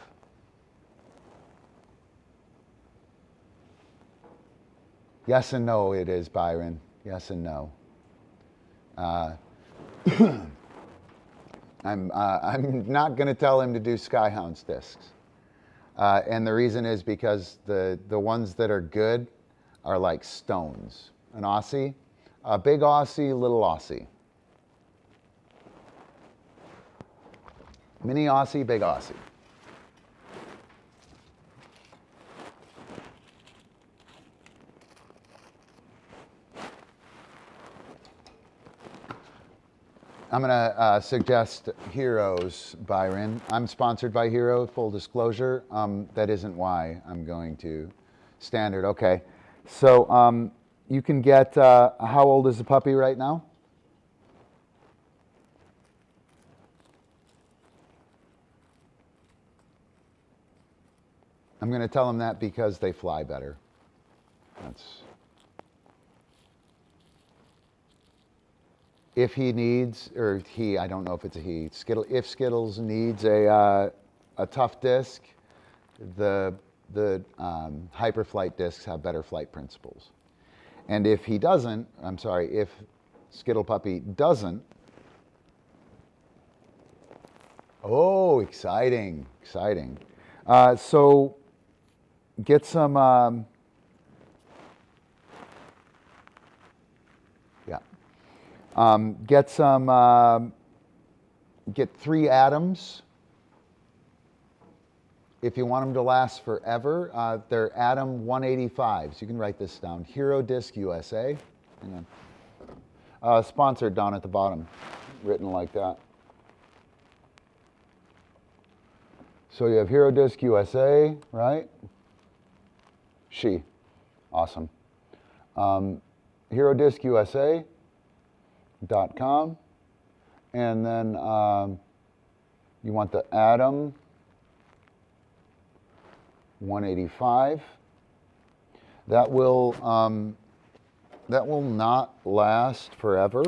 Yes and no it is, Byron. Yes and no. I'm not going to tell him to do Skyhounds discs. And the reason is because the ones that are good are like stones. An Aussie, a big Aussie, little Aussie. Mini Aussie, big Aussie. I'm going to suggest Heroes, Byron. I'm sponsored by Hero, full disclosure. That isn't why I'm going to standard. Okay. So you can get, how old is the puppy right now? I'm going to tell him that because they fly better. That's... If he needs, or he, I don't know if it's a he, if Skittles needs a tough disc, the Hyperflight discs have better flight principles. And if he doesn't, I'm sorry, if Skittle Puppy doesn't, oh, exciting, exciting. So get some, get some Get 3 atoms. If you want them to last forever, they're Atom 185s. You can write this down. Hero Disc USA. Hang on. Sponsored down at the bottom, written like that. So you have Hero Disc USA, right? She. Awesome. HeroDiscUSA.com. And then you want the Atom 185. That will not last forever.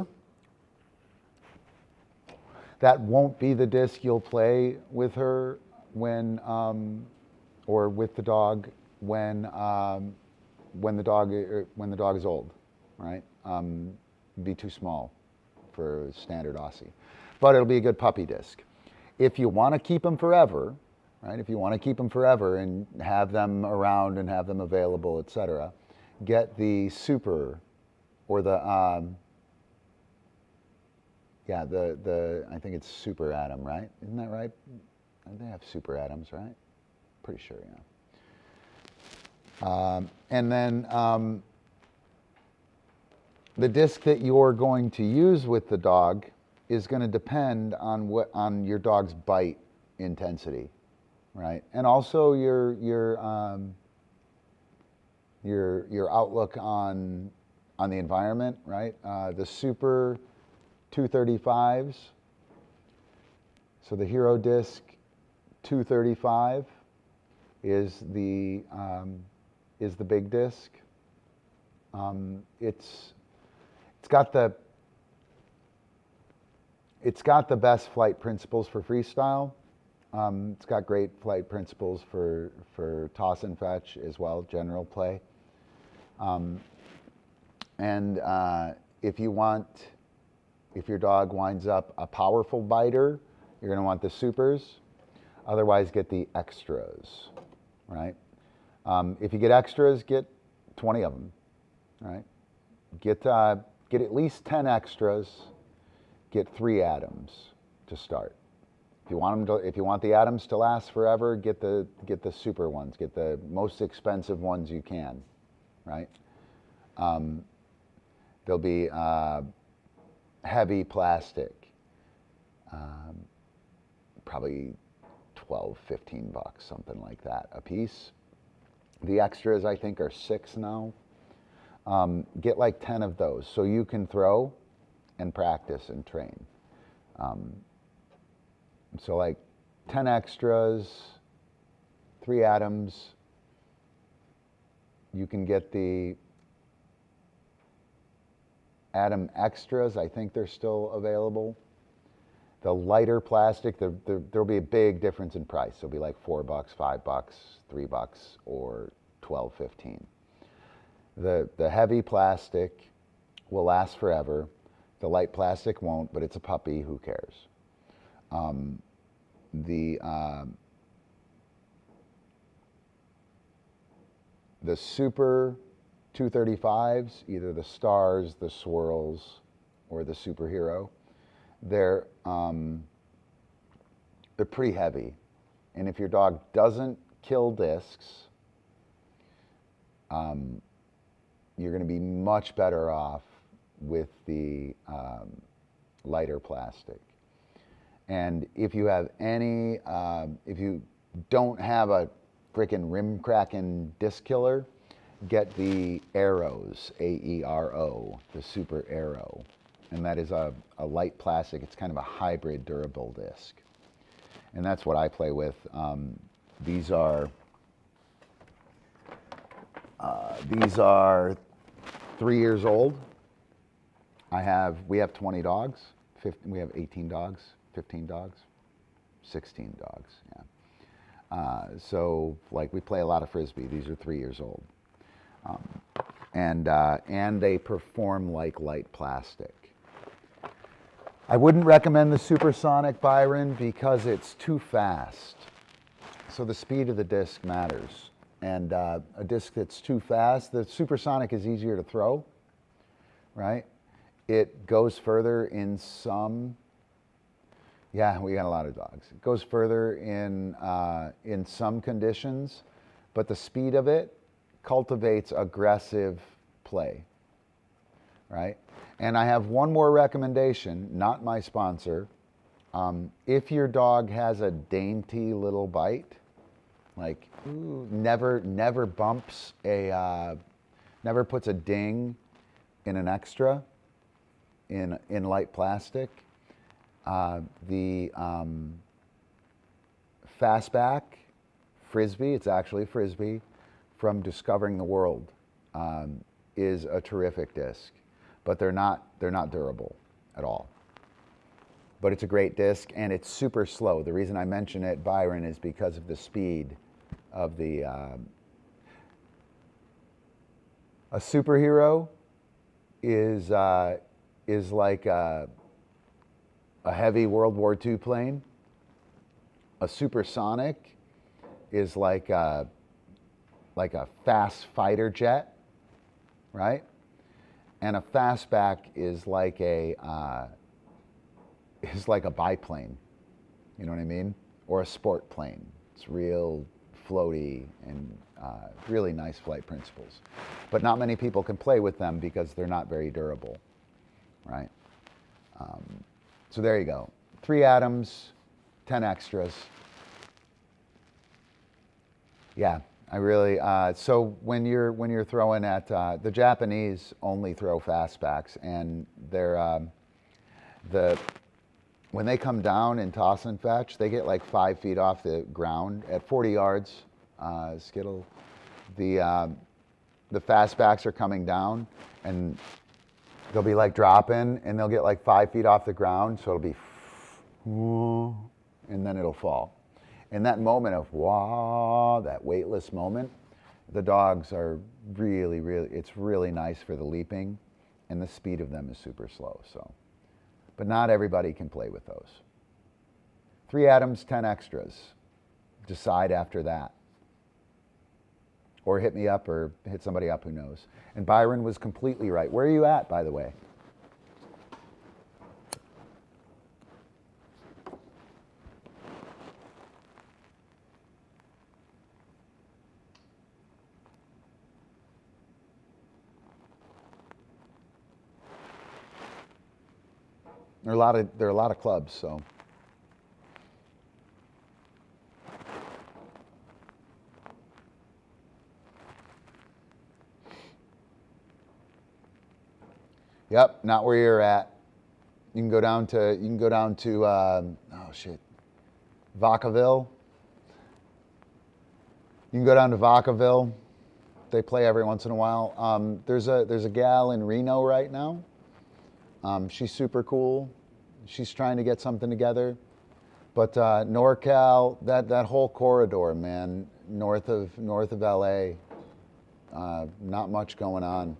That won't be the disc you'll play with her when, or with the dog when the dog is old, right? Be too small for standard Aussie, but it'll be a good puppy disc. If you want to keep them forever, right? If you want to keep them forever and have them around and have them available, etc., get the Super or the I think it's Super Atom, right? Isn't that right? They have Super Atoms, right? Pretty sure, yeah. And then the disc that you're going to use with the dog is going to depend on your dog's bite intensity, right? And also your outlook on the environment, right? The Super 235s. So the Hero Disc 235 is the big disc. It's got the best flight principles for freestyle. It's got great flight principles for toss and fetch as well, general play. If your dog winds up a powerful biter, you're going to want the Supers. Otherwise, get the extras, right? If you get extras, get 20 of them, right? Get at least 10 extras. Get 3 atoms to start. If you want the atoms to last forever, get the super ones. Get the most expensive ones you can, right? They'll be heavy plastic, probably 12, 15 bucks, something like that a piece. The extras, I think, are 6 now. Get like 10 of those so you can throw and practice and train. So like 10 extras, 3 atoms. You can get the Atom extras. I think they're still available. The lighter plastic, there'll be a big difference in price. It'll be like $4, $5, $3, or $12, $15. The heavy plastic will last forever. The light plastic won't, but it's a puppy, who cares? The Super 235s, either the Stars, the Swirls, or the Superhero, they're pretty heavy. And if your dog doesn't kill discs, you're going to be much better off with the lighter plastic. And if you have any, if you don't have a freaking rim cracking disc killer, get the Aeros, A-E-R-O, the Super Aero. And that is a light plastic. It's kind of a hybrid durable disc. And that's what I play with. These are 3 years old. We have 20 dogs. We have 18 dogs, 15 dogs, 16 dogs. Yeah. So like we play a lot of Frisbee. These are 3 years old. And they perform like light plastic. I wouldn't recommend the Supersonic, Byron, because it's too fast. So the speed of the disc matters. And a disc that's too fast, the Supersonic is easier to throw, right? It goes further in some Yeah, we got a lot of dogs. It goes further in some conditions, but the speed of it cultivates aggressive play, right? And I have one more recommendation, not my sponsor. If your dog has a dainty little bite, like never bumps never puts a ding in an extra in light plastic, the Fastback Frisbee, it's actually a Frisbee, from Discovering the World, is a terrific disc, but they're not durable at all. But it's a great disc, and it's super slow. The reason I mention it, Byron, is because of the speed of the. A superhero is like a heavy World War II plane. A supersonic is like a fast fighter jet, right? And a fastback is like a biplane, you know what I mean? Or a sport plane. It's real floaty and really nice flight principles. But not many people can play with them because they're not very durable, right? So there you go. 3 atoms, 10 extras. Yeah, I really, so when you're throwing at, the Japanese only throw fastbacks, and they're, when they come down and toss and fetch, they get like 5 feet off the ground at 40 yards. Skittle, the fastbacks are coming down, and they'll be like dropping, and they'll get like 5 feet off the ground, so it'll be, and then it'll fall. In that moment of wah, that weightless moment, the dogs are really, it's really nice for the leaping, and the speed of them is super slow. So, but not everybody can play with those. 3 atoms, 10 extras. Decide after that. Or hit me up or hit somebody up who knows. And Byron was completely right. Where are you at, by the way? There are a lot of clubs, so. Yep, not where you're at. You can go down to Vacaville. You can go down to Vacaville. They play every once in a while. There's a gal in Reno right now. She's super cool. She's trying to get something together. But NorCal, that whole corridor, man, north of LA, not much going on.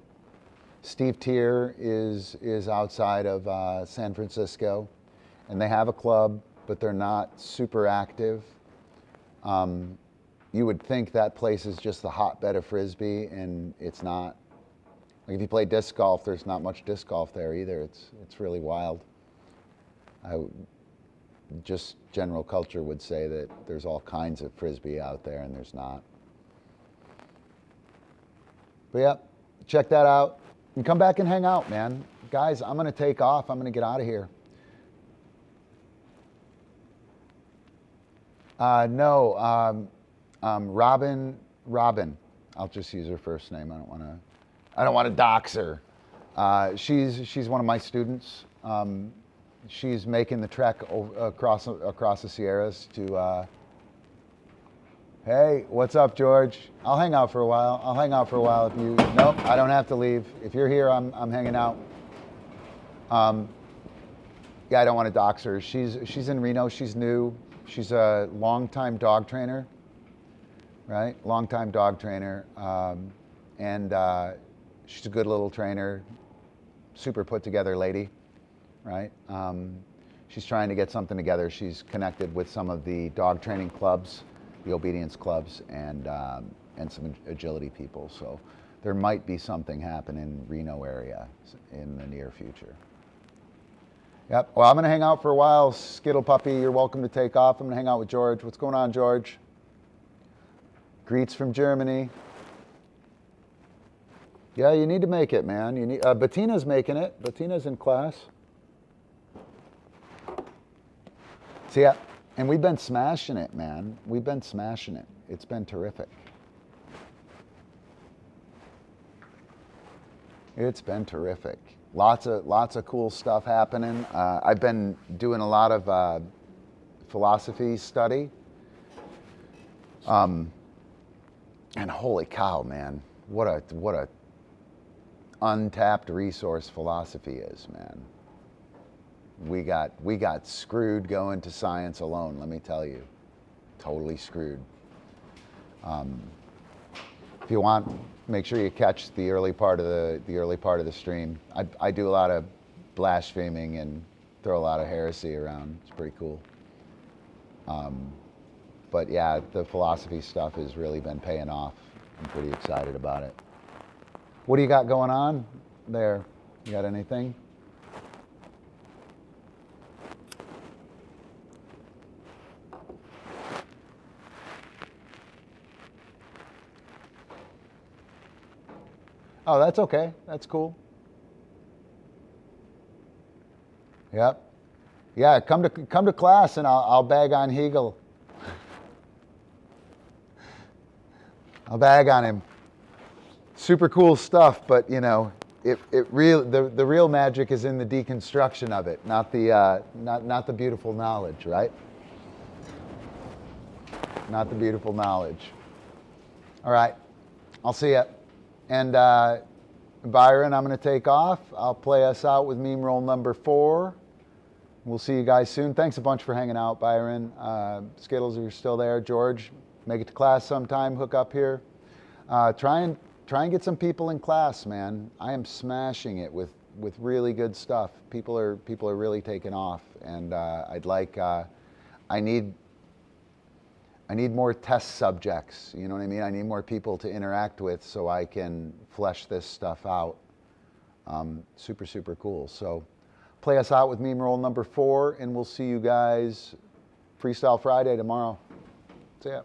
Steve Tier is outside of San Francisco, and they have a club, but they're not super active. You would think that place is just the hotbed of Frisbee, and it's not. Like if you play disc golf, there's not much disc golf there either. It's really wild. Just general culture would say that there's all kinds of Frisbee out there, and there's not. But yeah, check that out. And come back and hang out, man. Guys, I'm going to take off. I'm going to get out of here. No, Robin. I'll just use her first name. I don't want to dox her. She's one of my students. She's making the trek across the Sierras to. Hey, what's up, George? I'll hang out for a while. If you. Nope, I don't have to leave. If you're here, I'm hanging out. Yeah, I don't want to dox her. She's in Reno. She's new. She's a longtime dog trainer. Right, longtime dog trainer, and she's a good little trainer. Super put together lady. Right. She's trying to get something together. She's connected with some of the dog training clubs, the obedience clubs, and some agility people. So there might be something happen in Reno area in the near future. Yep. Well, I'm going to hang out for a while. Skittle Puppy, you're welcome to take off. I'm going to hang out with George. What's going on, George? Greets from Germany. Yeah, you need to make it, man. You need. Bettina's making it. Bettina's in class. So yeah, and we've been smashing it, man. We've been smashing it. It's been terrific. It's been terrific. Lots of cool stuff happening. I've been doing a lot of philosophy study. And holy cow, man, what a untapped resource philosophy is, man. We got screwed going to science alone, let me tell you. Totally screwed. If you want, make sure you catch the early part of the stream. I do a lot of blaspheming and throw a lot of heresy around. It's pretty cool. But yeah, the philosophy stuff has really been paying off. I'm pretty excited about it. What do you got going on there? You got anything? Oh, that's okay. That's cool. Yep. Yeah, come to class and I'll bag on Hegel. I'll bag on him. Super cool stuff, but you know, the real magic is in the deconstruction of it, not the beautiful knowledge, right? Not the beautiful knowledge. All right, I'll see ya. And Byron, I'm going to take off. I'll play us out with meme roll number 4. We'll see you guys soon. Thanks a bunch for hanging out, Byron. Skittles, if you're still there. George, make it to class sometime. Hook up here. Try and get some people in class, man. I am smashing it with really good stuff. People are really taking off, and I need more test subjects, you know what I mean? I need more people to interact with so I can flesh this stuff out. Super, super cool. So play us out with meme roll number 4, and we'll see you guys Freestyle Friday tomorrow. See ya.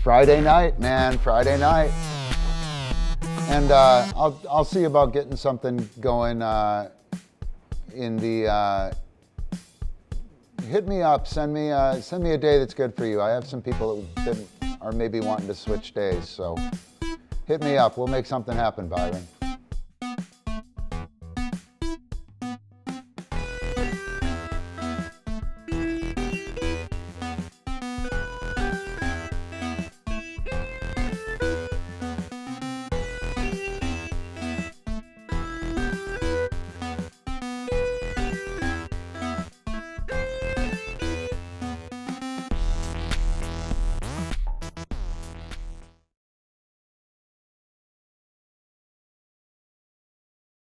Friday night, man, Friday night. And I'll see about getting something going in the, hit me up, send me a day that's good for you. I have some people that are maybe wanting to switch days, so hit me up. We'll make something happen, Byron.